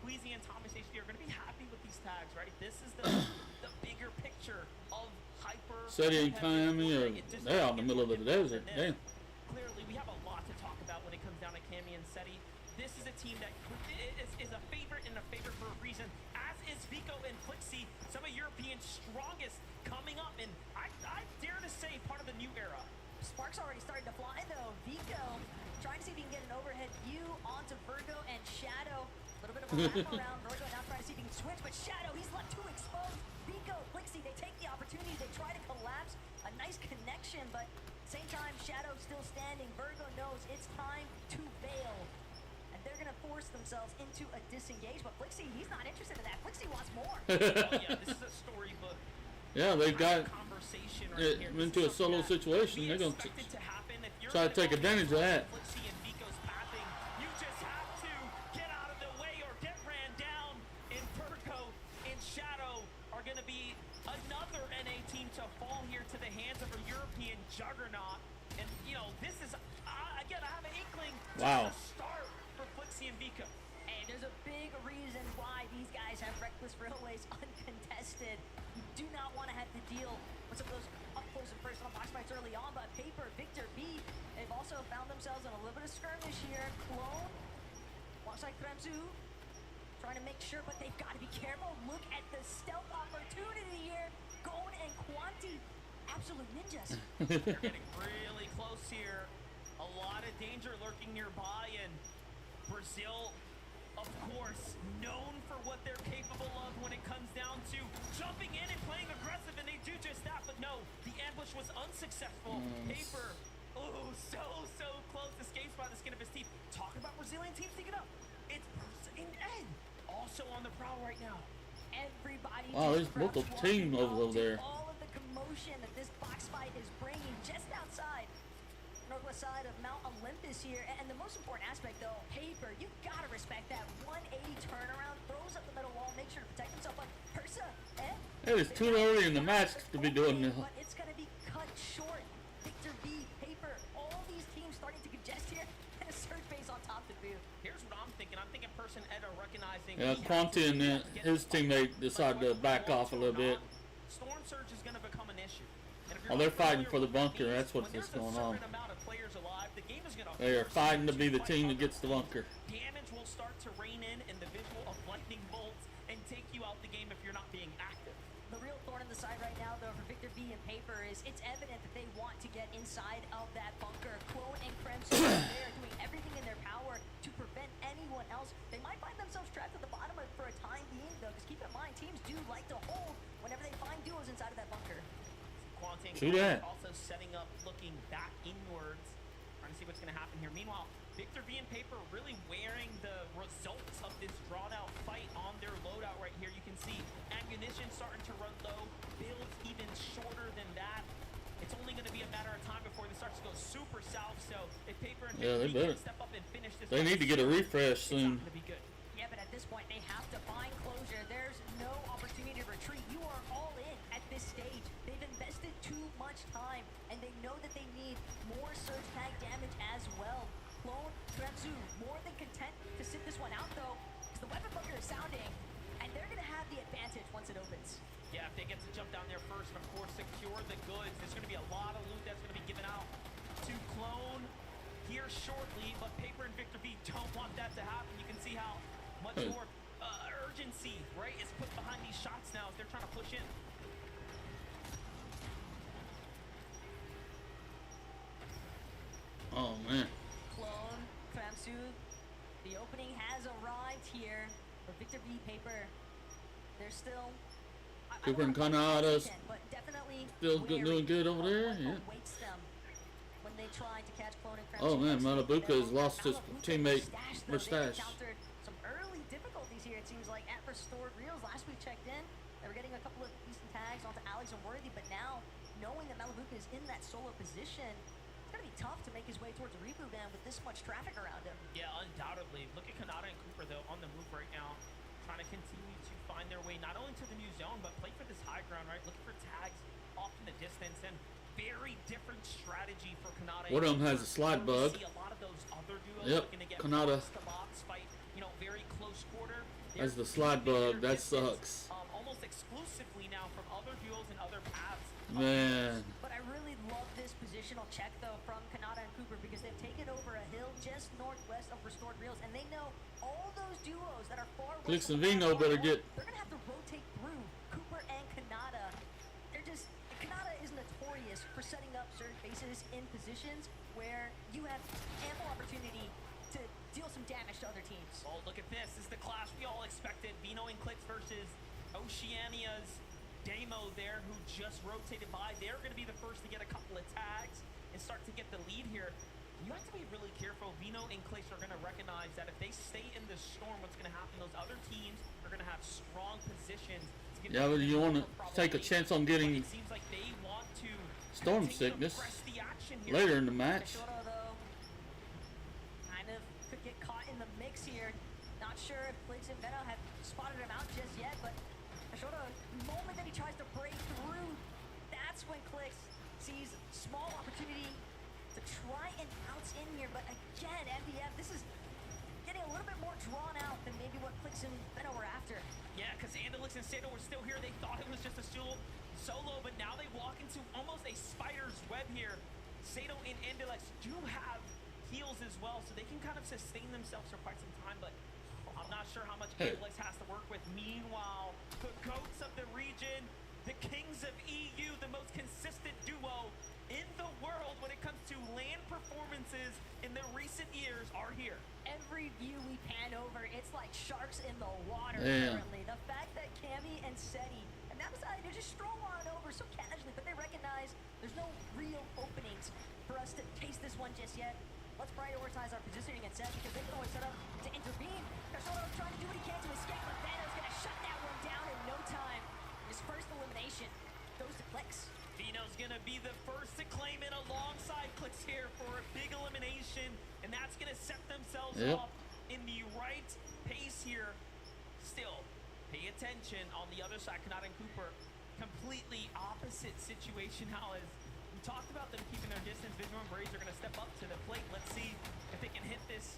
Queasy and Thomas HD are going to be happy with these tags, right? This is the bigger picture of Hyper. Seti and Kami are they're out in the middle of the desert. Damn. Clearly, we have a lot to talk about when it comes down to Kami and Seti. This is a team that is a favorite and a favorite for a reason, as is Vico and Flixie, some of Europeans' strongest coming up, and I dare to say part of the new era. Sparks already started to fly though. Vico trying to see if he can get an overhead view onto Virgo and Shadow. A little bit of a wraparound. Virgo now trying to see if he can switch, but Shadow, he's left too exposed. Vico, Flixie, they take the opportunity. They try to collapse. A nice connection, but same time, Shadow still standing. Virgo knows it's time to bail. And they're going to force themselves into a disengage, but Flixie, he's not interested in that. Flixie wants more. Oh, yeah, this is a storybook. Yeah, they've got conversation it into a solo situation. They're going to try to take advantage of that. Flixie and Vico's pathing. You just have to get out of the way or get ran down. And Virgo and Shadow are going to be another NA team to fall here to the hands of a European juggernaut. And, you know, this is, again, I have an inkling to start for Flixie and Vico. And there's a big reason why these guys have Reckless Railways uncontested. You do not want to have to deal with some of those up close and personal box fights early on, but Paper, Victor B, they've also found themselves in a little bit of skirmish here. Clone, alongside Kremzu, trying to make sure, but they've got to be careful. Look at the stealth opportunity here. Gone and Quanti, absolute ninjas. They're getting really close here. A lot of danger lurking nearby, and Brazil, of course, known for what they're capable of when it comes down to jumping in and playing aggressive, and they do just that, but no, the ambush was unsuccessful. Paper, oh, so close, escapes by the skin of his teeth. Talking about Brazilian teams sticking up. It's Persa and Ed, also on the prowl right now. Everybody. Wow, there's multiple teams over there. All of the commotion that this box fight is bringing just outside northwest side of Mount Olympus here. And the most important aspect, though, Paper, you gotta respect that 180 turnaround, throws up the middle wall, makes sure to protect himself. But Persa, It is too early in the match to be doing this. but it's gonna be cut short. Victor B, Paper, all these teams starting to congest here, and a surge base on top to boot. Here's what I'm thinking. I'm thinking Persa and Ed are recognizing. Yeah, Quanti and his teammate decided to back off a little bit. Storm Surge is going to become an issue. Oh, they're fighting for the bunker. That's what's going on. They are fighting to be the team that gets the bunker. Damage will start to rain in the visual of lightning bolts and take you out the game if you're not being active. The real thorn in the side right now, though, for Victor B and Paper is it's evident that they want to get inside of that bunker. Clone and Kremz are there doing everything in their power to prevent anyone else. They might find themselves trapped at the bottom of it for a time being, though, because keep in mind, teams do like to hold whenever they find duos inside of that bunker. Quanti also setting up, looking back inwards, trying to see what's going to happen here. Meanwhile, Victor B and Paper really wearing the results of this drawn-out fight on their loadout right here. You can see ammunition starting to run low, builds even shorter than that. It's only going to be a matter of time before this starts to go super south. So if Paper and Victor B can step up and finish this, they need to get a refresh soon. Yeah, but at this point, they have to find closure. There's no opportunity to retreat. You are all in at this stage. They've invested too much time, and they know that they need more surge tag damage as well. Clone, Kremzu, more than content to sit this one out, though, because the weapon bunker is sounding, and they're going to have the advantage once it opens. Yeah, if they get to jump down there first and, of course, secure the goods, there's going to be a lot of loot that's going to be given out to Clone here shortly, but Paper and Victor V don't want that to happen. You can see how much more urgency, right, is put behind these shots now as they're trying to push in. Oh, man. Clone, Kramsu, the opening has arrived here for Victor V Paper. They're still... Cooper and Kanada's but definitely still doing good over there. Yeah. awaits them when they try to catch Clone and Kramsu. Oh, man. Malabuka has lost his teammate, Mustache. Encountered some early difficulties here, it seems like, at Restored Reels. Last we checked in, they were getting a couple of decent tags onto Alex and Worthy, but now, knowing that Malabuka is in that solo position, it's going to be tough to make his way towards a reboot van with this much traffic around him. Yeah, undoubtedly. Look at Kanata and Cooper, though, on the move right now, trying to continue to find their way not only to the new zone, but play for this high ground, right? Looking for tags off in the distance, and very different strategy for Kanata. One of them has a slide bug. See a lot of those other duos Yep, looking to get Kanata box to box fight, you know, very close quarter. has the slide bug. That sucks. Almost exclusively now from other duos and other paths. Man. But I really love this positional check, though, from Kanata and Cooper, because they've taken over a hill just northwest of Restored Reels, and they know all those duos that are far Clicks west and of Vino better get... they're going to have to rotate through Cooper and Kanata. They're just... Kanata is notorious for setting up certain bases in positions where you have ample opportunity to deal some damage to other teams. Oh, look at this. This is the clash we all expected. Vino and Clicks versus Oceania's Damo there, who just rotated by. They're going to be the first to get a couple of tags and start to get the lead here. You have to be really careful. Vino and Clicks are going to recognize that if they stay in the storm, what's going to happen, those other teams are going to have strong positions. Yeah, but you want to take a chance on getting It seems like they want to storm continue to sickness press the action here. later in the match. Kashoto, though, kind of could get caught in the mix here. Not sure if Clicks and Venom have spotted him out just yet, but Kashoto, the moment that he tries to break through, that's when Clicks sees small opportunity to try and bounce in here. But again, MDF, this is getting a little bit more drawn out than maybe what Clicks and Venom were after. Yeah, because Andalix and Sato were still here. They thought it was just a solo, but now they walk into almost a spider's web here. Sato and Andalix do have heals as well, so they can kind of sustain themselves for quite some time, but I'm not sure how much Andalix has to work with. Meanwhile, the GOATs of the region, the Kings of EU, the most consistent duo in the world when it comes to LAN performances in the recent years are here. Every view we pan over, it's like sharks in the water, Damn. apparently. The fact that Cammy and Seti and Mamasai, they just stroll on over so casually, but they recognize there's no real openings for us to taste this one just yet. Let's prioritize our positioning and set because they can always set up to intervene. Kashoto trying to do what he can to escape, but Vano's going to shut that one down in no time. His first elimination goes to Clicks. Vino's gonna be the first to claim it alongside Clicks here for a big elimination, and that's gonna set themselves up in the right pace here. Still, pay attention on the other side, Kanata and Cooper. Completely opposite situation now as we talked about them keeping their distance. Visual and Braves are gonna step up to the plate. Let's see if they can hit this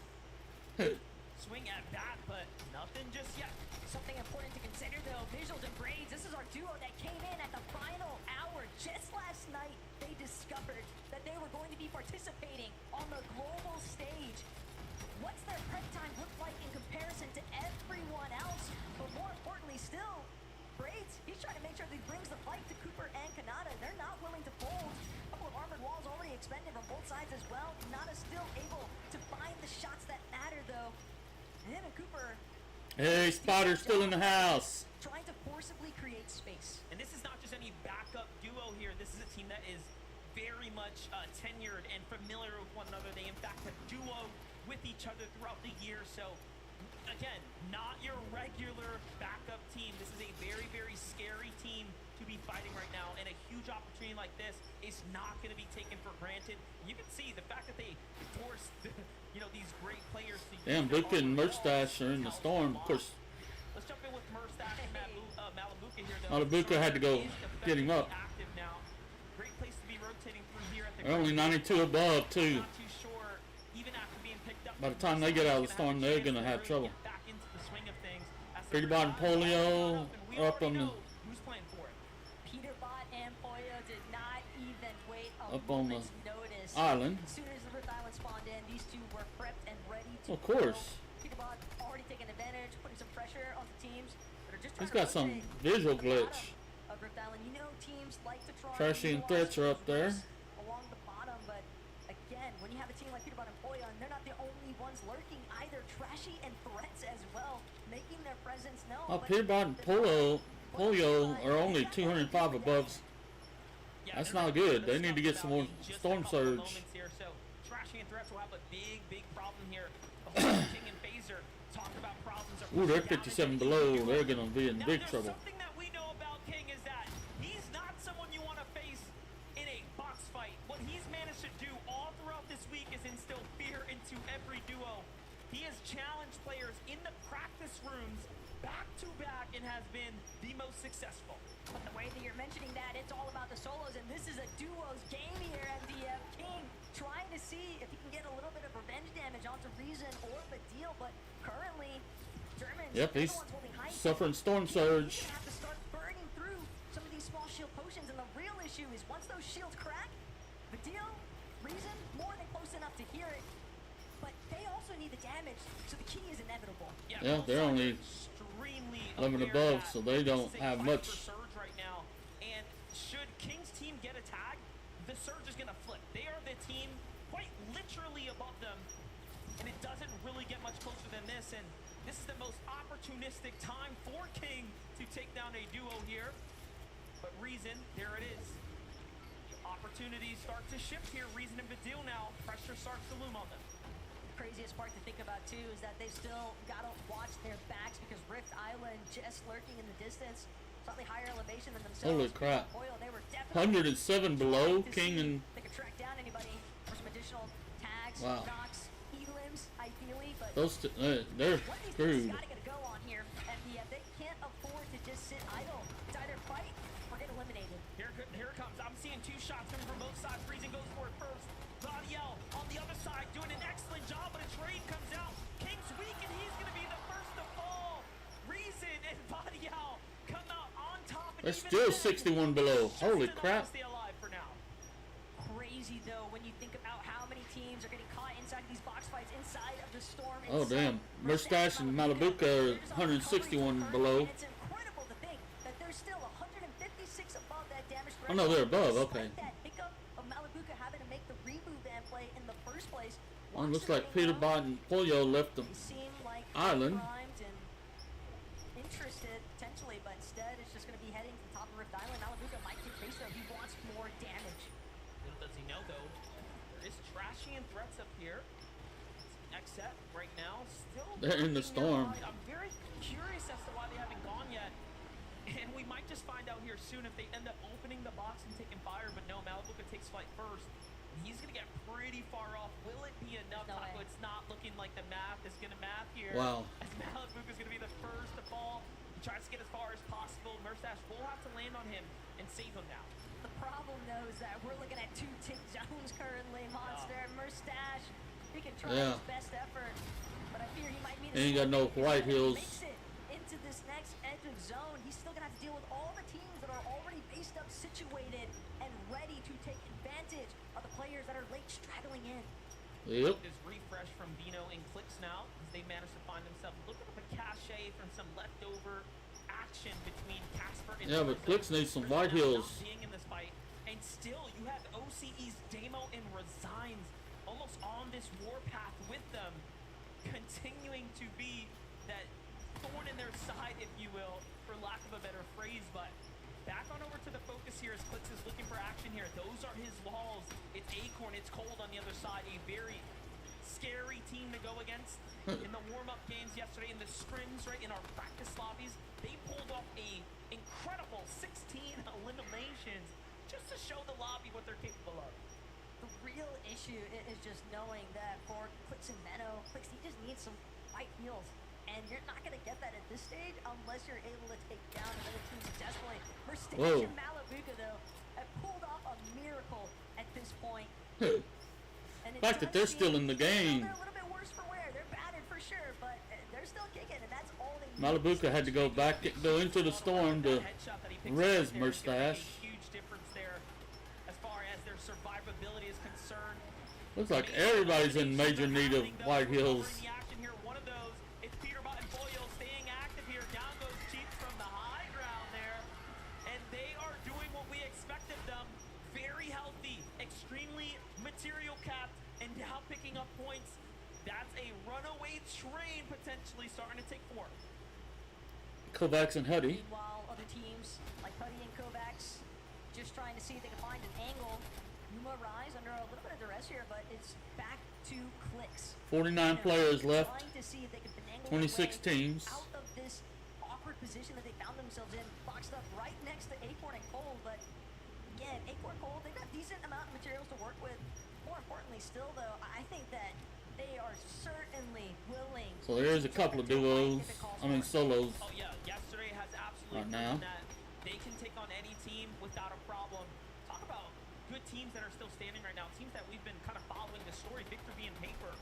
swing at bat, but nothing just yet. Something important to consider, though, Visuals and Braids, this is our duo that came in at the final hour. Just last night, they discovered that they were going to be participating on the global stage. What's their prep time look like in comparison to everyone else? But more importantly still, Braids, he's trying to make sure that he brings the fight to Cooper and Kanata. They're not willing to fold. A couple of armored walls already expended from both sides as well. Kanata still able to find the shots that matter, though. Him and Cooper... Hey, Spotter's still in the house. Trying to forcibly create space. And this is not just any backup duo here. This is a team that is very much tenured and familiar with one another. They, in fact, have duo with each other throughout the year. So, again, not your regular backup team. This is a very, very scary team to be fighting right now. And a huge opportunity like this is not going to be taken for granted. You can see the fact that they forced, these great players to Damn, Buka and Mustache are in the storm. Of course, let's jump in with Mustache and Malabuka here, though. Malabuka had to go get him up. Active now. Great place to be rotating through here at the They're only 92 above, too. Not too sure, even after being picked up. By the time they get out of the storm, they're going to have trouble. Back into the swing of things. Pretty Bottom Polio up on the... Who's playing for it? up on the notice. island. As soon as the Rift Island spawned in, these two were prepped and ready to Of course. Peterbot already taking advantage, putting some pressure on the teams that are just trying He's got to some rotate visual the bottom glitch. of Rift Island. You know, teams like to try Trashy and utilize Threats are up there. along the bottom, but again, when you have a team like Peterbot and Poyon, they're not the only ones lurking either. Trashy and Threats as well, making their presence known. Oh, but Peterbot and Polio are only 205 above. That's not good. They need to get some more Storm Surge. So Trashy and Threats will have a big problem here. King and Phaser talk about problems. Ooh, they're 57 below. They're gonna be in big trouble. Something that we know about King is that he's not someone you want to face in a box fight. What he's managed to do all throughout this week is instill fear into every duo. He has challenged players in the practice rooms back to back and has been the most successful. But the way that you're mentioning that, it's all about the solos, and this is a duos game here. MDF King trying to see if he can get a little bit of revenge damage onto Reason or Badil, but currently, Germans, Yep, they're he's the ones holding high. suffering Storm Surge. He's gonna have to start burning through some of these small shield potions, and the real issue is once those shields crack, Badil, Reason, more than close enough to hear it, but they also need the damage, so the key is inevitable. Yeah, they're only 11 above, so they don't have much. Surge right now, and should King's team get a tag, the Surge is gonna flip. They are the team quite literally above them, and it doesn't really get much closer than this, and this is the most opportunistic time for King to take down a duo here. But Reason, there it is. Opportunities start to shift here. Reason and Badil now. Pressure starts to loom on them. Craziest part to think about too is that they've still got to watch their backs because Rift Island just lurking in the distance, slightly higher elevation than themselves. Holy crap. Oil, they were definitely 107 below, King and... they could track down anybody for some additional tags, Wow. knocks, elims, ideally, but Those they're one of these screwed. gotta get a go on here. MDF, they can't afford to just sit idle. It's either fight or get eliminated. Here it comes. I'm seeing two shots coming from both sides. Freezing goes for it first. Radiel on the other side doing an excellent job, but a trade comes out. King's weak, and he's going to be the first to fall. Reason and Radiel come out on top. And They're still 61 below. Holy crap. Stay alive for now. Crazy though when you think about how many teams are getting caught inside these box fights inside of the Storm. Oh, damn. Mustache and Malibuca are 161 below. It's incredible to think that they're still 156 above that damage Oh, no, they're above. Despite Okay. that hiccup of Malibuca having to make the reboot van play in the first place. Well, it looks like Peterbot and Polio left the Seem like island. primed and interested potentially, but instead it's just going to be heading to the top of Rift Island. Malibuca might get face though. He wants more damage. Little does he know, though, there is Trashy and Threats up here. It's Xset right now. Still They're in the looking nearby. storm. I'm very curious as to why they haven't gone yet. And we might just find out here soon if they end up opening the box and taking fire. But no, Malibuca takes flight first. He's going to get pretty far off. Will it be enough, Taco? It's not looking like the math is going to math here. Wow. As Malibuca's going to be the first to fall. He tries to get as far as possible. Murstache will have to land on him and save him now. The problem though is that we're looking at two tick zones currently. Monster and Murstache. He can try Yeah. his best effort, but I fear he might need. Ain't got no white heels. Makes it into this next edge of zone. He's still gonna have to deal with all the teams that are already based up, situated, and ready to take advantage of the players that are late straggling in. Yep. This refresh from Bino and Clicks now as they manage to find themselves a little bit of a cachet from some leftover action between Casper and Yeah, but Clicks needs some white heels. being in this fight, and still you have OCE's Damo and Resigns almost on this warpath with them, continuing to be that thorn in their side, if you will, for lack of a better phrase. But back on over to the focus here as Clicks is looking for action here. Those are his walls. It's Acorn, it's Cold on the other side. A very scary team to go against. In the warm-up games yesterday, in the scrims, right, in our practice lobbies, they pulled off a incredible 16 eliminations just to show the lobby what they're capable of. The real issue is just knowing that for Clicks and Menno, Clicks, he just needs some white heels. And you're not going to get that at this stage unless you're able to take down another team successfully. Murstache Whoa. and Malibuca, though, have pulled off a miracle at this point. And The fact that they're still in the game. They're a little bit worse for wear. They're battered for sure, but they're still kicking, and that's all they need. Malibuca had to go into the storm to res Murstache. Huge difference there as far as their survivability Looks like everybody's in major need of White Hills. In the action here, one of those, it's Peterbot and Boyle staying active here. Down goes Cheats from the high ground there. And they are doing what we expected them. Very healthy, extremely material capped, and now picking up points. That's a runaway train potentially starting to take form. Kovacs and Huddy. Meanwhile, other teams like Huddy and Kovacs just trying to see if they can find an angle. Yuma Rise under a little bit of duress here, but it's back to Clicks. 49 players left. Trying to see if they can finagle 26 their way teams. out of this awkward position that they found themselves in, boxed up right next to Acorn and Cold. But again, Acorn and Cold, they've got a decent amount of materials to work with. More importantly, still though, I think that they are certainly willing. So there's a couple of duos. I mean solos. Oh yeah, yesterday has absolutely Right now. proven that they can take on any team without a problem. Talk about good teams that are still standing right now. Teams that we've been kind of following the story. Victor V and Paper.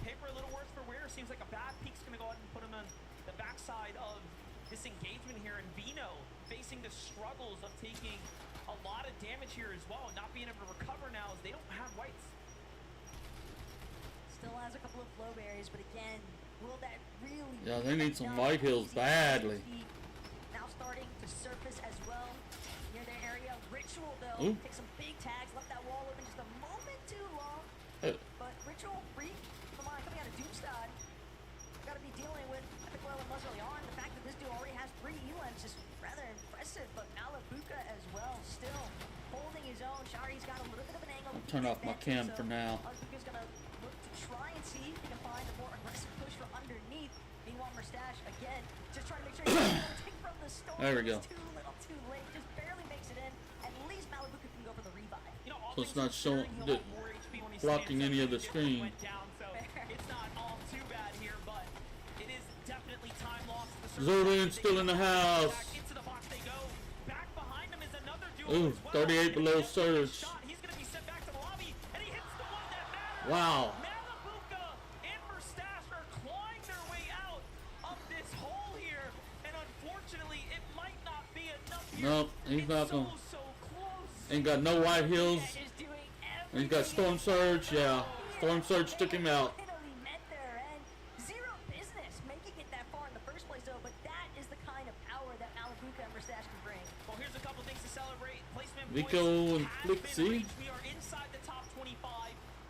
Paper a little worse for wear. Seems like a bad peak's going to go ahead and put him on the backside of this engagement here. And Vino facing the struggles of taking a lot of damage here as well. Not being able to recover now as they don't have whites. Still has a couple of flow berries, but again, will that really? Yeah, they need some enough? White Hills badly. Now starting to surface as well near their area. Ritual though, Ooh. takes some big tags, left that wall open just a moment too long. But Ritual free, come on, coming out of Doomstad. Got to be dealing with Epic Well and Muzzle on. The fact that this dude already has 3 elims is rather impressive, but Malabuka as well, still holding his own. Shari's got a little bit of an angle. I'll turn off my cam for now. Malabuka's gonna look to try and see if he can find a more aggressive push from underneath. Meanwhile, Mustache again, just trying to make sure he's able to take from the storm. There we go. It's too little, too late. Just barely makes it in. At least Malabuka can go for the revive. You know, all So it's things not showing considered, the more HP when he blocking stands any up. of the It screen. went down, so it's not all too bad here, but it is definitely time lost. Zordin still in the house. Back into the box they go. Back behind him is another duo Ooh, as well. 38 below surge. He's going to be sent back to the lobby, and he hits the one that matters. Wow. Malabuka and Mustache are clawing their way out of this hole here, and unfortunately, it might not be enough here. Nope, he's not gonna. So close. Ain't got no White Hills. And he's got Storm Surge. Yeah, Storm Surge took him out. Literally met their end. Zero business making it that far in the first place, though, but that is the kind of power that Malabuka and Mustache can bring. Well, here's a couple things to celebrate. Placement Vico and points has been Flixie. reached. We are inside the top 25.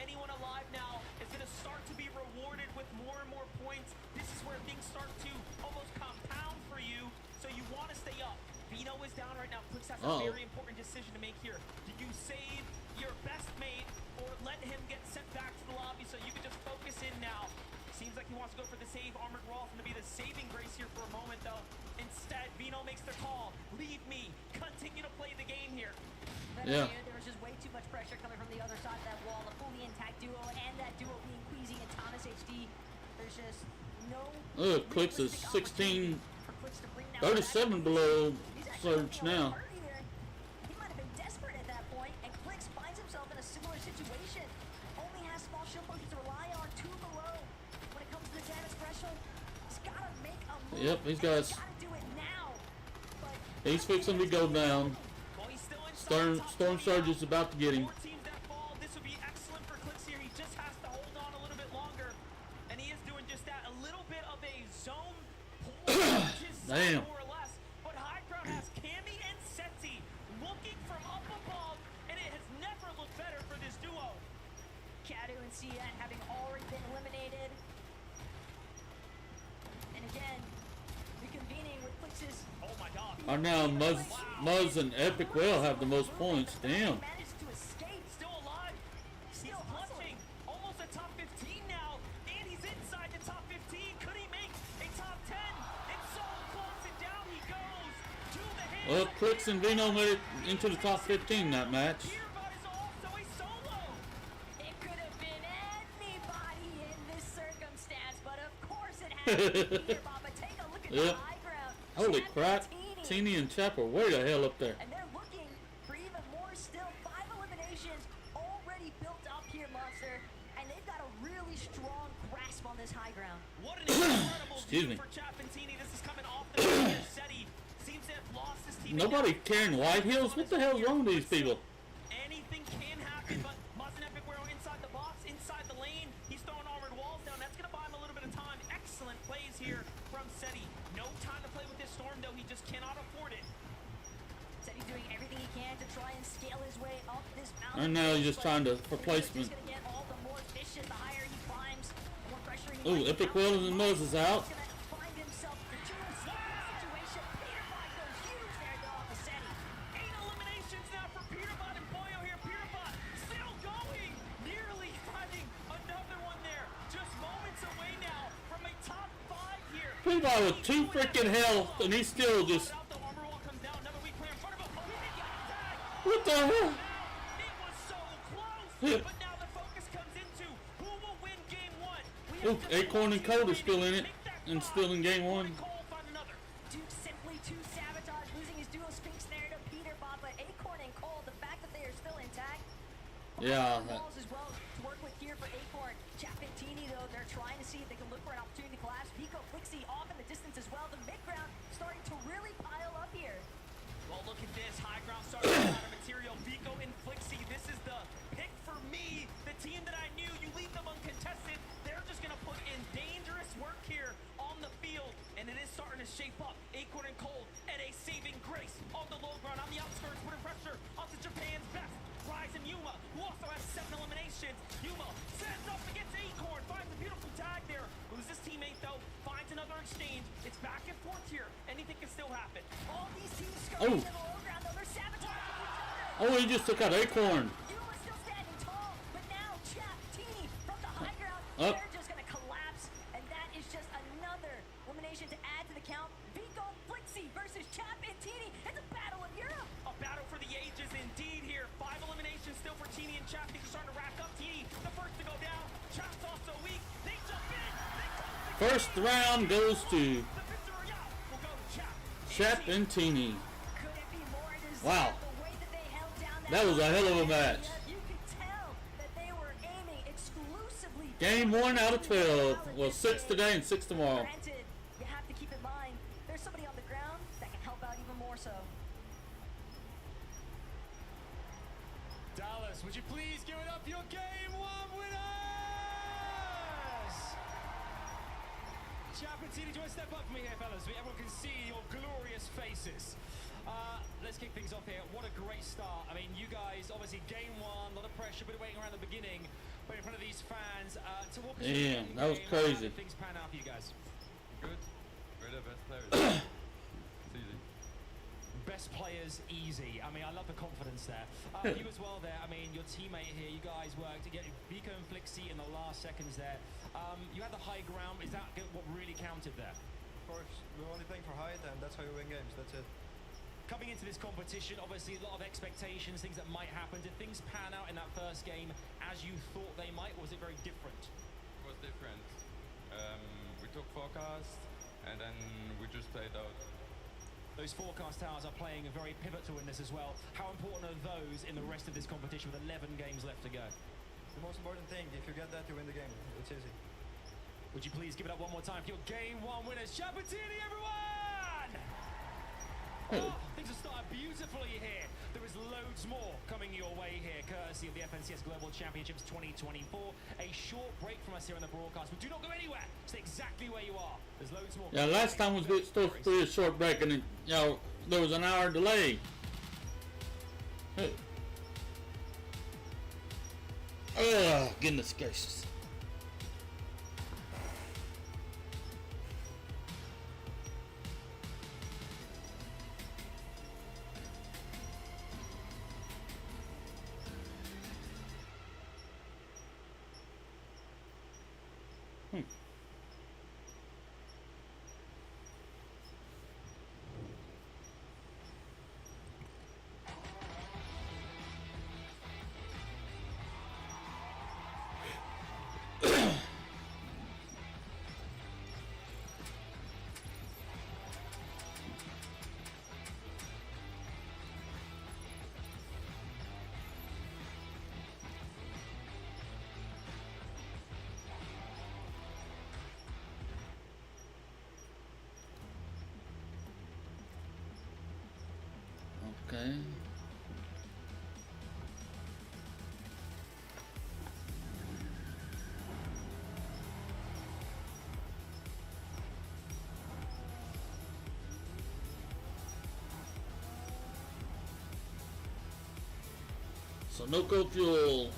Anyone alive now is going to start to be rewarded with more and more points. This is where things start to almost compound for you, so you want to stay up. Vino is down right now. Flix has a very important decision to make here. Do you save your best mate or let him get sent back to the lobby so you can just focus in now? Seems like he wants to go for the save. Armored Rolf going to be the saving grace here for a moment, though. Instead, Vino makes the call. Leave me. Continue to play the game here. Yeah. There was just way too much pressure coming from the other side of that wall. A fully intact duo, and that duo being Queasy and Thomas HD. There's just no. Look, Clicks is 16, 37 below surge now. He might have been desperate at that point, and Clicks finds himself in a similar situation. Only has small shield potions to rely on, 2 below. When it comes to the damage threshold, he's got to make a move. Yep, he's got. Got to do it now. He's fixing to go down. Storm Surge is about to get him. Teams that fall, this would be excellent for Clicks here. He just has to hold on a little bit longer, and he is doing just that. A little bit of a zone pull, Damn. more or less. But High Ground has Cammy and Seti looking from up above, and it has never looked better for this duo. Kadu and Cia having already been eliminated. And again, reconvening with Clix's. Oh my god. Right now, Muzz and Epic Well have the most points. Damn. Managed to escape. Still alive. He's clutching. Almost a top 15 now, and he's inside the top 15. Could he make a top 10? It's so close, and down he goes to the hand. Well, Clicks and Vino made it into the top 15 that match. It could have been anybody in this circumstance, but of course it had to be Peter Bob. But take a look at Yep. the high ground. Holy Chad crap. Bettini. Teeny and Chap are way the hell up there. And they're looking for even more still. 5 eliminations already built up here, Monster. And they've got a really strong grasp on this high ground. What an incredible Excuse me. for Chapentini. This is coming off the bench. Seti seems to have lost his team. Nobody carrying White Hills? What the hell's wrong with these people? Anything can happen, but Muzz and Epic were inside the box. Seti. No time to play with this Storm, though. He just cannot afford it. Said he's doing everything he can to try and scale his way up this mountain. And now he's just trying to for placement. He's just gonna get all the more efficient the higher he climbs. The more pressure he Ooh, Epic Wheels and Moses out. He's gonna find himself in a situation. Peterbot goes huge there though off the Seti. 8 eliminations now for Peterbot and Boyo here. Peterbot still going. Nearly finding another one there. Just moments away now from a top 5 here. Peabody with 2 freaking health, and he's still just. What the hell? It was so close, but now the focus comes into who will win game 1. Ooh, Acorn and Cold are still in it, and still in game 1. Duke simply to sabotage, losing his duo Sphinx there to Peterbot, but Acorn and Cold, the fact that they are still intact. Yeah. Balls as well to work with here for Acorn. Chapentini though, they're trying to see if they can look for an opportunity to collapse. Pico Flixie off in the distance as well. The mid ground starting to really pile up here. Well, look at this. High ground starting to run out of material. Vico and Flixie, this is the pick for me. The team that I knew, you leave them uncontested. They're just going to put in dangerous work here on the field. And it is starting to shape up. Acorn and Cold at a saving grace on the low ground. On the outskirts, putting pressure onto Japan's best. Rise and Yuma, who also has 7 eliminations. Yuma sends up against Acorn. Finds a beautiful tag there. Loses teammate, though. Finds another exchange. It's back and forth here. Anything can still happen. All these teams Oh. scurrying to the low ground though, they're sabotaging each other. Oh, he just took out Acorn. Yuma's still standing tall, but now Chapentini from the high ground, Up. they're just gonna collapse, and that is just another elimination to add to the count. Vico Flixie versus Chapentini. It's a battle of Europe. A battle for the ages indeed here. 5 eliminations still for Teeny and Chap. Things are starting to rack up. Teeny, the first to go down. Chap's also weak. They jump in. They close the First round goes to The Victor Royale will go to Chap. Chapentini. Could it be more deserved Wow. the way that they held down That was a hell of a match. You could tell that they were aiming exclusively. Game 1 out of 12. Well, 6 today and 6 tomorrow. Granted, you have to keep in mind there's somebody on the ground that can help out even more so. Dallas, would you please give it up for your game 1 winners? Chapentini, do you want to step up for me here, fellas? So everyone can see your glorious faces. Let's kick things off here. What a great start. I mean, you guys, obviously, game 1, a lot of pressure, bit of waiting around the beginning, but in front of these fans, to walk us through the Damn, that was game, crazy. How did things pan out for you guys? Good. We're the best players. It's easy. Best players, easy. I mean, I love the confidence there. You as well there. I mean, your teammate here, you guys worked to get Vico and Flixie in the last seconds there. You had the high ground. Is that what really counted there? Of course, we're only playing for height, and that's how you win games. That's it. Coming into this competition, obviously a lot of expectations, things that might happen. Did things pan out in that first game as you thought they might, or was it very different? It was different. We took forecast, and then we just played out. Those forecast towers are playing very pivotal in this as well. How important are those in the rest of this competition with 11 games left to go? The most important thing, if you get that, you win the game. It's easy. Would you please give it up one more time for your game 1 winners, Chapentini, everyone! Oh, things are starting beautifully here. There is loads more coming your way here, courtesy of the FNCS Global Championships 2024. A short break from us here on the broadcast, but do not go anywhere. Stay exactly where you are. There's loads more. Yeah, last time was supposed to be a short break, and then, you know, there was an hour delay. Goodness gracious. Okay. So no cold fuel.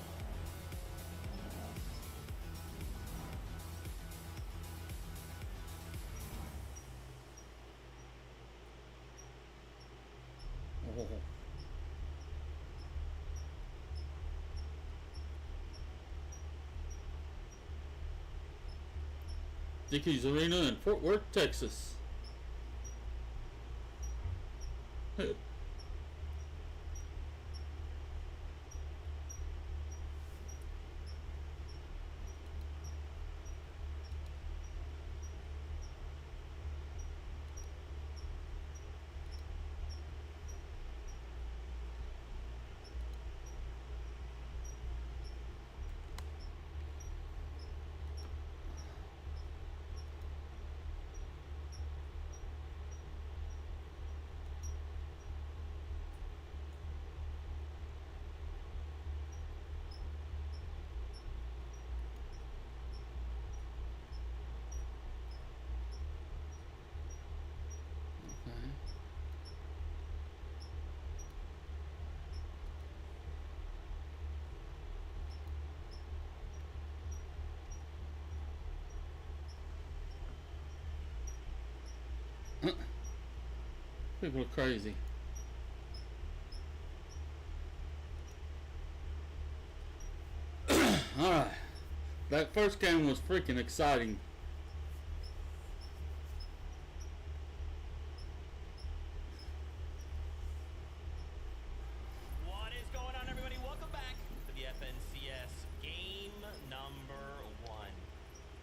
Oh. Dickies Arena in Fort Worth, Texas. People are crazy. Alright. That first game was freaking exciting. What is going on, everybody? Welcome back to the FNCS game number 1.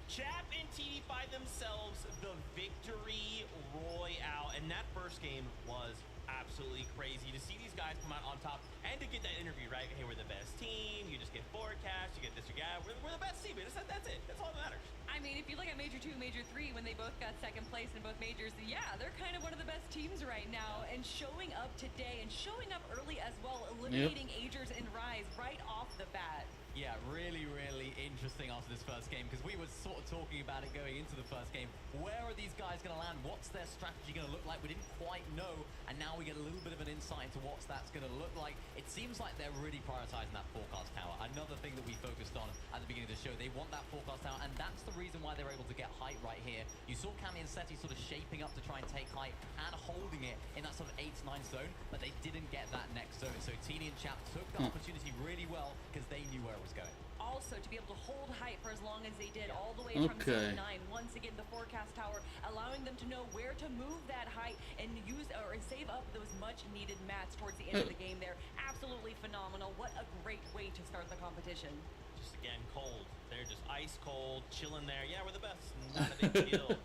Chap and TD find themselves the victory royale, and that first game was absolutely crazy to see these guys come out on top and to get that interview, right? Hey, we're the best team. You just get forecast, you get this, you get that. We're the best team. That's it. That's all that matters. I mean, if you look at Major 2, Major 3, when they both got second place in both majors, yeah, they're kind of one of the best teams right now. And showing up today and showing up early as well, eliminating Agers and Rise right off the bat. Yeah, really, really interesting after this first game, because we were sort of talking about it going into the first game. Where are these guys going to land? What's their strategy going to look like? We didn't quite know, and now we get a little bit of an insight into what that's going to look like. It seems like they're really prioritizing that forecast tower. Another thing that we focused on at the beginning of the show, they want that forecast tower, and that's the reason why they're able to get height right here. You saw Cammy and Seti sort of shaping up to try and take height and holding it in that sort of 8-9 zone, but they didn't get that next zone. So Teeny and Chap took the opportunity really well because they knew where it was going. Also, to be able to hold height for as long as they did, all the way from 9, once again, the forecast tower, allowing them to know where to move that height and use or save up those much-needed mats towards the end of the game there. Absolutely phenomenal. What a great way to start the competition. Just, again, cold. They're just ice cold, chilling there. Yeah, we're the best. Not a big deal.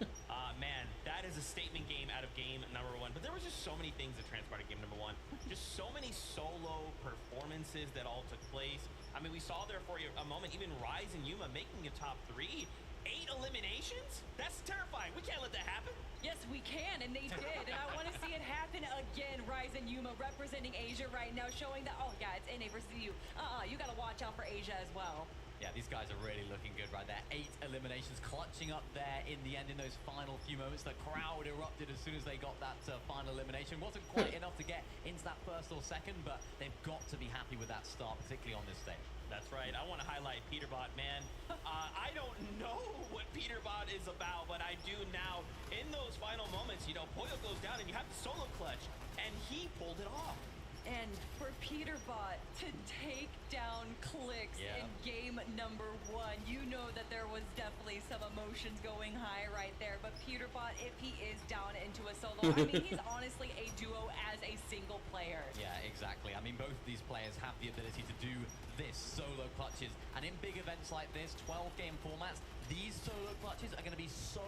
Man, that is a statement game out of game number 1. But there was just so many things that transpired in game number 1. Just so many solo performances that all took place. I mean, we saw there for a moment, even Rise and Yuma making a top 3. 8 eliminations? That's terrifying. We can't let that happen. Yes, we can, and they did. And I want to see it happen again. Rise and Yuma representing Asia right now, showing that, oh, yeah, it's NA versus you. You got to watch out for Asia as well. Yeah, these guys are really looking good right there. 8 eliminations clutching up there in the end in those final few moments. The crowd erupted as soon as they got that final elimination. Wasn't quite enough to get into that first or second, but they've got to be happy with that start, particularly on this stage. That's right. I want to highlight Peterbot, man. I don't know what Peterbot is about, but I do now. In those final moments, you know, Poyo goes down and you have the solo clutch, and he pulled it off. And for Peterbot to take down Clix in game number 1, you know that there was definitely some emotions going high right there. But Peterbot, if he is down into a solo, I mean, he's honestly a duo as a single player. Yeah, exactly. I mean, both of these players have the ability to do this, solo clutches. And in big events like this, 12-game formats, these solo clutches are going to be so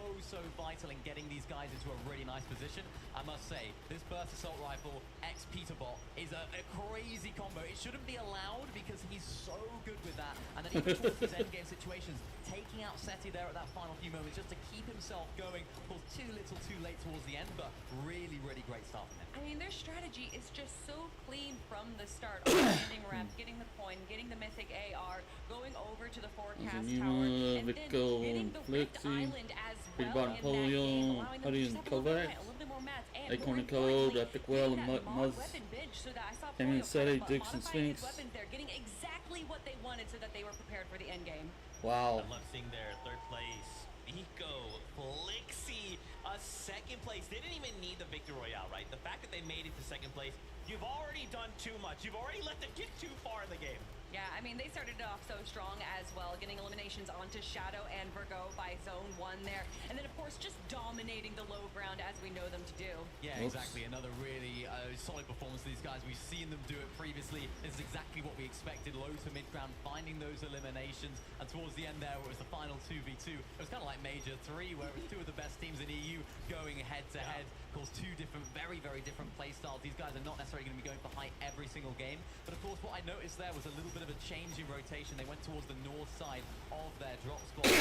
vital in getting these guys into a really nice position. I must say, this Burst Assault Rifle x Peterbot is a crazy combo. It shouldn't be allowed because he's so good with that. And then even towards these endgame situations, taking out Seti there at that final few moments just to keep himself going. Of course, too little too late towards the end, but really great start from him. I mean, their strategy is just so clean from the start. Landing reps, getting the coin, getting the mythic AR, going over to the forecast tower, and then getting the Rift Island as well in that game, allowing them to just have a little bit more mats. And Acorn and more Cold, importantly, Epic Well, getting and that mod Muzz. weapon bench so that I saw Damien Polio Seti, modifying Dixon his Sphinx. weapons there, getting exactly what they wanted so that they were prepared for the end game. Wow. I love seeing their third place. Nico, Flixie, a second place. They didn't even need the Victory Royale, right? The fact that they made it to second place, you've already done too much. You've already let them get too far in the game. Yeah, I mean, they started it off so strong as well, getting eliminations onto Shadow and Virgo by Zone 1 there. And then, of course, just dominating the low ground as we know them to do. Yeah, Oops. exactly. Another really solid performance for these guys. We've seen them do it previously. This is exactly what we expected. Low to mid ground, finding those eliminations. And towards the end there, it was the final 2v2. It was kind of like Major 3, where it was two of the best teams in EU going head to head. Of course, two different, very, very different play styles. These guys are not necessarily going to be going for height every single game. But of course, what I noticed there was a little bit of a change in rotation. They went towards the north side of their drop spot.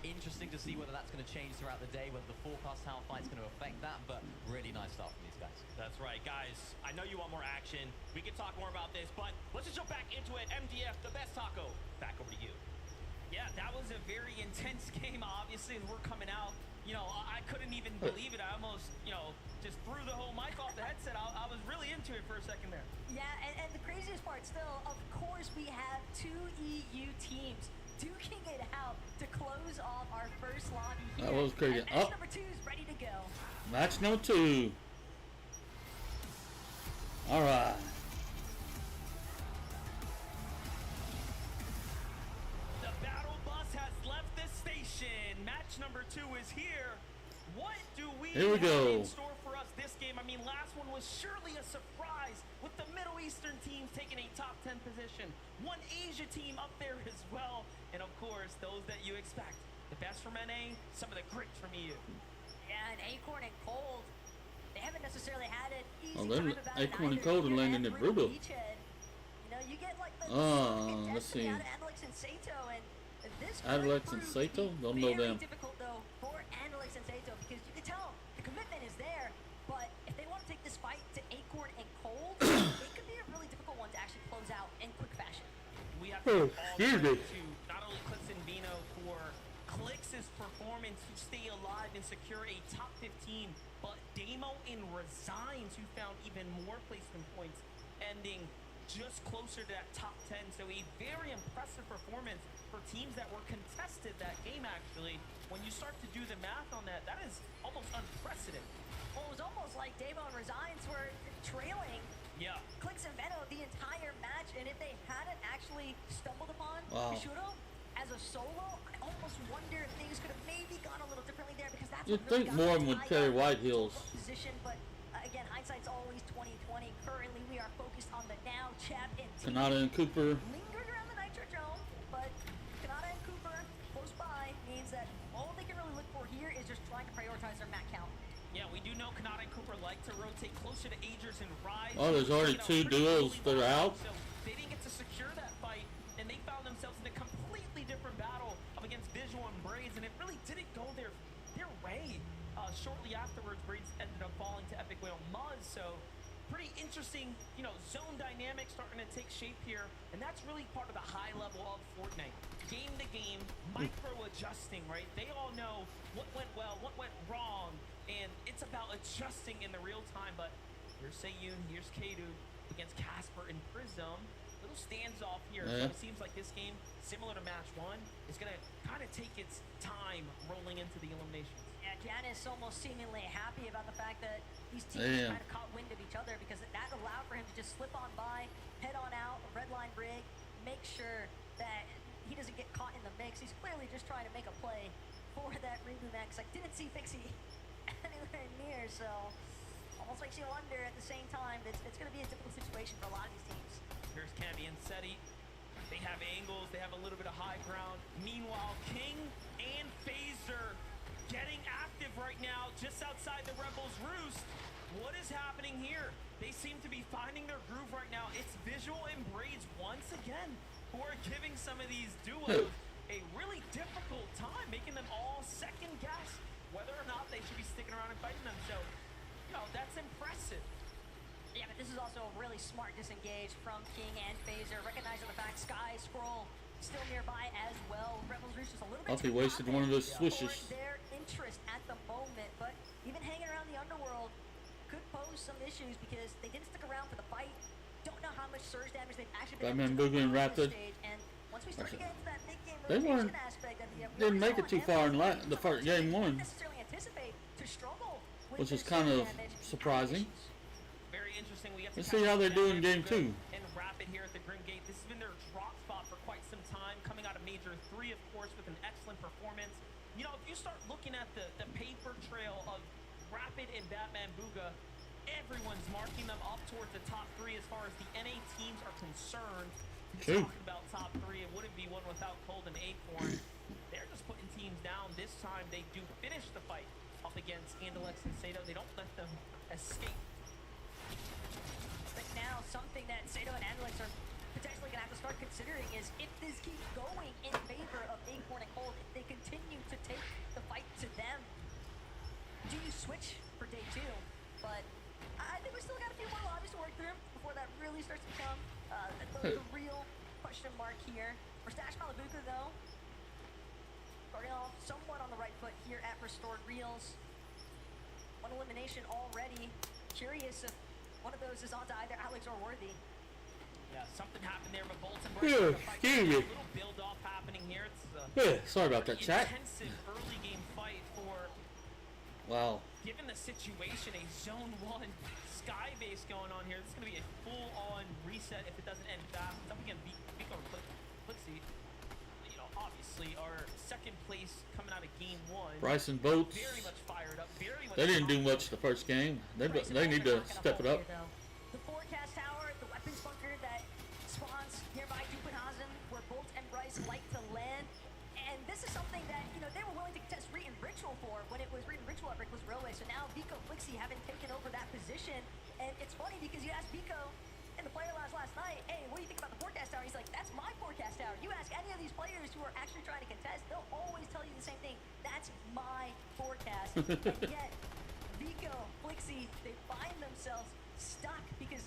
Interesting to see whether that's going to change throughout the day, whether the forecast tower fight's going to affect that. But really nice start from these guys. That's right, guys. I know you want more action. We can talk more about this, but let's just jump back into it. MDF, the best taco. Back over to you. Yeah, that was a very intense game, obviously, as we're coming out. You know, I couldn't even believe it. I almost, you know, just threw the whole mic off the headset. I was really into it for a second there. Yeah, and the craziest part still, of course, we have two EU teams duking it out to close off our first lobby here. That was crazy. And match number 2 is ready to go. Match number 2. All right. The battle bus has left the station. Match number 2 is here. What do we Here we have go. in store for us this game? I mean, last one was surely a surprise with the Middle Eastern teams taking a top 10 position. One Asia team up there as well. And of course, those that you expect. The best from NA, some of the greats from EU. Yeah, and Acorn and Cold, they haven't necessarily had it easy. Oh, they're time about it Acorn and either. Cold are You're landing at it brutal. Beachhead. You know, you get like the Let's see. out of Alex and Sato, and this Alex and Sato? Don't know very them. difficult though for Alex and Sato because you can tell the commitment is there, but if they want to take this fight to Acorn and Cold, it could be a really difficult one to actually close out in quick fashion. We have Oh, to all excuse me. credit to not only Clix and Vino for Clix's performance to stay alive and secure a top 15, but Damo and Resigns who found even more placement points, ending just closer to that top 10. So a very impressive performance for teams that were contested that game actually. When you start to do the math on that, that is almost unprecedented. Well, it was almost like Damo and Resigns were trailing Yeah. Clix and Venom the entire match, and if they hadn't actually stumbled upon Wow. Kishudo as a solo, I almost wonder if things could have maybe gone a little differently there because that's You'd what really think got more them would tied carry up White in Hills. position, but again, hindsight's always 2020. Currently, we are focused on the now champ and Kanata and Cooper. lingered around the Nitro Dome, but Kanata and Cooper close by means that all they can really look for here is just trying to prioritize their mat count. Yeah, we do know Kanata and Cooper like to rotate closer to Agers and Rise. Oh, there's already two duos that are out. So they didn't get to secure that fight, and they found themselves in a completely different battle up against Visual and Braids, and it really didn't go their way. Shortly afterwards, Braids ended up falling to Epic Whale Muzz, so pretty interesting, you know, zone dynamics starting to take shape here, and that's really part of the high level of Fortnite. Game to game, micro-adjusting, right? They all know what went well, what went wrong, and it's about adjusting in the real time, but here's Seiyun, here's Kadu against Casper and Prism. Little stands off here, so Yeah. it seems like this game, similar to match 1, is gonna kind of take its time rolling into the eliminations. Yeah, Janice almost seemingly happy about the fact that these teams Damn. kind of caught wind of each other because that allowed for him to just slip on by, head on out, red line rig, make sure that he doesn't get caught in the mix. He's clearly just trying to make a play for that reboot max. I didn't see Fixie anywhere near, so almost makes you wonder at the same time. It's going to be a difficult situation for a lot of these teams. Here's Cammy and Seti. They have angles, they have a little bit of high ground. Meanwhile, King and Phaser getting active right now just outside the Rebels' roost. What is happening here? They seem to be finding their groove right now. It's Visual and Braids once again who are giving some of these duos a really difficult time, making them all second guess whether or not they should be sticking around and fighting them. So, you know, that's impressive. Yeah, but this is also a really smart disengage from King and Phaser, recognizing the fact Sky Scroll still nearby as well. Rebels Roost is a little bit Hope he too wasted one of those confident swishes. for their interest at the moment, but even hanging around the underworld could pose some issues because they didn't stick around for the fight. Don't know how much surge damage they've actually been Batman able to Boogie and do on this Rapid. stage. And once we start to get into that big game They rotation weren't- aspect of the Didn't make it too far in the first game one, necessarily anticipate to struggle with which is this kind of damage. surprising. Very interesting. We get to Let's see kind how of they do in Batman game two. And Rapid here at the Grim Gate. This has been their drop spot for quite some time, coming out of Major 3, of course, with an excellent performance. You know, if you start looking at the paper trail of Rapid and Batman Booga, everyone's marking them up towards the top 3 as far as the NA teams are concerned. True. Talking about top 3, it wouldn't be one without Cold and Acorn. They're just putting teams down. This time they do finish the fight up against Andalex and Sato. They don't let them escape. But now something that Sato and Andalex are potentially going to have to start considering is if this keeps going in favor of Acorn and Cold, if they continue to take the fight to them, do you switch for day 2? But I think we still got a few more lobbies to work through before that really starts to become the real question mark here. For Stash Malibuca, though, starting off somewhat on the right foot here at Restored Reels. One elimination already. Curious if one of those is onto either Alex or Worthy. Yeah, something happened there, but Bolton Phew, excuse me. a little build-off happening here. It's Yeah, sorry about that, chat. intensive early game fight for, Wow. given the situation, a zone 1 sky base going on here. This is going to be a full-on reset if it doesn't end fast. It's up against Vico and Flixie. You know, obviously, our second place coming out of game 1. Bryson Bolts. Very much fired up. Very much They didn't do much the first game. They need to step it up. The forecast tower, the weapons bunker that spawns nearby Dupenhazen, where Bolt and Bryce like to land. And this is something that, you know, they were willing to test Reed and Ritual for when it was Reed and Ritual at Brickless Railway. So now Vico Flixie having taken over that position. And it's funny because you asked Vico in the player lounge last night, hey, what do you think about the forecast tower? He's like, that's my forecast tower. You ask any of these players who are actually trying to contest, they'll always tell you the same thing. That's my forecast. And yet, Vico, Flixie, they find themselves stuck because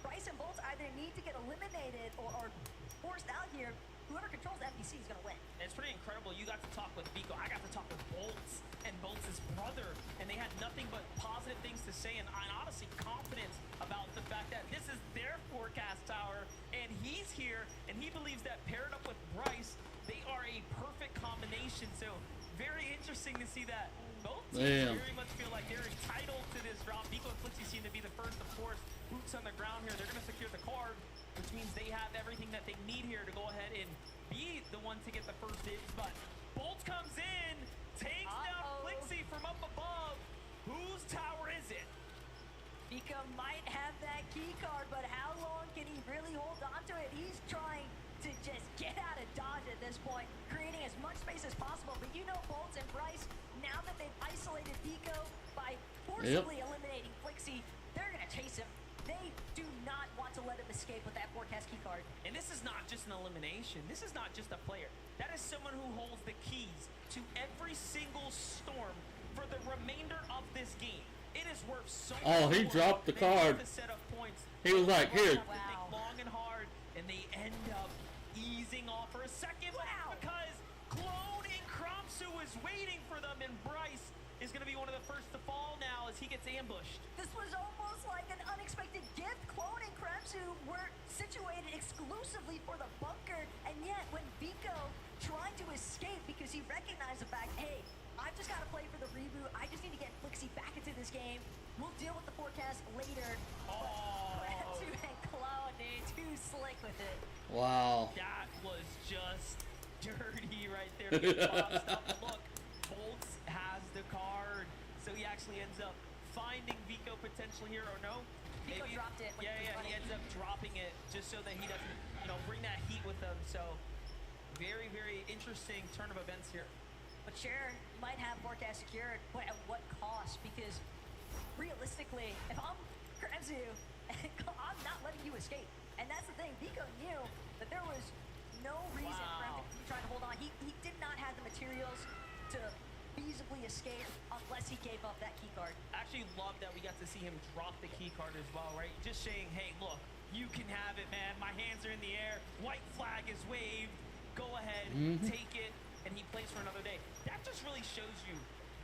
Bryce and Bolts either need to get eliminated or forced out here. Whoever controls the MPC is going to win. And it's pretty incredible. You got to talk with Vico. I got to talk with Bolts and Bolts' brother, and they had nothing but positive things to say, and honestly confidence about the fact that this is their forecast tower, and he's here, and he believes that paired up with Bryce, they are a perfect combination. So very interesting to see that both teams very much feel like they're entitled to this drop. Vico and Flixie seem to be the first, of course, boots on the ground here. They're going to secure the card, which means they have everything that they need here to go ahead and be the one to get the first dibs. But Bolt comes in, takes down Flixie from up above. Whose tower is it? Vico might have that key card, but how long can he really hold on to it? He's trying to just get out of dodge at this point, creating as much space as possible. But you know, Bolts and Bryce, now that they've isolated Vico by forcibly eliminating Flixie, they're going to chase him. They do not want to let him escape with that forecast key card. And this is not just an elimination. This is not just a player. That is someone who holds the keys to every single storm for the remainder of this game. It is worth so much. Oh, he dropped the card. He was like, here. Think long and hard, and they end up easing off for a second because Clone and Kromsu is waiting for them, and Bryce is going to be one of the first to fall now as he gets ambushed. This was almost like an unexpected gift. Clone and Kremsu were situated exclusively for the bunker, and yet when Vico tried to escape because he recognized the fact, hey, I've just got to play for the reboot. I just need to get Flixie back into this game. We'll deal with the forecast later. But Kremsu and Clone, dude, too slick with it. Wow. That was just dirty right there. Look, Bolts has the card, so he actually ends up finding Vico potentially here, or no? Vico dropped it. Yeah, he ends up dropping it just so that he doesn't, bring that heat with him. So very, very interesting turn of events here. But sure, you might have forecast secured, but at what cost? Because realistically, if I'm Kremsu, I'm not letting you escape. And that's the thing, Vico knew that there was no reason for him to try to hold on. He did not have the materials to feasibly escape unless he gave up that key card. I actually love that we got to see him drop the key card as well, right? Just saying, hey, look, you can have it, man. My hands are in the air. White flag is waved. Go ahead, take it, and he plays for another day. That just really shows you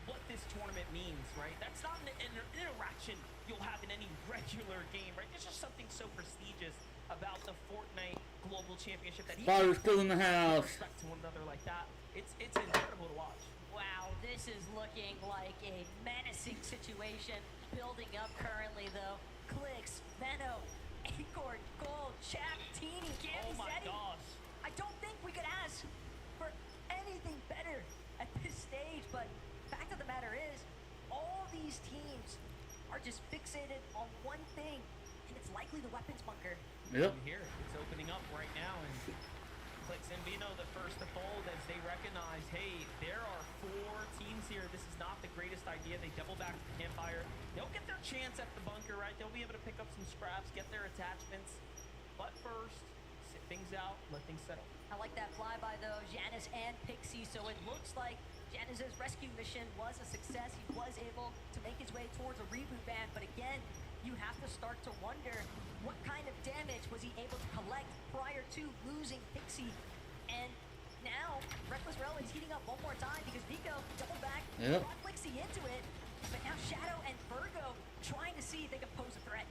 what this tournament means, right? That's not an interaction you'll have in any regular game, right? There's just something so prestigious about the Fortnite Global Championship that Spider's still in the house. respect to one another like that. It's incredible to watch. Wow, this is looking like a menacing situation building up currently, though. Clicks, Veno, Acorn, Gold, Chap, Teeny, Gammy, Oh my Zeddy. gosh. I don't think we could ask for anything better at this stage, but fact of the matter is, all these teams are just fixated on one thing, and it's likely the weapons bunker. Yep. And here, it's opening up right now, and Clicks and Vino the first to fold as they recognize, hey, there are 4 teams here. This is not the greatest idea. They double back to the campfire. They'll get their chance at the bunker, right? They'll be able to pick up some scraps, get their attachments. But first, sit things out, let things settle. I like that flyby though, Janus and Pixie, so it looks like Janus's rescue mission was a success. He was able to make his way towards a reboot van, but again, you have to start to wonder what kind of damage was he able to collect prior to losing Pixie. And now, Reckless Railway is heating up one more time because Vico double back, Yep. brought Flixie into it, but now Shadow and Virgo trying to see if they can pose a threat.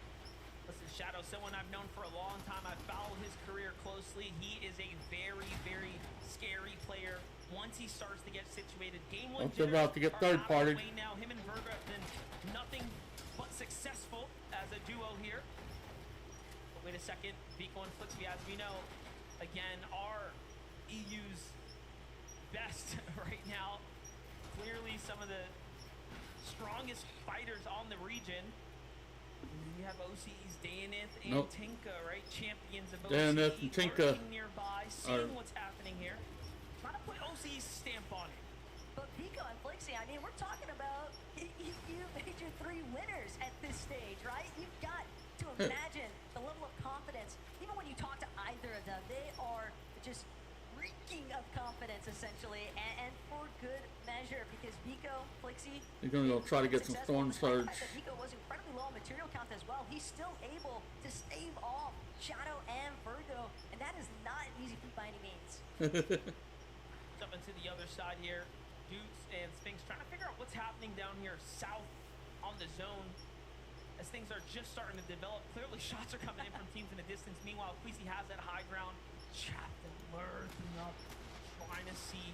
Listen, Shadow, someone I've known for a long time. I've followed his career closely. He is a very, very scary player. Once he starts to get situated, game one They're about to get third party. now. Him and Virgo have been nothing but successful as a duo here. But wait a second, Vico and Flixby, as we know, again, are EU's best right now. Clearly some of the strongest fighters on the region. You have OCE's Dayanith and Nope. Tinka, right? Champions of OCE. Dayanith and Tinka lurking nearby, seeing what's happening here. Trying to put OCE's stamp on it. But Vico and Flixie, I mean, we're talking about EU Major 3 winners at this stage, right? You've got to imagine the level of confidence. Even when you talk to either of them, they are just reeking of confidence, essentially, and for good measure, because Vico, Flixie, He's gonna go try to get some Storm Surge. Vico was incredibly low on material count as well. He's still able to stave off Shadow and Virgo, and that is not an easy feat by any means. Jumping to the other side here, Dukes and Sphinx trying to figure out what's happening down here south on the zone as things are just starting to develop. Clearly shots are coming in from teams in the distance. Meanwhile, Queasy has that high ground. Chapped and lurking up, trying to see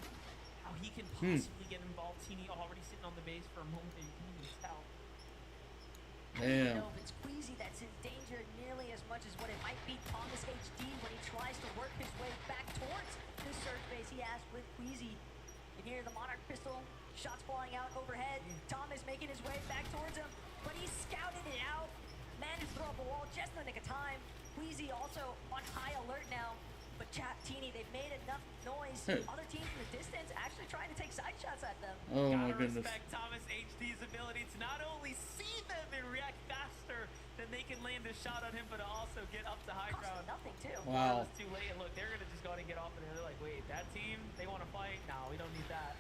how he can possibly get involved. Teeny already sitting on the base for a moment there. You can even tell. I don't even Damn. know if it's Queasy that's in danger nearly as much as what it might be Thomas HD when he tries to work his way back towards this surge base he has with Queasy. You can hear the Monarch pistol, shots flying out overhead. Thomas making his way back towards him, but he scouted it out. Managed to throw up a wall just in the nick of time. Queasy also on high alert now. But Chap Teeny, they've made enough noise. Other teams in the distance actually trying to take side shots at them. Oh my Gotta goodness. respect Thomas HD's ability to not only see them and react faster than they can land a shot on him, but to also get up to high Cost ground. them nothing too. Wow. It's too late, and look, they're gonna just go ahead and get off, and they're like, wait, that team, they want to fight? No, we don't need that.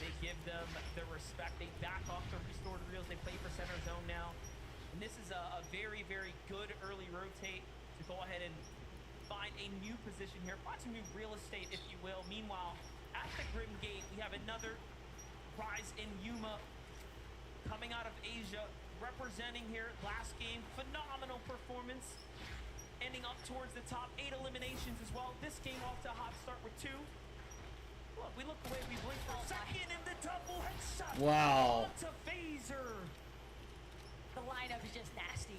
They give them the respect. They back off the restored reels. They play for center zone now, and this is a very, very good early rotate to go ahead and find a new position here, find some new real estate, if you will. Meanwhile, at the Grim Gate, we have another Rise in Yuma coming out of Asia, representing here last game. Phenomenal performance, ending up towards the top. 8 eliminations as well. This game off to a hot start with 2. Look, we look away, we blink for a second, and the double headshot. Wow. To Phaser. The lineup is just nasty.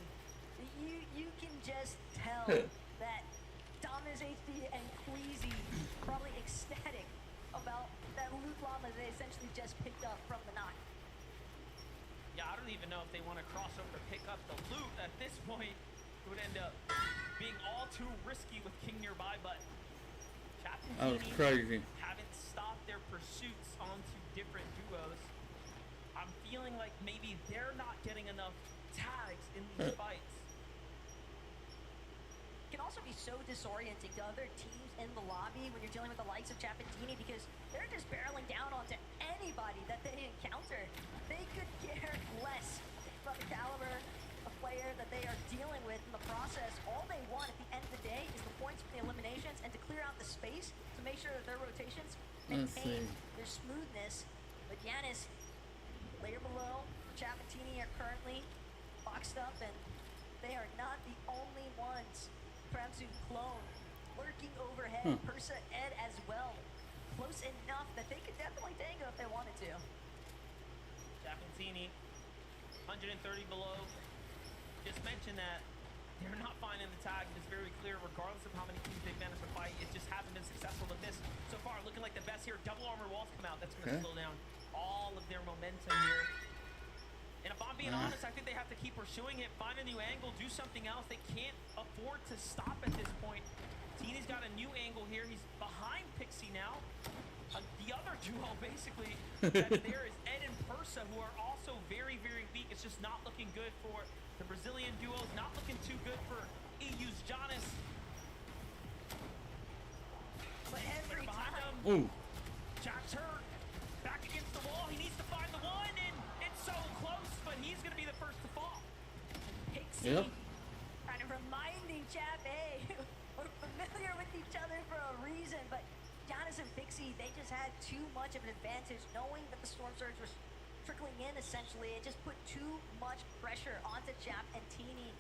You can just tell that Thomas HD and Queasy probably ecstatic about that loot llama they essentially just picked up from the knock. Yeah, I don't even know if they want to cross over to pick up the loot at this point. It would end up being all too risky with King nearby, but Captain That was Teeny crazy. haven't stopped their pursuits onto different duos. I'm feeling like maybe they're not getting enough tags in these fights. It can also be so disorienting to other teams in the lobby when you're dealing with the likes of Chapatini because they're just barreling down onto anybody that they encounter. They could care less about the caliber of player that they are dealing with in the process. All they want at the end of the day is the points from the eliminations and to clear out the space to make sure that their rotations Let's maintain see. their smoothness. But Giannis layer below, Chavatini are currently boxed up, and they are not the only ones. Kremsu Clone lurking overhead, Persa Ed as well. Close enough that they could definitely tango if they wanted to. Chavatini, 130 below. Just mentioned that they're not finding the tag. It's very clear, regardless of how many teams they've managed to fight, it just hasn't been successful with this. So far, looking like the best here. Double armor walls come out. That's going to slow down all of their momentum here. And if I'm being honest, I think they have to keep pursuing it, find a new angle, do something else. They can't afford to stop at this point. Teeny's got a new angle here. He's behind Pixie now. The other duo, basically, that's there is Ed and Persa, who are also very, very weak. It's just not looking good for the Brazilian duos. Not looking too good for EU's Jonas. But every behind time. him. Jack's hurt. Back against the wall. He needs to find the one, and it's so close, but he's going to be the first to fall. Pixie. Kind of reminding Chap, hey, we're familiar with each other for a reason, but Jonas and Pixie, they just had too much of an advantage, knowing that the Storm Surge was trickling in, essentially. It just put too much pressure onto Chap and Teeny.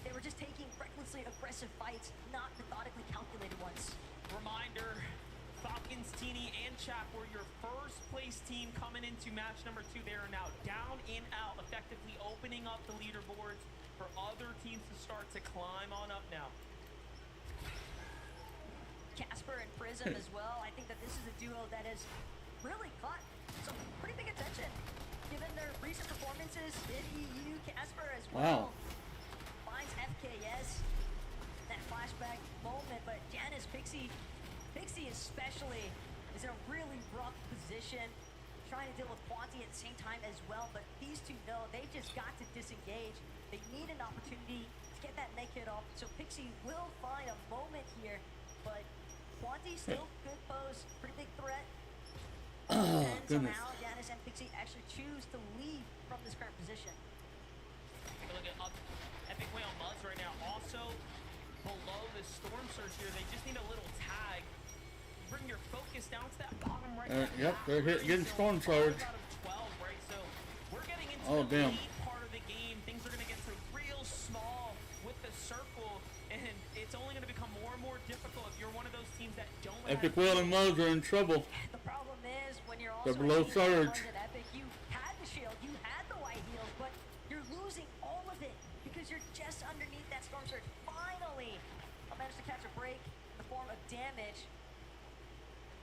They were just taking recklessly aggressive fights, not methodically calculated ones. Reminder, Falcons, Teeny, and Chap were your first place team coming into match number 2. They are now down and out, effectively opening up the leaderboards for other teams to start to climb on up now. Casper and Prism as well. I think that this is a duo that has really caught some pretty big attention, given their recent performances in EU. Casper as well finds FKS, that flashback moment, but Janice, Pixie especially is in a really rough position, trying to deal with Quanti at the same time as well, but these two know they just got to disengage. They need an opportunity to get that neck hit off, so Pixie will find a moment here, but Quanti still good pose, pretty big threat. And somehow Janice and Pixie actually choose to leave from this current position. Take a look at Epic Whale Muzz right now. Also below the Storm Surge here, they just need a little tag. Bring your focus down to that bottom right. Yep, they're getting Storm Surge. 12, right? So we're getting into the damn. lead part of the game. Things are going to get to real small with the circle, and it's only going to become more and more difficult if you're one of those teams that don't Epic Whale and Muzz are in trouble. The problem is when you're also They're below Surge. at Epic, you had the shield, you had the white heals, but you're losing all of it because you're just underneath that Storm Surge. Finally, I managed to catch a break in the form of damage.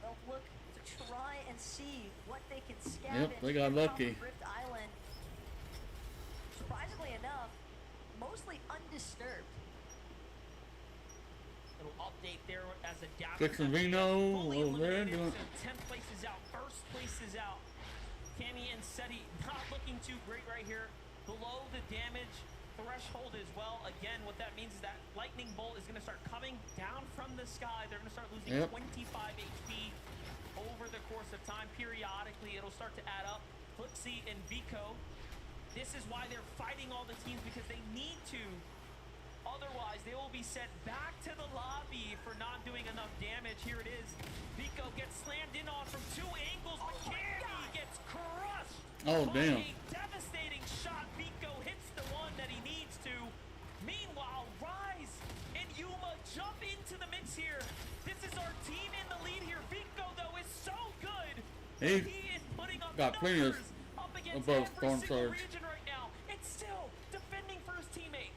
They'll look to try and see what they can scavenge. Yep, they got lucky. From Rift Island. Surprisingly enough, mostly undisturbed. Little update there as a Fix and Vino over there doing. 10th place is out, first place is out. Cammy and Seti not looking too great right here. Below the damage threshold as well. Again, what that means is that Lightning Bolt is going to start coming down from the sky. They're going to start losing 25 HP over the course of time. Periodically, it'll start to add up. Flixie and Vico, this is why they're fighting all the teams, because they need to. Otherwise, they will be sent back to the lobby for not doing enough damage. Here it is. Vico gets slammed in on from 2 angles, but Cammy gets crushed. Oh, damn. A devastating shot. Vico hits the one that he needs to. Meanwhile, Rise and Yuma jump into the mix here. This is our team in the lead here. Vico, though, is so good. He is putting up got plenty of up against above every Storm single Surge. region right now. It's still defending for his teammate.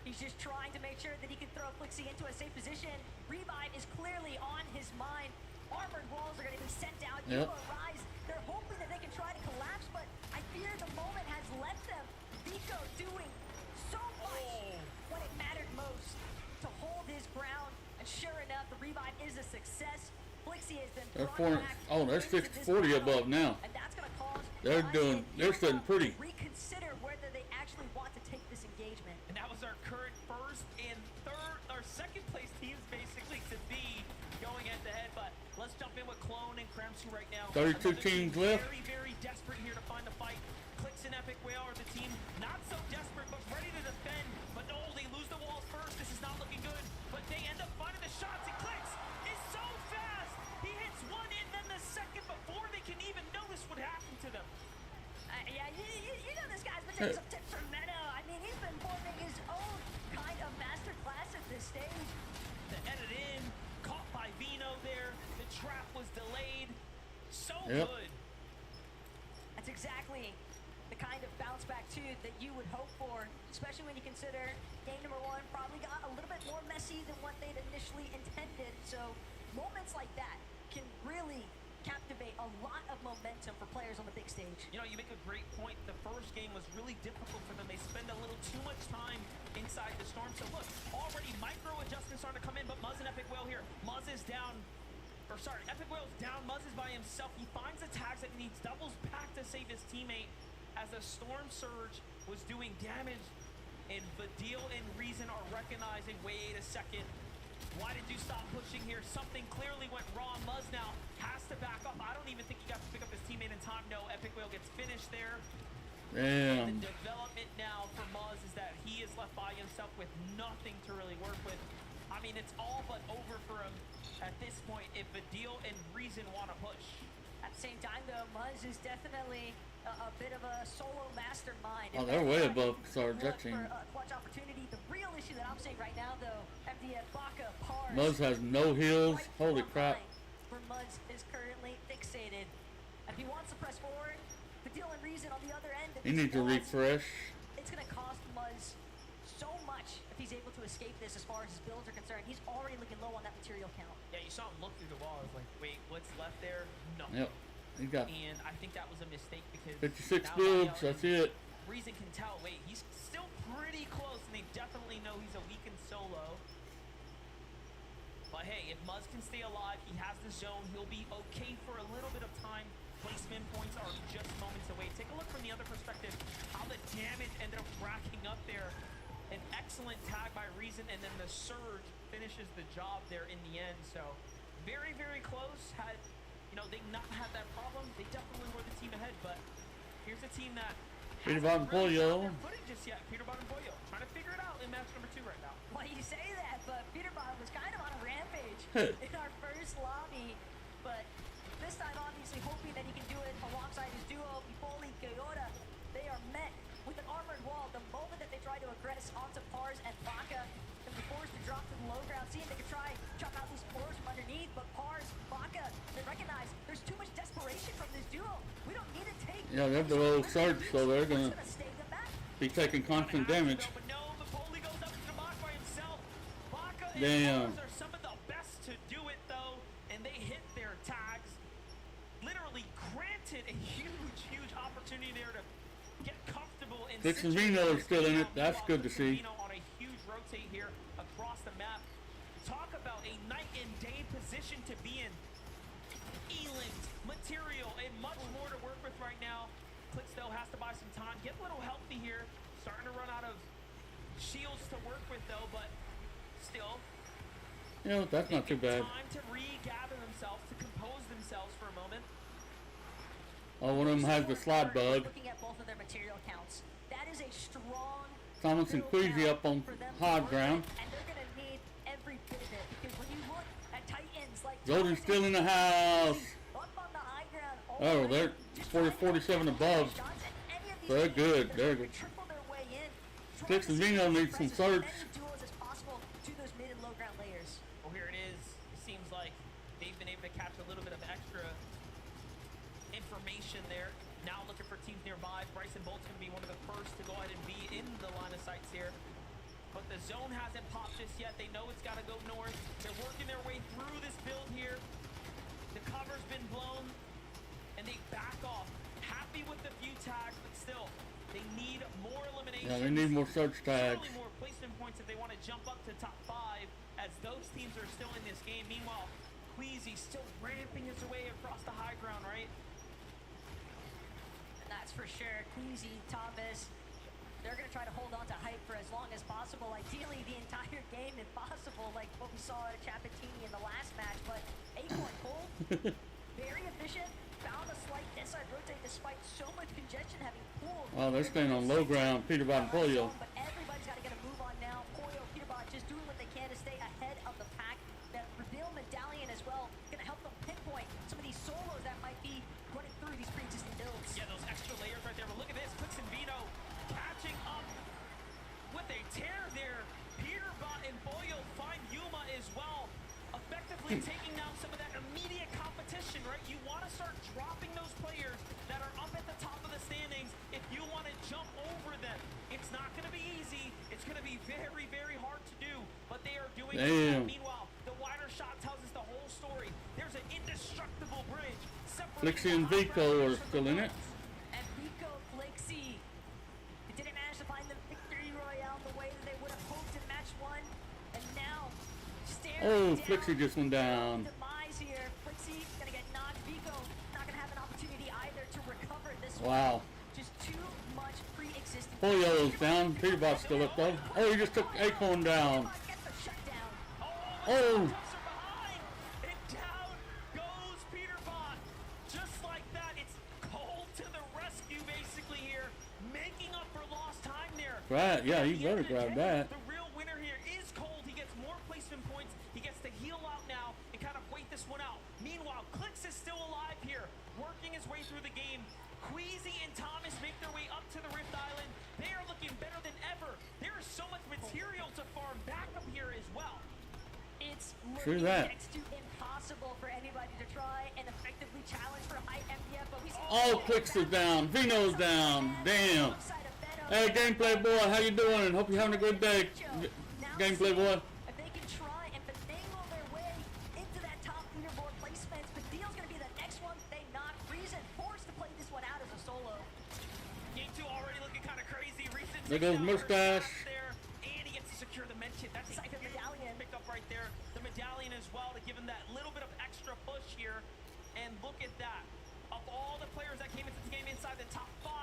He's just trying to make sure that he can throw Flixie into a safe position. Revive is clearly on his mind. Armored walls are going to be sent out. Yep. Yuma, Rise, they're hoping that they can try to collapse, but I fear the moment has left them. Vico doing so much when it mattered most to hold his ground. And sure enough, the revive is a success. Flixie has been They're brought back they're into this 640 battle, above now. and that's going to cause They're sitting pretty. reconsider whether they actually want to take this engagement. And that was our current first and second place teams basically to be going head to head. But let's jump in with Clone and Kremsu right now. 32 teams left. Very, very desperate here to find a fight. Clicks and Epic Whale are the team not so desperate, but ready to defend. But no, they lose the walls first. This is not looking good. But they end up finding the shots, and Clicks is so fast. He hits one and then the second before they can even notice what happened to them. Yeah, take some tips from Meta. I mean, he's been forming his own kind of masterclass at this stage. The edit in, caught by Vino there. The trap was delayed. So Yep. good. That's exactly the kind of bounce back too that you would hope for, especially when you consider game number one probably got a little bit more messy than what they'd initially intended. So moments like that can really captivate a lot of momentum for players on the big stage. You know, you make a great point. The first game was really difficult for them. They spend a little too much time inside the storm. So look, already micro adjustments starting to come in, but Muzz and Epic Whale here. Muzz is down, or sorry, Epic Whale's down. Muzz is by himself. He finds the tags that he needs, doubles back to save his teammate as the Storm Surge was doing damage. And Vidil and Reason are recognizing, wait a second, why did you stop pushing here? Something clearly went wrong. Muzz now has to back up. I don't even think he got to pick up his teammate in time. No, Epic Whale gets finished there. Damn. The development now for Muzz is that he is left by himself with nothing to really work with. I mean, it's all but over for him at this point if Vidil and Reason want to push. At the same time, though, Muzz is definitely a bit of a solo mastermind. Oh, they're way above Sarge, that Look team. for a clutch opportunity. The real issue that I'm seeing right now, though, FDF, Baka, Pars. Muzz has no heals. Holy crap. Where Muzz is currently fixated. If he wants to press forward, Vidil and Reason on the other end. He needs to refresh. It's going to cost Muzz so much if he's able to escape this as far as his builds are concerned. He's already looking low on that material count. Yeah, you saw him look through the wall. I was like, wait, what's left there? No. Yep. He got And I think that was a mistake because 56 now builds. Daniel That's it. Reason can tell, wait, he's still pretty close, and they definitely know he's a weakened solo. But hey, if Muzz can stay alive, he has the zone, he'll be okay for a little bit of time. Placement points are just moments away. Take a look from the other perspective, how the damage ended up racking up there. An excellent tag by Reason, and then the Surge finishes the job there in the end. So very, very close. Had, you know, they not had that problem, they definitely were the team ahead. But here's a team that Peter hasn't Bottom really Pollo. found their footing just yet. Peter Bottom Pollo trying to figure it out in match number 2 right now. Well, you say that, but Peter Bottom was kind of on a rampage in our first lobby. But this time, obviously, hoping that he can do it alongside his duo, Ipoli, Kyoda. They are met with an armored wall. The moment that they try to aggress onto Pars and Baka, they'll be forced to drop to the low ground. Seeing they can try chop out these floors from underneath, but Pars, Baka, they recognize there's too much desperation from this duo. We don't need to take. Yeah, they're below Sarge, so they're gonna stay them back. be taking constant damage. Napoli goes up to the box by himself. Baka and Damn. Pars are some of the best to do it, though, and they hit their tags. Literally granted a huge, huge opportunity there to get comfortable and Six and Vino are still in it. That's good to see. Vino on a huge rotate here across the map. Talk about a night and day position to be in. Eland, material, and much more to work with right now. Clix, though, has to buy some time. Get a little healthy here. Starting to run out of shields to work with, though, but still. You know, that's not too bad. Time to regather themselves, to compose themselves for a moment. Oh, one of them has the slide bug. Looking at both of their material counts, that is a strong Thomas and Queasy up on high ground. and they're going to need every bit of it because when you look at Titans like Golden's still in the house. up on the high ground, Oh, they're 47 above. They're good. They're good. triple their way in. Six and Vino needs some Surge. As many duos as possible to those mid and low ground layers. Well, here it is. It seems like they've been able to catch a little bit of extra information there. Now looking for teams nearby. Bryson Bolt's going to be one of the first to go ahead and be in the line of sights here. But the zone hasn't popped just yet. They know it's got to go north. They're working their way through this build here. The cover's been blown, and they back off. Happy with the few tags, but still, they need more eliminations. Yeah, they need more Surge tags. Surely more placement points if they want to jump up to top 5, as those teams are still in this game. Meanwhile, Queasy still ramping his way across the high ground, right? And that's for sure. Queasy, Thomas, they're going to try to hold on to hype for as long as possible. Ideally, the entire game, if possible, like what we saw at Chapatini in the last match. But 8-point pull, very efficient. Found a slight inside rotate despite so much congestion having pulled. Oh, they're staying on low ground. Peter Bottom Pollo. But everybody's got to get a move on now. Pollo, Peterbot just doing what they can to stay ahead of the pack. That Reveal Medallion as well, going to help them pinpoint some of these solos that might be running through these pre-existing builds. Yeah, those extra layers right there. But look at this. Clix and Vino basically taking down some of that immediate competition, right? You want to start dropping those players that are up at the top of the standings if you want to jump over them. It's not going to be easy. It's going to be very, very hard to do, but they are doing it. Meanwhile, the wider shot tells us the whole story. There's an indestructible bridge. Flixie and Vico are still in it. And Vico, Flixie, they didn't manage to find the victory royale the way that they would have hoped in match 1. And now, staring down Flixie just went down. demise here. Flixie gonna get knocked. Vico not gonna have an opportunity either to recover this Wow. one. Just too much pre-existing. Polio's down. Peterbot's still up though. Oh, he just took Acorn down. Oh. And down goes Peterbot. Just like that, it's Cole to the rescue basically here, making up for lost time there. Right, yeah, he better grab that. The real winner here is Cold. He gets more placement points. He gets to heal out now and kind of wait this one out. Meanwhile, Clix is still alive here, working his way through the game. Queasy and Thomas make their way up to the Rift Island. They are looking better than ever. There is so much material to farm back up here as well. It's True looking that. next to impossible for anybody to try and effectively challenge for high MPF, but we see All Clicks is down. Vino's down. Damn. Hey, Gameplay Boy, how you doing? Hope you're having a good day. Gameplay Boy. if they can try and finagle their way into that top leaderboard placements, but Deal's going to be the next one they knock. Reason forced to play this one out as a solo. Game 2 already looking kind of crazy. Recent There goes Mustache. there, and he gets to secure the med kit. That's Siphon medallion. Picked up right there. The medallion as well to give him that little bit of extra push here. And look at that. Of all the players that came into the game inside the top 5,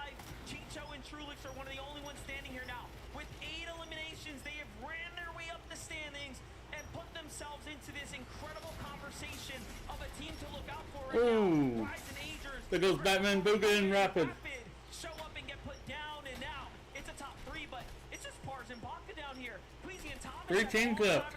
Chicho and Trulix are one of the only ones standing here now. With 8 eliminations, they have ran their way up the standings and put themselves into this incredible conversation of a team to look out for right Ooh. now. Ryzen Agers, There goes Batman Boogie and Rapid. show up and get put down, and now it's a top 3, but it's just Pars and Baka down here. Queasy and Thomas. 3 team clip.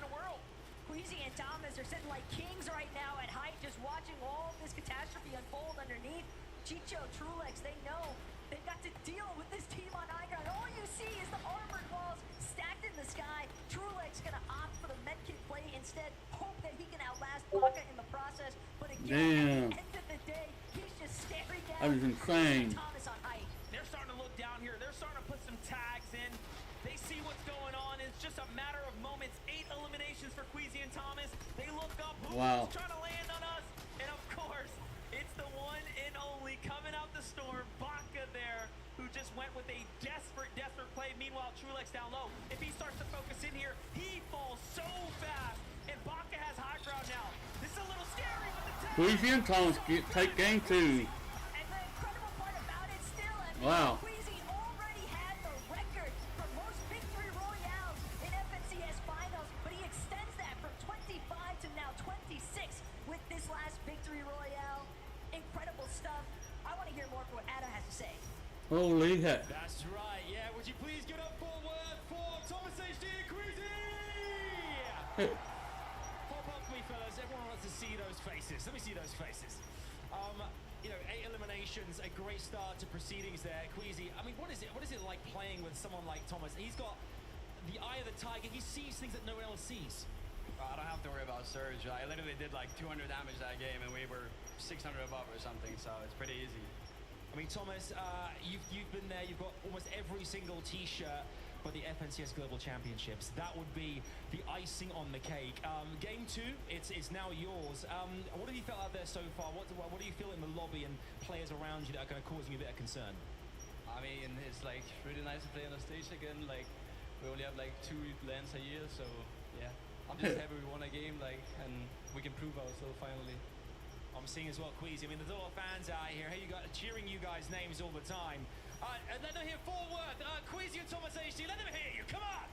Queasy and Thomas are sitting like kings right now at height, just watching all this catastrophe unfold underneath. Chicho, Trulex, they know they've got to deal with this team on high ground. All you see is the armored walls stacked in the sky. Trulex gonna opt for the medkit play instead, hope that he can outlast Baka in the process. But again, at the end of the day, he's just staring down. That was insane. Thomas on height. They're starting to look down here. They're starting to put some tags in. They see what's going on. It's just a matter of moments. 8 eliminations for Queasy and Thomas. They look up. Who's Wow. trying to land on us? And of course, it's the one and only coming out the storm, Baka there, who just went with a desperate play. Meanwhile, Trulex down low. If he starts to focus in here, he falls so fast. And Baka has high ground now. This is a little scary with the tag. Queasy and Thomas take game 2. And the incredible part about it still, Wow. Queasy already had the record for most victory royales in FNCS finals, but he extends that from 25 to now 26 with this last victory royale. Incredible stuff. I want to hear more for what Adam has to say. Holy heck. That's right, yeah. Would you please give it up for Thomas HD and Queasy? Pop up me, fellas. Everyone wants to see those faces. Let me see those faces. You know, 8 eliminations, a great start to proceedings there. Queasy, I mean, what is it like playing with someone like Thomas? He's got the eye of the tiger. He sees things that no one else sees. I don't have to worry about Surge. I literally did like 200 damage that game, and we were 600 above or something, so it's pretty easy. I mean, Thomas, you've been there. You've got almost every single T-shirt for the FNCS Global Championships. That would be the icing on the cake. Game 2, it's now yours. What have you felt out there so far? What do you feel in the lobby and players around you that are kind of causing you a bit of concern? I mean, it's like really nice to play on the stage again. Like, we only have like 2 lands a year, so yeah. I'm just happy we won a game, like, and we can prove ourselves finally. I'm seeing as well, Queasy. I mean, there's a lot of fans out here. Hey, you got cheering you guys' names all the time. And let them hear Fort Worth. Queasy and Thomas HD, let them hear you. Come on!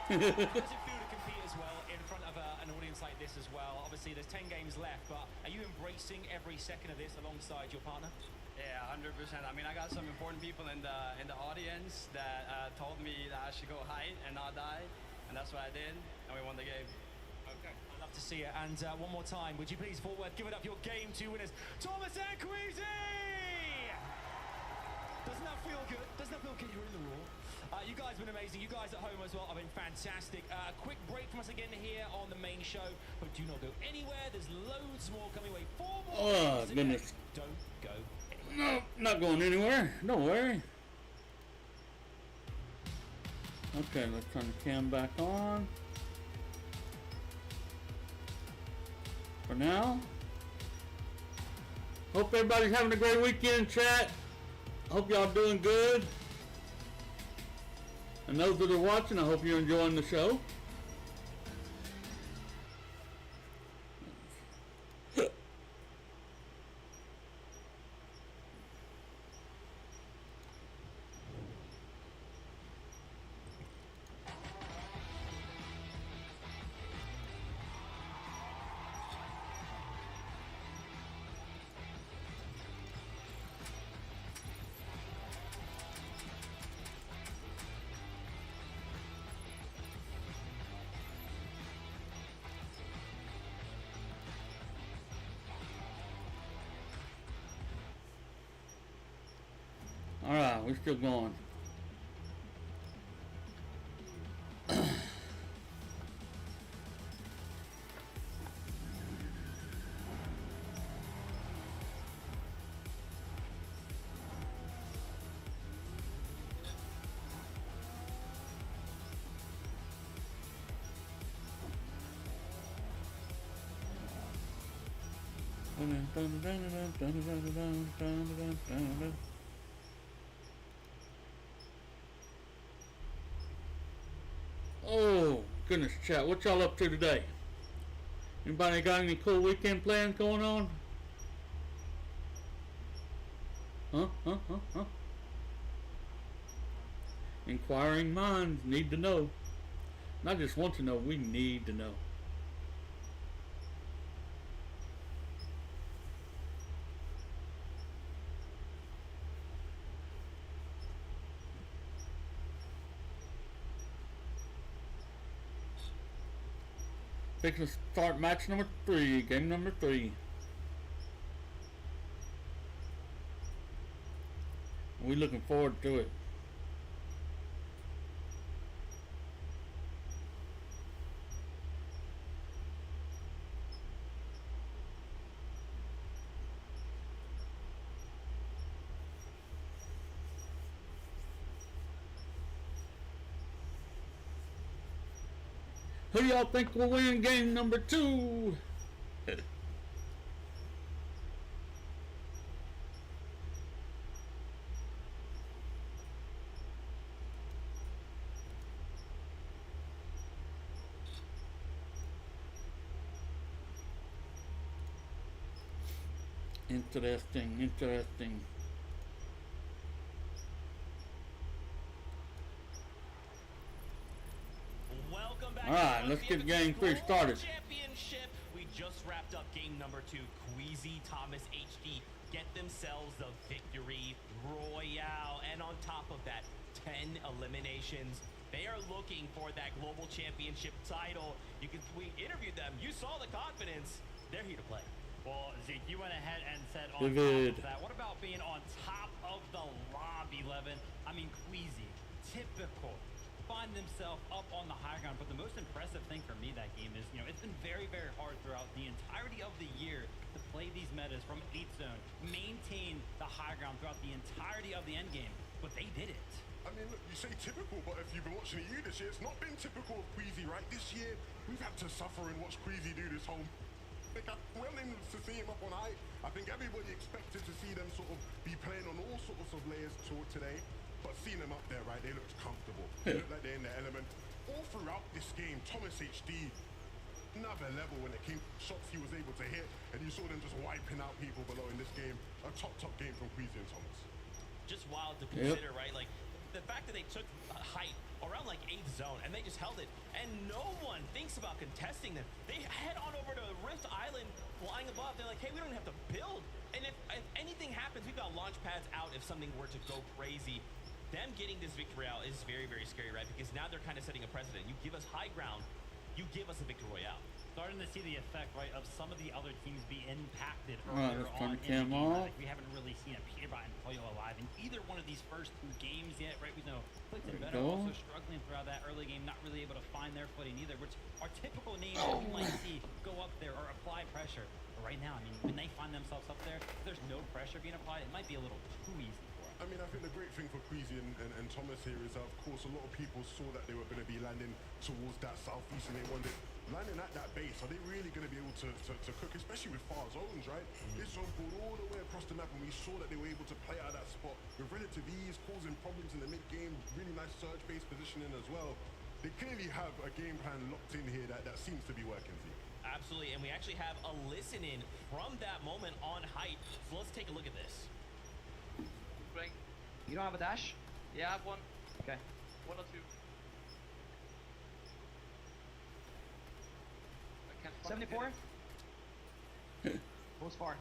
How does it feel to compete as well in front of an audience like this as well? Obviously, there's 10 games left, but are you embracing every second of this alongside your partner? Yeah, 100%. I mean, I got some important people in the audience that told me that I should go height and not die, and that's what I did, and we won the game. Okay, I'd love to see it. And one more time, would you please, Fort Worth, give it up your game 2 winners, Thomas and Queasy! The Doesn't that feel good? Doesn't that feel good? You're in the raw. You guys have been amazing. You guys at home as well have been fantastic. A quick break from us again here on the main show, but do not go anywhere. There's loads more coming away. 4 more. Oh, goodness. Don't go anywhere. No, not going anywhere. Don't worry. Okay, let's turn the cam back on. For now. Hope everybody's having a great weekend, chat. Hope y'all doing good. And those that are watching, I hope you're enjoying the show. Alright, we're still going. Oh, goodness, chat. What y'all up to today? Anybody got any cool weekend plans going on? Huh? Inquiring minds need to know. Not just want to know, we need to know. Fixing to start match number 3, game number 3. We looking forward to it. Who do y'all think will win game number 2? Interesting. Welcome back. All right, let's get game 3 started. Championship. We just wrapped up game number 2. Queasy Thomas HD get themselves the victory royale, and on top of that, 10 eliminations. They are looking for that global championship title. We interviewed them. You saw the confidence. They're here to play. Well, Zeke, you went ahead and said on Vivid. top of that. What about being on top of the lobby, Levin? I mean, Queasy, typical. Find themselves up on the high ground, but the most impressive thing for me that game is, it's been very, very hard throughout the entirety of the year to play these metas from 8 zone, maintain the high ground throughout the entirety of the end game, but they did it. I mean, look, you say typical, but if you've been watching EU this year, it's not been typical of Queasy, right? This year, we've had to suffer and watch Queasy do this whole... Well, in to see him up on high, I think everybody expected to see them sort of be playing on all sorts of layers today, but seeing them up there, right, they looked comfortable. They looked like they're in their element. All throughout this game, Thomas HD, another level when it came to shots he was able to hit, and you saw them just wiping out people below in this game. A top game from Queasy and Thomas. Just wild to consider, right? Like, the fact that they took height around like 8th zone and they just held it, and no one thinks about contesting them. They head on over to Rift Island, flying above. They're like, hey, we don't even have to build. And if anything happens, we've got launch pads out if something were to go crazy. Them getting this victory royale is very, very scary, right? Because now they're kind of setting a precedent. You give us high ground, you give us a victory royale. Starting to see the effect, right, of some of the other teams be impacted All right, earlier let's turn on the in the cam game. off. Like, we haven't really seen a Peter Button play alive in either one of these first 2 games yet, right? We know Flix and There Beto you go. also struggling throughout that early game, not really able to find their footing either, which are typical names that you might see go up there or apply pressure. But right now, I mean, when they find themselves up there, if there's no pressure being applied, it might be a little too easy for them. I mean, I think the great thing for Queasy and Thomas here is that, of course, a lot of people saw that they were going to be landing towards that southeast, and they wondered, landing at that base, are they really going to be able to cook, especially with far zones, right? This zone pulled all the way across the map, and we saw that they were able to play out of that spot with relative ease, causing problems in the mid-game, really nice surge-based positioning as well. They clearly have a game plan locked in here that seems to be working for you. Absolutely, and we actually have a listen-in from that moment on height. So let's take a look at this. You don't have a dash? Yeah, I have one. Okay. 1 or 2. I can't fucking 74? get it. Goes far.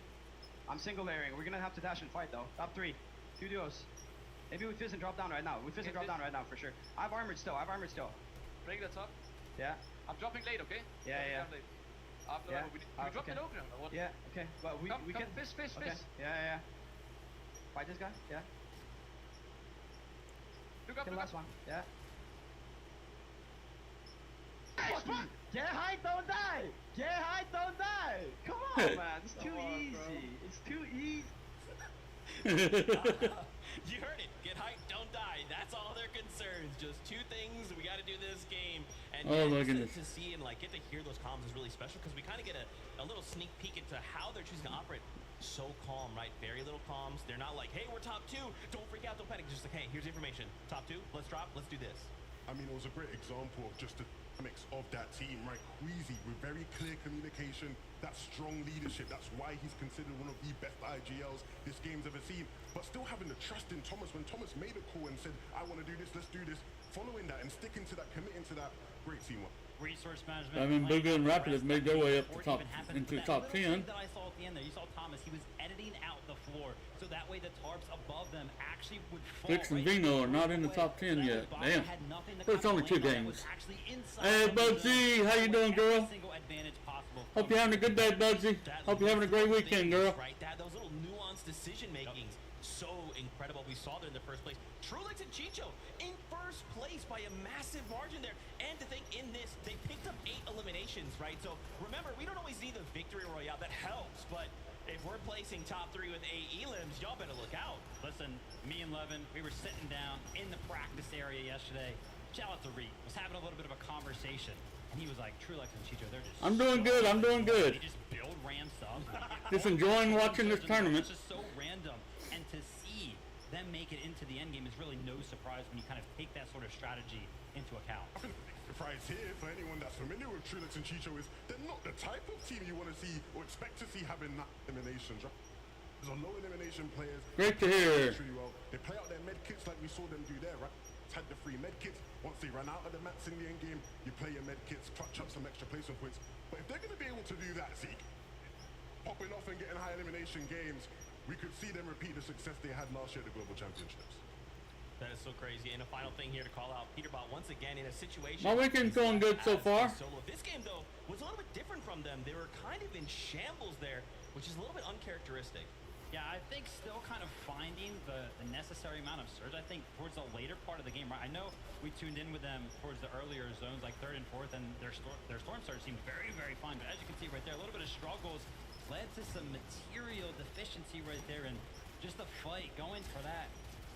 I'm single layering. We're gonna have to dash and fight though. Top 3. 2 duos. Maybe we fizz and drop down right now. We fizz and drop down right now for sure. I have armored still. Break the top. Yeah. I'm dropping late, okay? Yeah, Dropping yeah. down late. After Yeah. we drop okay. it open or what? Yeah, okay. Well, we Come, can... fizz. Okay. Yeah. Fight this guy? Yeah. Look up, Kill the look last up. one. Yeah. Get high, don't die! Get high, don't die! Come on, man. It's too easy. It's too easy. You heard it. Get hyped, don't die. That's all their concerns. Just 2 things. We got to do this game. And Oh, my just goodness. to see and like get to hear those comms is really special because we kind of get a little sneak peek into how they're choosing to operate. So calm, right? Very little comms. They're not like, hey, we're top 2. Don't freak out. Don't panic. Just like, hey, here's the information. Top 2. Let's drop. Let's do this. I mean, it was a great example of just the mix of that team, right? Queasy with very clear communication, that strong leadership. That's why he's considered one of the best IGLs this game's ever seen. But still having the trust in Thomas. When Thomas made a call and said, I want to do this, let's do this, following that and sticking to that, committing to that, great teamwork. Resource management. I mean, playing Booga and the Rapid rest have made their of the way up game to before it top even happened. into That top little 10. thing that I saw at the end there, you saw Thomas, he was editing out the floor, so that way the tarps above them actually would fall. Flix and right Vino are not in the top 10 yet. Damn. So it's only 2 games. Hey, Bugsy, how you doing, girl? Hope you're having a good day, Bugsy. Hope you're having a great weekend, girl. Right, those little nuanced decision makings, so incredible. We saw there in the first place. Trulix and Chicho in first place by a massive margin there. And to think in this, they picked up 8 eliminations, right? So remember, we don't always need the victory royale. That helps, but if we're placing top 3 with 8 elims, y'all better look out. Listen, me and Levin, we were sitting down in the practice area yesterday. Shout out to Reed. Was having a little bit of a conversation. And he was like, Trulix and Chicho, they're just I'm doing good. I'm doing good. They just build ram subs. Just enjoying watching this tournament. It's just so random. And to see them make it into the end game is really no surprise when you kind of take that sort of strategy into account. Surprise here for anyone that's familiar with Trulix and Chicho is they're not the type of team you want to see or expect to see having that eliminations, right? There's a low elimination players. Great to hear. Really well. They play out their med kits like we saw them do there, right? Had the free med kits. Once they run out of the mats in the end game, you play your med kits, clutch up some extra placement points. But if they're going to be able to do that, Zeke, popping off and getting high elimination games, we could see them repeat the success they had last year at the Global Championships. That is so crazy. And a final thing here to call out Peterbot once again in a situation. My weekend's going good so far. Solo. This game, though, was a little bit different from them. They were kind of in shambles there, which is a little bit uncharacteristic. Yeah, I think still kind of finding the necessary amount of surge. I think towards the later part of the game, right? I know we tuned in with them towards the earlier zones, like 3rd and 4th, and their storm surge seemed very, very fine. But as you can see right there, a little bit of struggles led to some material deficiency right there, and just a fight going for that.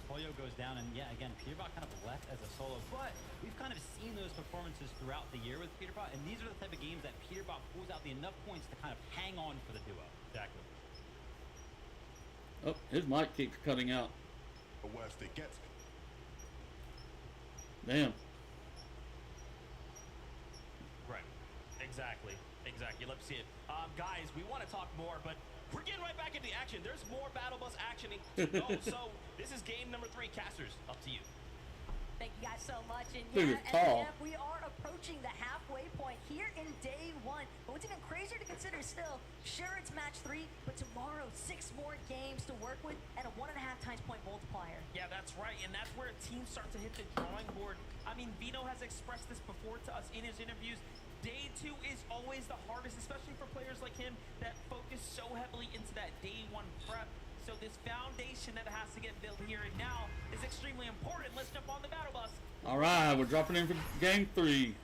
Pollo goes down, and yeah, again, Peterbot kind of left as a solo, but we've kind of seen those performances throughout the year with Peterbot, and these are the type of games that Peterbot pulls out the enough points to kind of hang on for the duo. Exactly. Oh, his mic keeps cutting out. The worse it gets. Damn. Right. Exactly. Let's see it. Guys, we want to talk more, but we're getting right back into the action. There's more Battle Bus actioning to go. So this is game number 3. Casters, up to you. Thank you guys so much. And Dude, yeah, it's tall. we are approaching the halfway point here in day 1. But what's even crazier to consider still, sure, it's match 3, but tomorrow 6 more games to work with and a 1.5 times point multiplier. Yeah, that's right, and that's where teams start to hit the drawing board. I mean, Vino has expressed this before to us in his interviews. Day 2 is always the hardest, especially for players like him that focus so heavily into that day 1 prep. So this foundation that has to get built here and now is extremely important. Let's jump on the battle bus. All right, we're dropping in for game 3.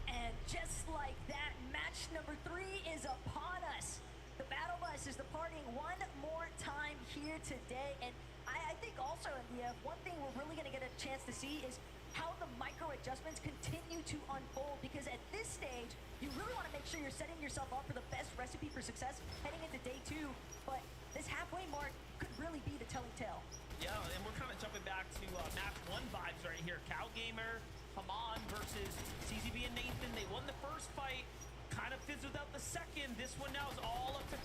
And just like that, match number 3 is upon us. The battle bus is departing one more time here today. And I think also, MDF, one thing we're really going to get a chance to see is how the micro adjustments continue to unfold. Because at this stage, you really want to make sure you're setting yourself up for the best recipe for success heading into day 2. But this halfway mark could really be the telling tale. Yeah, and we're kind of jumping back to match 1 vibes right here. Cow Gamer, Haman versus CZB and Nathan. They won the first fight, kind of fizzled out the second. This one now is all up to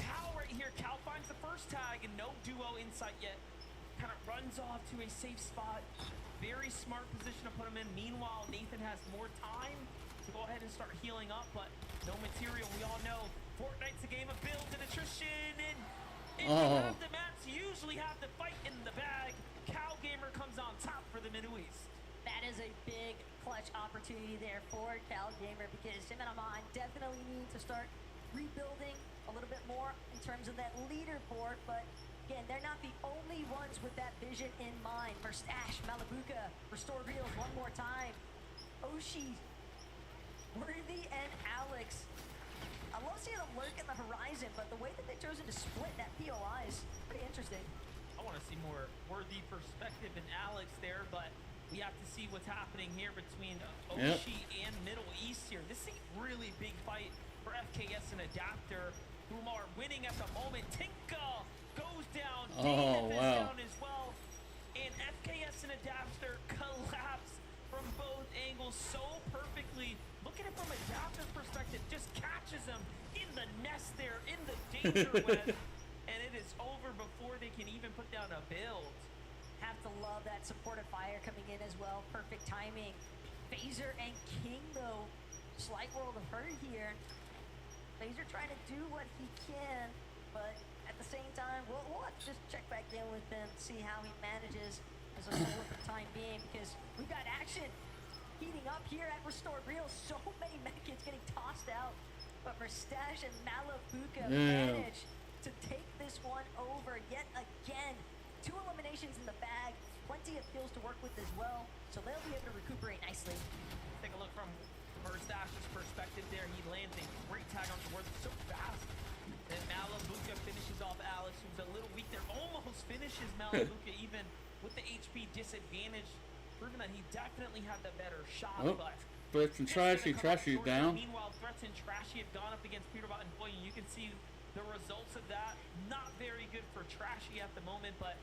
Cal right here. Cal finds the first tag and no duo insight yet. Kind of runs off to a safe spot. Very smart position to put him in. Meanwhile, Nathan has more time to go ahead and start healing up, but no material. We all know Fortnite's a game of builds and attrition, and if you have the maps, you usually have the fight in the bag. Cow Gamer comes on top for the Middle East. That is a big clutch opportunity there for Cal Gamer, because him and Aman definitely need to start rebuilding a little bit more in terms of that leaderboard. But again, they're not the only ones with that vision in mind. Merstash, Malibuka, Restore Reels one more time. Oshi, Worthy, and Alex. I love seeing them lurk in the horizon, but the way that they've chosen to split that POI is pretty interesting. I want to see more Worthy perspective in Alex there, but we have to see what's happening here between Oshi and Middle East here. This is a really big fight for FKS and Adapter, whom are winning at the moment. Tinka goes down, Dave is down as well, and FKS and Adapter collapse from both angles so perfectly. Look at it from Adapter's perspective, just catches him in the nest there, in the danger web, and it is over before they can even put down a build. Have to love that supportive fire coming in as well. Perfect timing. Phaser and King, though, slight world of hurt here. Phaser trying to do what he can, but at the same time, we'll have to just check back in with him, see how he manages as a solo for the time being, because we've got action heating up here at Restored Reels. So many medkits getting tossed out, but Merstash and Malibuka manage to take this one over yet again. 2 eliminations in the bag, plenty of kills to work with as well, so they'll be able to recuperate nicely. Take a look from Merstash's perspective there. He lands a great tag on the board so fast. Then Malibuka finishes off Alex, who's a little weak there. Almost finishes Malibuka even with the HP disadvantage, proving that he definitely had the better shot. But Threats and Trashy. Trashy's down. Meanwhile, Threats and Trashy have gone up against Peterbot and Boy, and you can see the results of that. Not very good for Trashy at the moment, but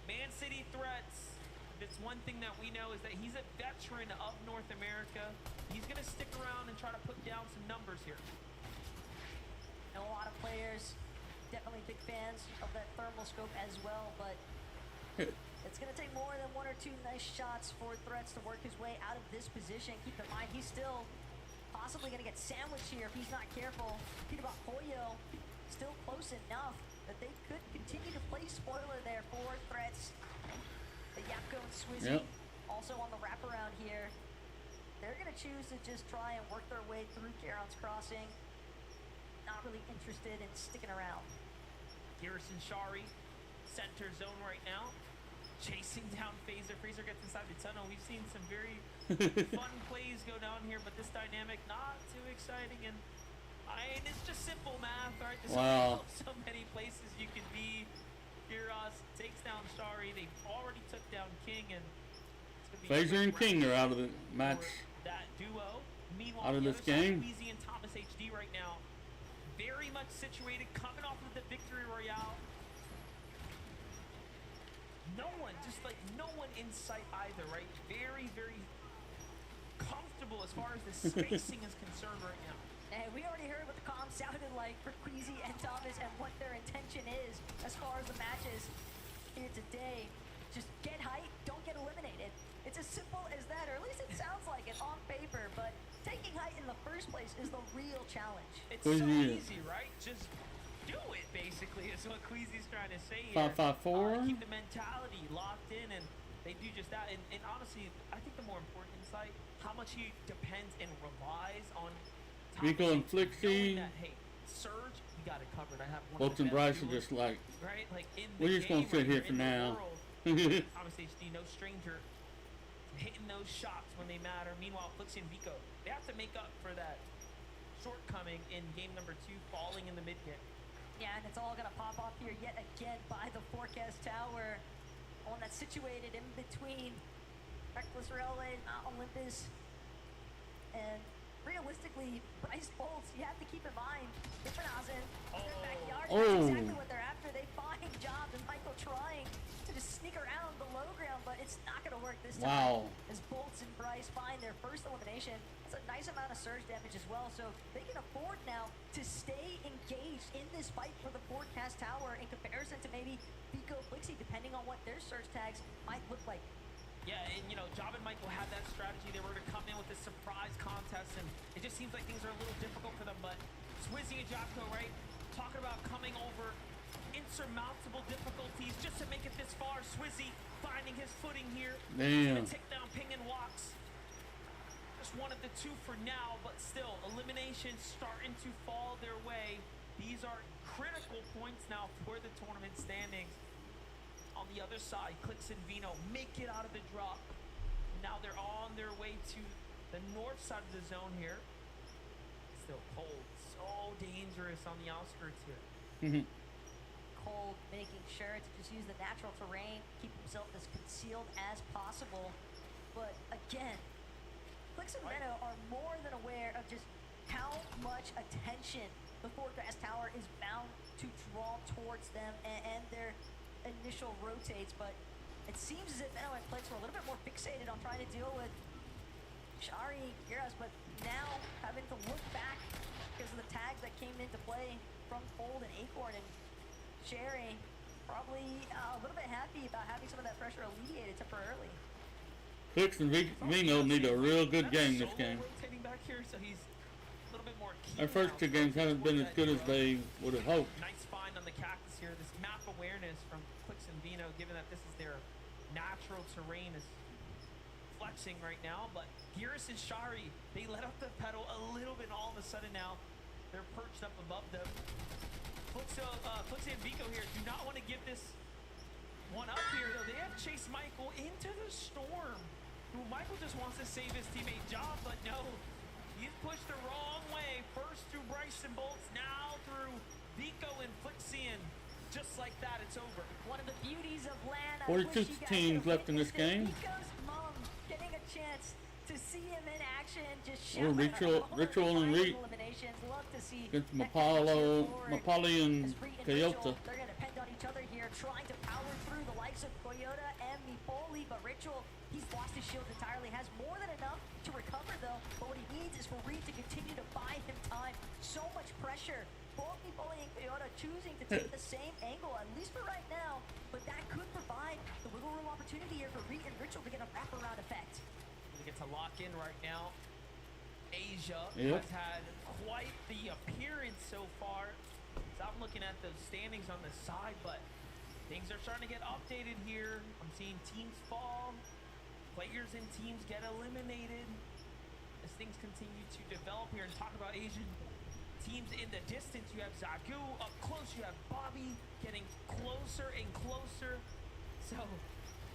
Man City Threats, it's one thing that we know is that he's a veteran of North America. He's going to stick around and try to put down some numbers here. And a lot of players, definitely big fans of that thermal scope as well, but it's going to take more than 1 or 2 nice shots for Threats to work his way out of this position. Keep in mind, he's still possibly going to get sandwiched here if he's not careful. Peterbot Pollo still close enough that they could continue to play spoiler there for Threats. The Yapko and Swizzy also on the wraparound here. They're going to choose to just try and work their way through Charon's Crossing. Not really interested in sticking around. Garrison Shari, center zone right now, chasing down Phaser. Phaser gets inside the tunnel. We've seen some very fun plays go down here, but this dynamic not too exciting. And it's just simple math, right? There's so many places you can be. Kiros takes down Shari. They already took down King, and it's gonna be Phaser and King are out of the match. That duo. Meanwhile, Out of this game. Weezy and Thomas HD right now, very much situated, coming off of the victory royale. No one in sight either, right? Very, very comfortable as far as the spacing is concerned right now. Hey, we already heard what the comms sounded like for Queasy and Thomas and what their intention is as far as the matches here today. Just get height, don't get eliminated. It's as simple as that, or at least it sounds like it on paper, but taking height in the first place is the real challenge. It's so easy, right? Just do it, basically, is what Queasy's trying to say here. 5-5-4. Keep the mentality locked in, and they do just that. And honestly, I think the more important insight, how much he depends and relies on Vico and Flixie. that, hey, Surge, we got it covered. I have one Bolts of and the Bryce best are duels, just like, right? Like in the we're just gonna game sit right here in for the now. world. Obviously, HD, no stranger to hitting those shots when they matter. Meanwhile, Flixie and Vico, they have to make up for that shortcoming in game number 2, falling in the mid game. Yeah, and it's all gonna pop off here yet again by the Forecast Tower. One that's situated in between Reckless Railway and Olympus. And realistically, Bryce Bolts, you have to keep in mind, Differnazen, their backyard, that's exactly what they're after. They find Job and Michael trying to just sneak around the low ground, but it's not gonna work this time. As Bolts and Bryce find their first elimination. It's a nice amount of surge damage as well, so they can afford now to stay engaged in this fight for the Forecast Tower in comparison to maybe Vico, Flixie, depending on what their surge tags might look like. Yeah, and you know, Job and Michael had that strategy. They were going to come in with this surprise contest, and it just seems like things are a little difficult for them. But Swizzy and Jobco, right, talking about coming over insurmountable difficulties just to make it this far. Swizzy finding his footing here. Damn. Take down Ping and Walks. Just one of the 2 for now, but still, elimination starting to fall their way. These are critical points now for the tournament standings. On the other side, Clix and Vino make it out of the drop. Now they're on their way to the north side of the zone here. Still cold, so dangerous on the outskirts here. Cold, making sure to just use the natural terrain, keep himself as concealed as possible. But again, Clix and Vino are more than aware of just how much attention the Forecast Tower is bound to draw towards them and their initial rotates, but it seems as if Veno and Clix were a little bit more fixated on trying to deal with Shari, Giras, but now having to look back because of the tags that came into play from Fold and Acorn, and Sherry probably a little bit happy about having some of that pressure alleviated temporarily. Clix and Vino need a real good game this game. Rotating back here, so he's a little bit more keen Our first now. 2 games haven't been as good as they would have hoped. Nice find on the Cactus here. This map awareness from Clix and Vino, given that this is their natural terrain, is flexing right now. But Giras and Shari, they let up the pedal a little bit. All of a sudden now, they're perched up above them. Flixie and Vico here do not want to give this one up here, though. They have chased Michael into the storm. Michael just wants to save his teammate Job, but no. He's pushed the wrong way. First through Bryce and Bolts, now through Vico and Flixie, and just like that, it's over. One of the beauties of LAN, 42 teams left in this game. Vico's mom getting a chance to see him in action, just Oh, Ritual and Reed eliminations. Love to see against Mapali and Kyoto. They're going to depend on each other here, trying to power through the likes of Toyota and Mipoli, but Ritual, he's lost his shield entirely, has more than enough to recover though, but what he needs is for Reed to continue to buy him time. So much pressure. Both Mipoli and Toyota choosing to take the same angle, at least for right now, but that could provide the wiggle room opportunity here for Reed and Ritual to get a wraparound effect. They get to lock in right now. Asia Yep. has had quite the appearance so far. So I'm looking at the standings on the side, but things are starting to get updated here. I'm seeing teams fall, players and teams get eliminated as things continue to develop here. And talk about Asian teams in the distance. You have Zagu up close. You have Bobby getting closer and closer. So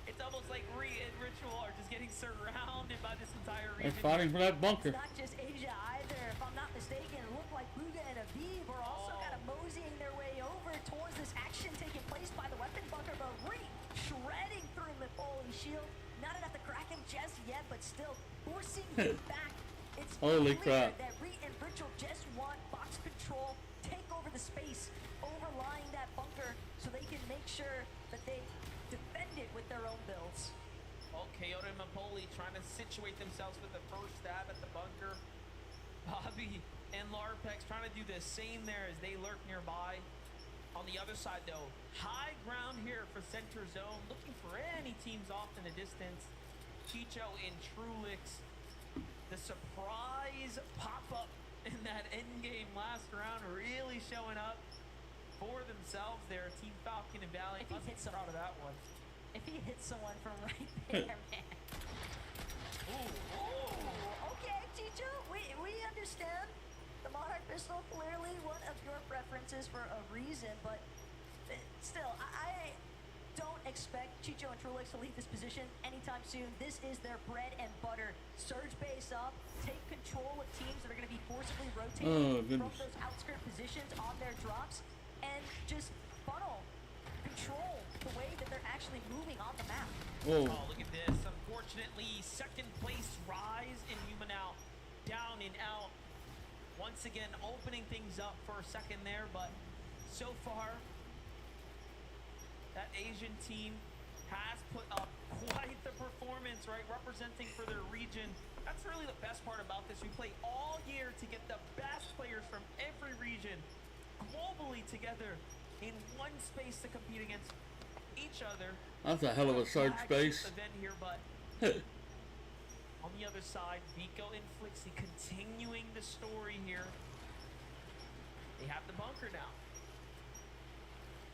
it's almost like Reed and Ritual are just getting surrounded by this entire region. They're fighting for that bunker. It's not just Asia either, if I'm not mistaken. It looked like Buga and Aviv are also kind of moseying their way over towards this action taking place by the weapon bunker, but Reed shredding through Mipoli's shield. Not enough to crack him just yet, but still forcing him back. It's Holy clear crap. that Reed and Ritual just want box control, take over the space overlying that bunker so they can make sure that they defend it with their own builds. Oh, Kyoto and Mapoli trying to situate themselves with the first stab at the bunker. Bobby and Larpex trying to do the same there as they lurk nearby. On the other side, though, high ground here for center zone. Looking for any teams off in the distance. Chicho and Trulix. The surprise pop-up in that endgame last round really showing up for themselves there. Team Falcon and Valiant. If he hits proud of that one. if he hits someone from right there, man. Ooh, okay, Chicho, we understand. The Monarch pistol, clearly one of your preferences for a reason, but still, I don't expect Chicho and Trulix to leave this position anytime soon. This is their bread and butter. Surge base up, take control of teams that are going to be forcibly rotating from those outskirt positions on their drops, and just funnel, control the way that they're actually moving on the map. Oh, look at this. Unfortunately, second place Rise in Humanow down and out. Once again, opening things up for a second there, but so far, that Asian team has put up quite the performance, right? Representing for their region. That's really the best part about this. We play all year to get the best players from every region globally together in one space to compete against each other. That's a hell of a surge space. Event here, but on the other side, Vico and Flixie continuing the story here. They have the bunker now.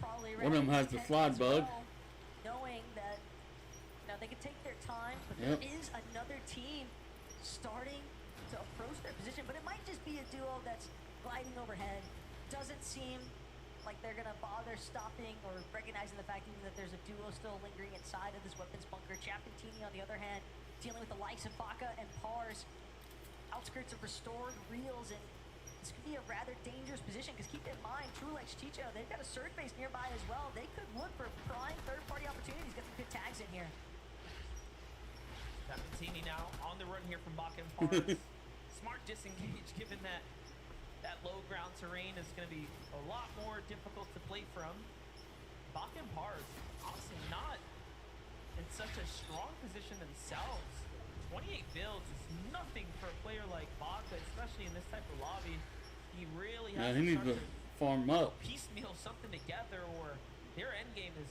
Probably One of them has the slide bug. Knowing that they can take their time, but there is another team starting to approach their position, but it might just be a duo that's gliding overhead. Doesn't seem like they're gonna bother stopping or recognizing the fact even that there's a duo still lingering inside of this weapons bunker. Chapentini, on the other hand, dealing with the likes of Baka and Pars, outskirts of restored reels, and this could be a rather dangerous position because keep in mind, Trulix, Chicho, they've got a surge base nearby as well. They could look for prime third-party opportunities, get some good tags in here. Chapentini now on the run here from Baka and Pars. Smart disengage, given that low ground terrain is going to be a lot more difficult to play from. Baka and Pars, honestly, not in such a strong position themselves. 28 builds is nothing for a player like Baka, especially in this type of lobby. He really has he needs to farm up. Piecemeal something together, or their end game is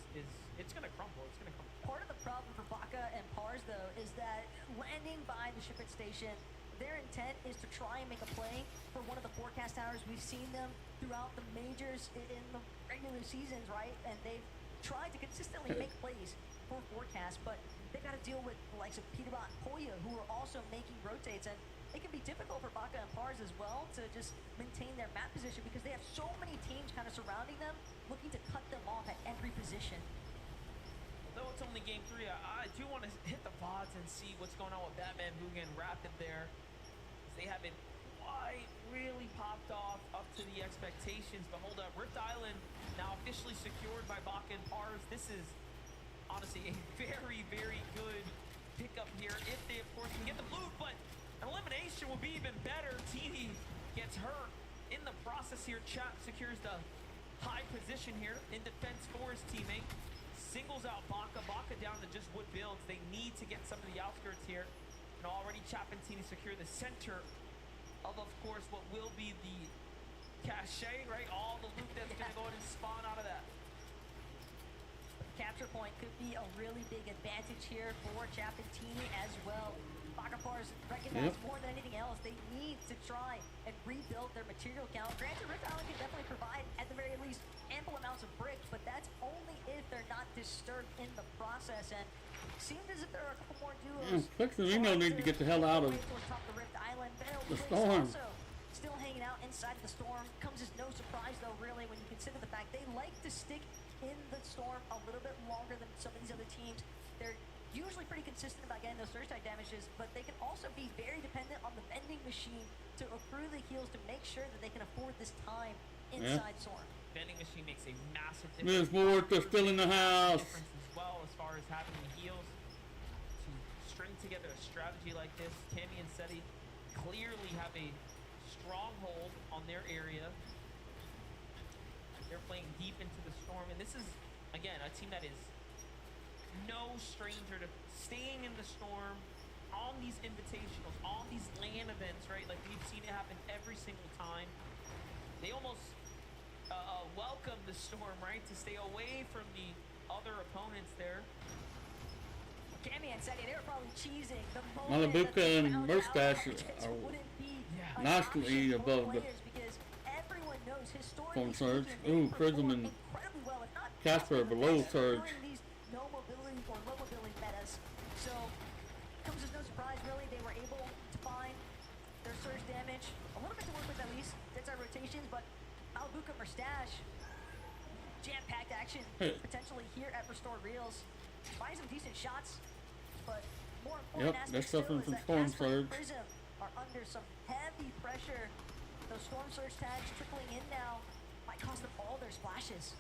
it's going to crumble. It's going to crumble. Part of the problem for Baka and Pars, though, is that landing by the shipment station, their intent is to try and make a play for one of the forecast towers. We've seen them throughout the majors in the regular seasons, right? And they've tried to consistently make plays for forecast, but they've got to deal with the likes of Peterbot and Poya, who are also making rotates, and it can be difficult for Baka and Pars as well to just maintain their map position because they have so many teams kind of surrounding them, looking to cut them off at every position. Though it's only game 3, I do want to hit the VODs and see what's going on with Batman, Booga, and Rapid there. They haven't quite really popped off up to the expectations, but hold up, Rift Island now officially secured by Baka and Pars. This is honestly a very, very good pickup here if they, of course, can get the loot, but an elimination would be even better. TD gets hurt in the process here. Chap secures the high position here in defense for his teammate. Singles out Baka. Baka down to just wood builds. They need to get some of the outskirts here. And already Chapentini secure the center of course, what will be the cache, right? All the loot that's going to go ahead and spawn out of that. Capture point could be a really big advantage here for Chapentini as well. Baka Pars recognize more than anything else, they need to try and rebuild their material count. Granted, Rift Island can definitely provide, at the very least, ample amounts of bricks, but that's only if they're not disturbed in the process. And it seems as if there are a couple more duos. Flixie need to get the hell out of the storm. Also still hanging out inside of the storm. Comes as no surprise, though, really, when you consider the fact they like to stick in the storm a little bit longer than some of these other teams. They're usually pretty consistent about getting those surge tide damages, but they can also be very dependent on the vending machine to accrue the heals to make sure that they can afford this time inside Storm. Vending machine makes a massive Miss difference. Morta still in the house. As well, as far as having the heals to string together a strategy like this. Cammy and Seti clearly have a stronghold on their area. They're playing deep into the storm, and this is, again, a team that is no stranger to staying in the storm on these invitationals, on these LAN events, right? Like, we've seen it happen every single time. They almost welcome the storm, right? To stay away from the other opponents there. Cammy and Seti, they were probably cheesing the moment Malabuka and Mustache are nicely above the phone surge. Ooh, Prism and Casper are below surge. These no mobility damage. A little bit to work with at least. That's our rotations, but Malabuka Mustache. Jam-packed action potentially here at Restored Reels. Find some decent shots, but more important they're aspect still suffering is from that Storm Casper and Surge. Prism are under some heavy pressure. Those Storm Surge tags trickling in now might cost them all their splashes.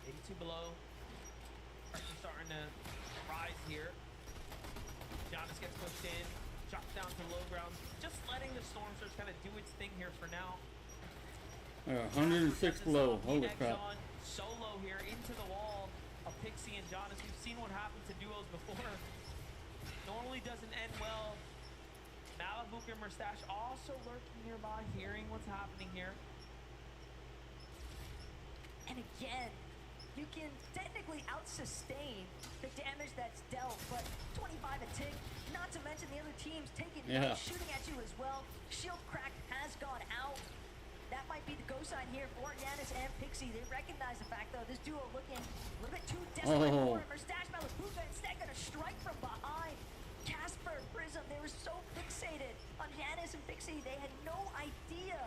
82 below. Pressure starting to rise here. Giannis gets pushed in, drops down to low ground. Just letting the Storm Surge kind of do its thing here for now. 106 below. Holy crap. On solo here into the wall of Pixie and Giannis. We've seen what happened to duos before. Normally doesn't end well. Malabuka and Mustache also lurking nearby, hearing what's happening here. And again, you can technically out-sustain the damage that's dealt, but 25 a tick, not to mention the other teams taking shooting at you as well. Shield crack has gone out. That might be the go sign here for Giannis and Pixie. They recognize the fact, though, this duo looking a little bit too desperate for it. Mustache Malabuka instead gonna strike from behind. Casper, Prism, they were so fixated on Giannis and Pixie, they had no idea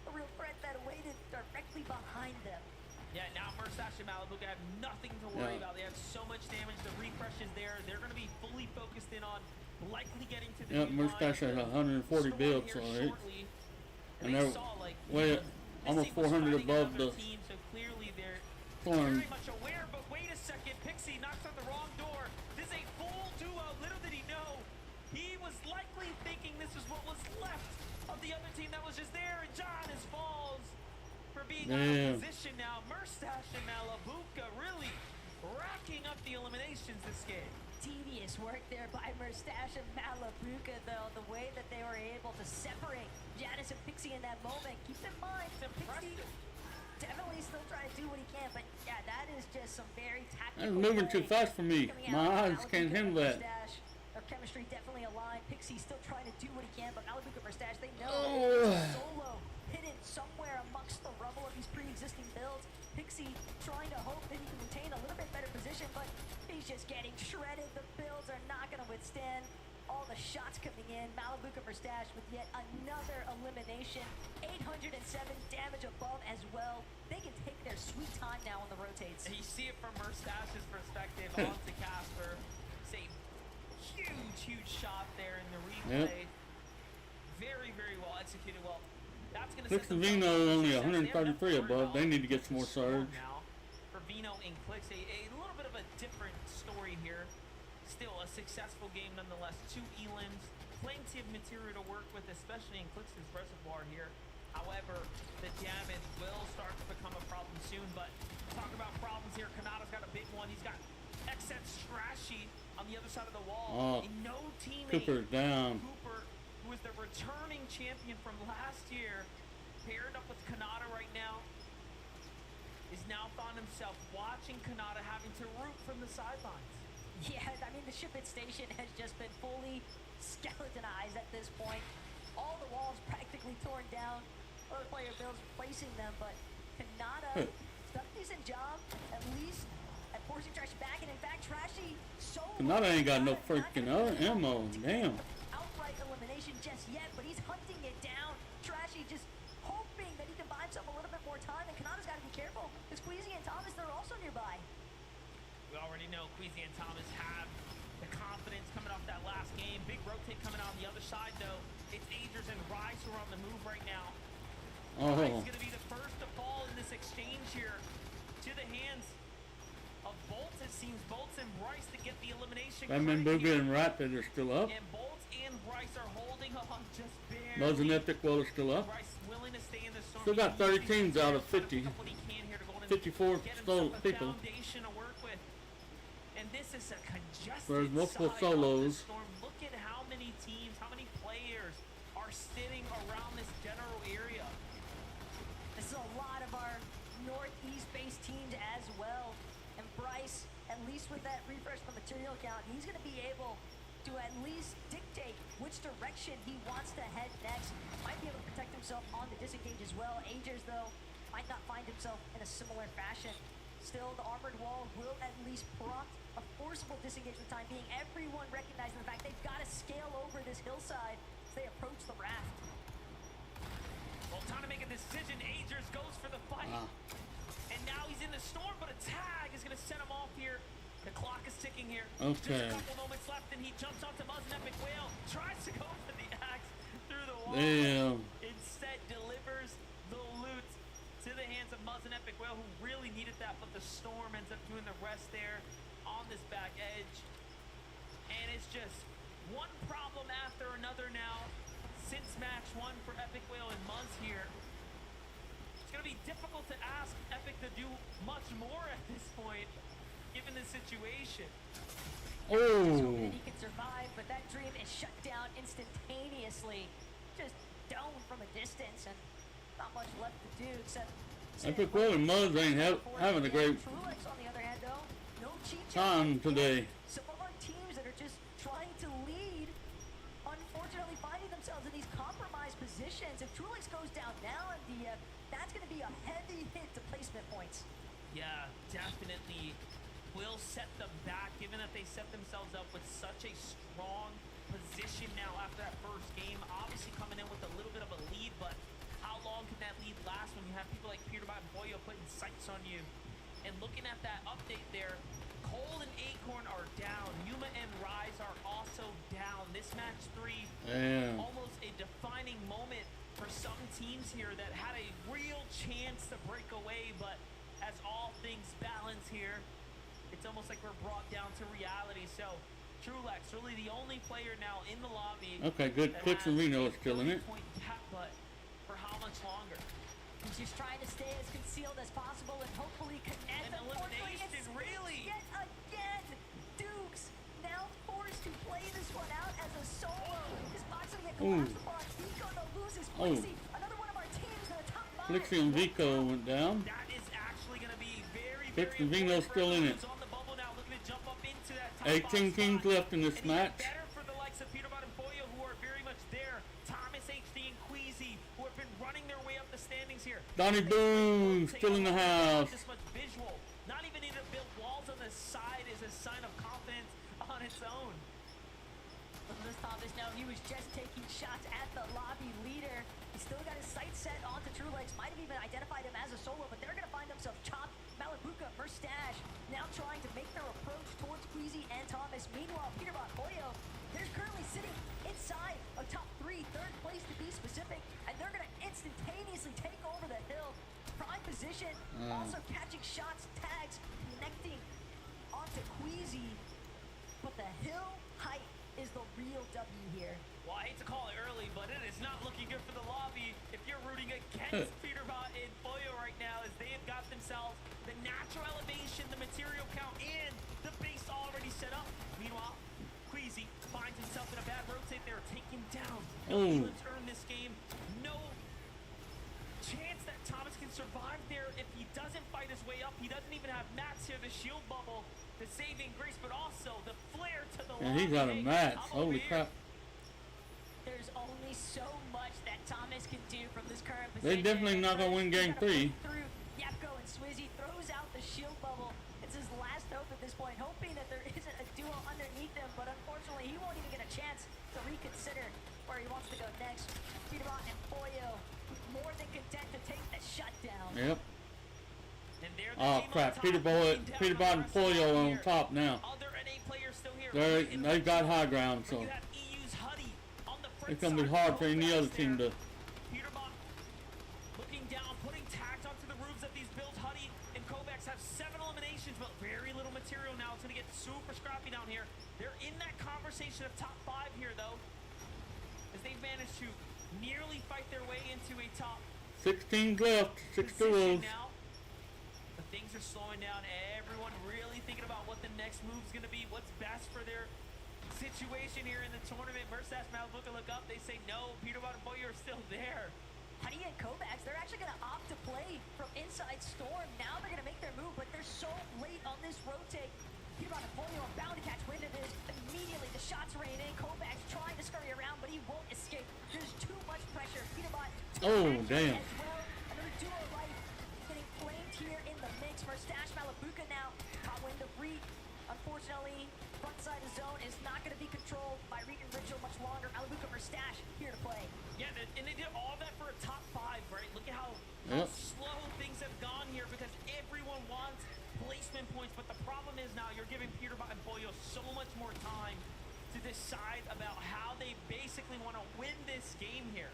the real threat that awaited directly behind them. Yeah, now Mustache and Malabuka have nothing to worry about. They have so much damage. The refresh is there. They're going to be fully focused in on likely getting to the Mustache has 140 builds, so and they're way almost 400 above the team, so clearly they're Storm. very much aware. But wait a second, Pixie knocks on the wrong door. This is a full duo. Little did he know, he was likely thinking this is what was left of the other team that was just there. And Giannis falls for being out of position now. Mustache and Malabuka really racking up the eliminations this game. Devious work there by Mustache and Malabuka, though. The way that they were able to separate Giannis and Pixie in that moment. Keep in mind, Pixie definitely still trying to do what he can, but yeah, that is just some very tactical. That's moving too fast for me. My eyes can't handle that. Their chemistry definitely aligned. Pixie still trying to do what he can, but Malabuka and Mustache, they know solo hidden somewhere amongst the rubble of these pre-existing builds. Pixie trying to hope that he can maintain a little bit better position, but he's just getting shredded. The builds are not going to withstand all the shots coming in. Malabuka Mustache with yet another elimination. 807 damage above as well. They can take their sweet time now on the rotates. And you see it from Mustache's perspective onto Casper. Same huge shot there in the replay. Very, very well executed. Well, that's going to Clix and Vino only 133 above. They need to get some more surge. Now for Vino and Clix, a little bit of a different story here. Still a successful game nonetheless. 2 elims, plenty of material to work with, especially in Clix's reservoir here. However, the damage will start to become a problem soon. But talk about problems here. Kanata's got a big one. He's got XN Strashy on the other side of the wall. No teammate. Cooper's down. Cooper, who is the returning champion from last year, paired up with Kanata right now, is now found himself watching Kanata having to root from the sidelines. Yeah, I mean, the Ship It station has just been fully skeletonized at this point. All the walls practically torn down. Other player builds replacing them, but Kanata done a decent job, at least, at forcing Trashy back. And in fact, Trashy so Kanata ain't got no freaking ammo. Damn. Outright elimination just yet, but he's hunting it down. Trashy just hoping that he can buy himself a little bit more time, and Kanata's got to be careful, because Queasy and Thomas, they're also nearby. We already know Queasy and Thomas have the confidence coming off that last game. Big rotate coming out on the other side, though. It's Agers and Rice who are on the move right now. Rice is going to be the first to fall in this exchange here to the hands of Bolts. It seems Bolts and Bryce to get the elimination. Batman Boogie and Rapid are still up. And Bolts and Bryce are holding on just barely. Buzz and Epic Will are still up. Bryce willing to stay in the storm. Still got 30 teams out of 50. 54 people. Foundation to work with. And this is a congested There's multiple side of the solos. storm. Look at how many teams, how many players are sitting around this general area. This is a lot of our northeast-based teams as well. And Bryce, at least with that refresh the material count, he's going to be able to at least dictate which direction he wants to head next. Might be able to protect himself on the disengage as well. Agers, though, might not find himself in a similar fashion. Still, the armored wall will at least prompt a forcible disengage for the time being. Everyone recognizing the fact they've got to scale over this hillside as they approach the raft. Time to make a decision. Agers goes for the fight. And now he's in the storm, but a tag is going to set him off here. The clock is ticking here. Okay. Just a couple moments left, and he jumps onto Muzz and Epic Whale. Tries to go for the axe through the wall. Damn. Instead, delivers the loot to the hands of Muzz and Epic Whale, who really needed that, but the storm ends up doing the rest there on this back edge. And it's just one problem after another now since match 1 for Epic Whale and Muzz here. It's going to be difficult to ask Epic to do much more at this point, given the situation. So he can survive, but that dream is shut down instantaneously. Just domed from a distance, and not much left to do except. Epic Whale and Muzz ain't having a great Trulex, on the other hand, though, no cheat time today. Some of our teams that are just trying to lead, unfortunately finding themselves in these compromised positions. If Trulex goes down now, and that's going to be a heavy hit to placement points. Yeah, definitely will set them back, given that they set themselves up with such a strong position now after that first game. Obviously coming in with a little bit of a lead, but how long can that lead last when you have people like Peterbot and Boyo putting sights on you? And looking at that update there, Cole and Acorn are down. Yuma and Rise are also down. This match 3, almost a defining moment for some teams here that had a real chance to break away, but as all things balance here, it's almost like we're brought down to reality. So, Trulex, really the only player now in the lobby. Okay, good. Clix and Reno is killing it. But for how much longer? He's just trying to stay as concealed as possible and hopefully connect. An elimination, really? Yet again, Dukes now forced to play this one out as a solo. His boxing get collapsed upon. Vico though loses Flixie. Another one of our teams in the top 5. Flixie and Vico went down. That is actually going to be very, Flix and Vino's still in it. 18 teams left in this match. Better for the likes of Peterbot and Boyo, who are very much there. Thomas, HD, and Queasy, who have been running their way up the standings here. Donnie Boone still in the house. This much visual. Not even need to build walls on the side is a sign of confidence on its own. Look at this Thomas now. He was just taking shots at the lobby leader. He's still got his sights set onto Trulex. Might have even identified him as a solo, but they're going to find themselves chopped. Malabuka versus Stash now trying to make their approach towards Queasy and Thomas. Meanwhile, Peterbot Boyo, they're currently sitting inside of top 3, third place to be specific, and they're going to instantaneously take over the hill. Prime position, also catching shots, tags, connecting onto Queasy, but the hill height is the real W here. Well, I hate to call it early, but it is not looking good for the lobby if you're rooting against Peterbot and Boyo right now, as they have got themselves the natural elevation, the material count, and the base already set up. Meanwhile, Queasy finds himself in a bad rotate there, taken down. Elan's earned this game. No chance that Thomas can survive there if he doesn't fight his way up. He doesn't even have Max here, the shield bubble, the saving grace, but also the flare to the And he's got a match. Holy crap. There's only so much that Thomas can do from this current position. They're definitely not going to win game 3. Yapko and Swizzy throws out the shield bubble. It's his last hope at this point, hoping that there isn't a duo underneath him, but unfortunately he won't even get a chance to reconsider where he wants to go next. Peterbot and Boyo more than content to take the shutdown. Yep. Oh crap, Peterbot and Polio on top now. They've got high ground, so it's going to be hard for any other team to. Peterbot looking down, putting tags onto the roofs of these builds. Huddy and Kovacs have 7 eliminations, but very little material now. It's going to get super scrappy down here. They're in that conversation of top 5 here, though, as they've managed to nearly fight their way into a top 16 left, 6 duels. now. But things are slowing down. Everyone really thinking about what the next move's going to be, what's best for their situation here in the tournament. Versus Malabuka look up, they say no. Peterbot and Boyo are still there. Huddy and Kovacs, they're actually going to opt to play from inside Storm. Now they're going to make their move, but they're so late on this rotate. Peterbot and Boyo are bound to catch wind of this. Immediately the shots rain in. Kovacs trying to scurry around, but he won't escape. There's too much pressure. Peterbot damn. as well. Another duo life getting flamed here in the mix for Stash. Malabuka now caught wind of Reed. Unfortunately, front side of zone is not going to be controlled by Reed and Ritual much longer. Malabuka for Stash here to play. Yeah, and they did all that for a top 5, right? win points, but the problem is now you're giving Peterbot and Pollo so much more time to decide about how they basically want to win this game here.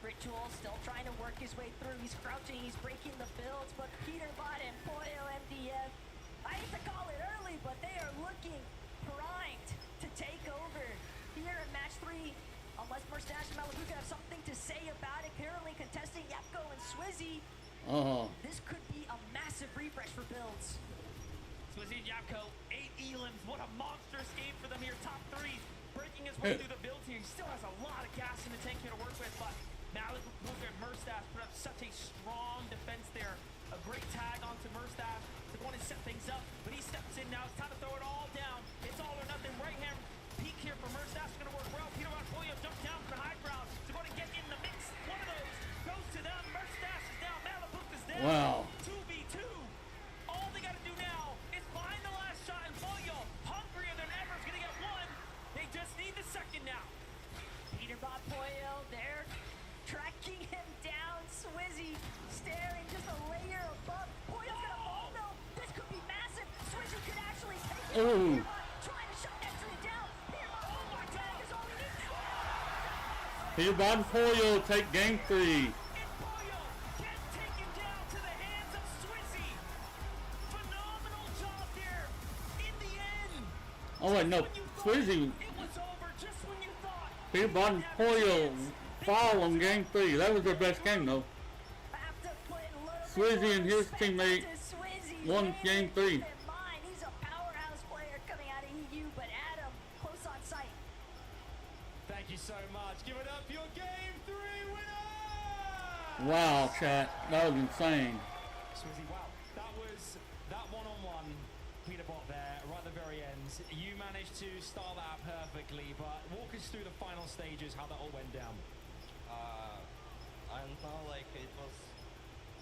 Ritual still trying to work his way through. He's crouching, he's breaking the builds, but Peterbot and Pollo MDF, I hate to call it early, but they are looking primed to take over here in match 3. Unless Murstache and Malabuka have something to say about it, currently contesting Yapko and Swizzy. This could be a massive refresh for builds. Swizzy and Yapko, 8 elims. What a monstrous game for them here. Top 3, breaking his way through the builds here. He still has a lot of gas in the tank here to work with, but Malabuka and Murstache put up such a strong defense there. A great tag onto Murstache to go on and set things up, but he steps in now. It's time to throw it all down. It's all or nothing. Right hand peek here for Murstache is going to work well. Peterbot and Pollo jump down from the high ground to go and get in the mix. One of those goes to them. Murstache is down. Malabuka's down. Wow. 2v2. All they got to do now is find the last shot, and Pollo, hungrier than ever, is going to get one. They just need the second now. Peterbot, Pollo, they're tracking him down. Swizzy staring just a layer above. Pollo's going to fall though. This could be massive. Swizzy could actually take it. Ooh. Trying to shut Nextly down. Peterbot, oh my God, is all he needs. Peterbot and Pollo take game 3. Oh wait, no, Swizzy. Peterbot and Pollo fall on game 3. That was their best game though. Swizzy and his teammate won game 3. He's a powerhouse player coming out of EU, but Adam close on sight. Thank you so much. Give it up for your game 3 winner! Wow, chat, that was insane. Swizzy, wow. That was that one-on-one Peterbot there, right at the very end. You managed to start that out perfectly, but walk us through the final stages, how that all went down. I don't know, like it was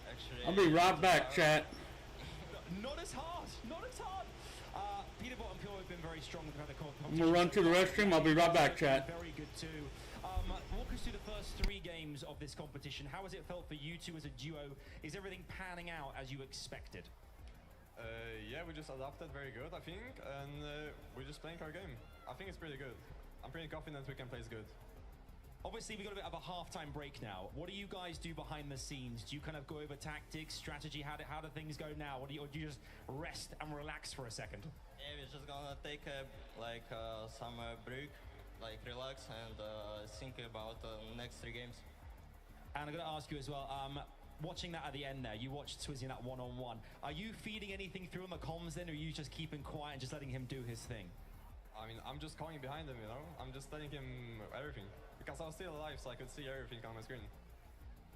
actually... I'll be right back, chat. Not as hard, not as hard. Peterbot and Pure have been very strong throughout the competition. I'm gonna run to the restroom. I'll be right back, chat. Very good too. Walk us through the first 3 games of this competition. How has it felt for you two as a duo? Is everything panning out as you expected? Yeah, we just adapted very good, I think, and we're just playing our game. I think it's pretty good. I'm pretty confident we can play good. Obviously, we've got a bit of a halftime break now. What do you guys do behind the scenes? Do you kind of go over tactics, strategy? How do things go now? Or do you just rest and relax for a second? Yeah, we're just gonna take some break, like relax and think about the next 3 games. And I'm gonna ask you as well, watching that at the end there, you watched Swizzy in that one-on-one. Are you feeding anything through on the comms then, or are you just keeping quiet and just letting him do his thing? I mean, I'm just going behind him, you know? I'm just telling him everything. Because I was still alive, so I could see everything on my screen.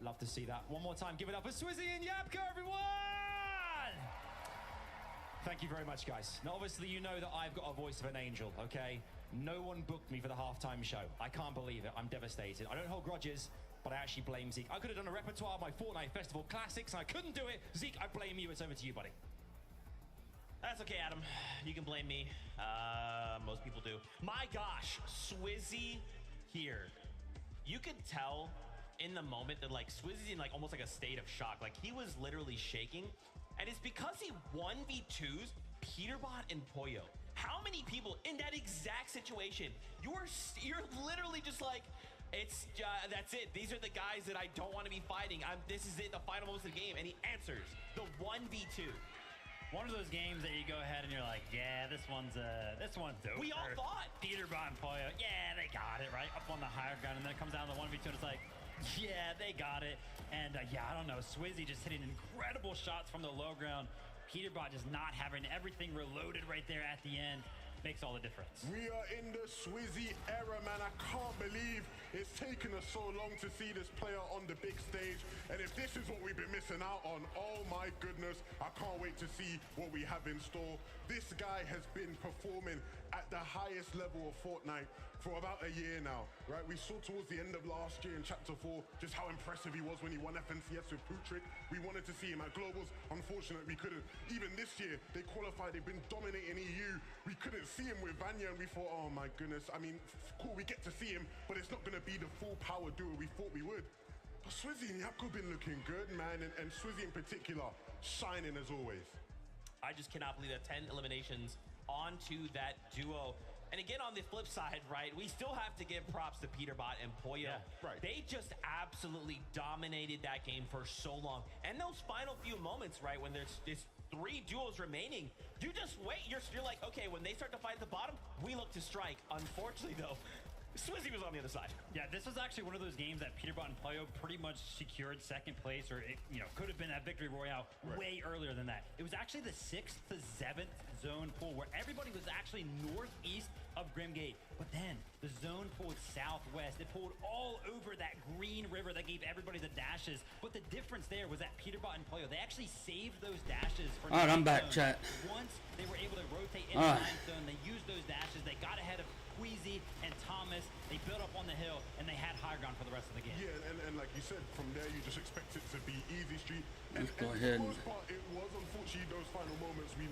Love to see that. One more time, give it up for Swizzy and Yapko, everyone! Thank you very much, guys. Now, obviously, you know that I've got a voice of an angel, okay? No one booked me for the halftime show. I can't believe it. I'm devastated. I don't hold grudges, but I actually blame Zeke. I could have done a repertoire of my Fortnite Festival classics, and I couldn't do it. Zeke, I blame you. It's over to you, buddy. That's okay, Adam. You can blame me. Most people do. My gosh, Swizzy here. You could tell in the moment that like Swizzy's in like almost like a state of shock. Like he was literally shaking, and it's because he 1v2s Peterbot and Pollo. How many people in that exact situation? You're literally just like, it's that's it. These are the guys that I don't want to be fighting. This is it, the final moments of the game, and he answers the 1v2. One of those games that you go ahead and you're like, yeah, this one's over. We all thought. Peterbot and Pollo, yeah, they got it, right? Up on the higher ground, and then it comes down to the 1v2, and it's like, yeah, they got it. And yeah, I don't know, Swizzy just hitting incredible shots from the low ground. Peterbot just not having everything reloaded right there at the end. Makes all the difference. We are in the Swizzy era, man. I can't believe it's taken us so long to see this player on the big stage. And if this is what we've been missing out on, oh my goodness, I can't wait to see what we have in store. This guy has been performing at the highest level of Fortnite for about a year now, right? We saw towards the end of last year in Chapter 4 just how impressive he was when he won FNCS with Putrick. We wanted to see him at Globals. Unfortunately, we couldn't. Even this year, they qualified. They've been dominating EU. We couldn't see him with Vanya, and we thought, oh my goodness. I mean, cool, we get to see him, but it's not going to be the full power duo we thought we would. But Swizzy and Yapko been looking good, man, and Swizzy in particular, shining as always. I just cannot believe that 10 eliminations onto that duo. And again, on the flip side, right, we still have to give props to Peterbot and Pollo. right. They just absolutely dominated that game for so long. And those final few moments, right, when there's 3 duos remaining, you just wait. You're like, okay, when they start to fight at the bottom, we look to strike. Unfortunately, though, Swizzy was on the other side. Yeah, this was actually one of those games that Peterbot and Pollo pretty much secured second place, or it, could have been that victory royale way earlier than that. It was actually the 6th to 7th zone pool where everybody was actually northeast of Grimgate, but then the zone pulled southwest. It pulled all over that green river that gave everybody the dashes. But the difference there was that Peterbot and Pollo, they actually saved those dashes for All right, I'm back, zone. chat. Once they were able to rotate in All the right. 9th zone, they used those dashes. They got ahead of Queasy and Thomas. They built up on the hill, and they had high ground for the rest of the game. Yeah, and like you said, from there you just expect it to be easy street. Let's go and ahead for the and- most part, it was unfortunately those final moments we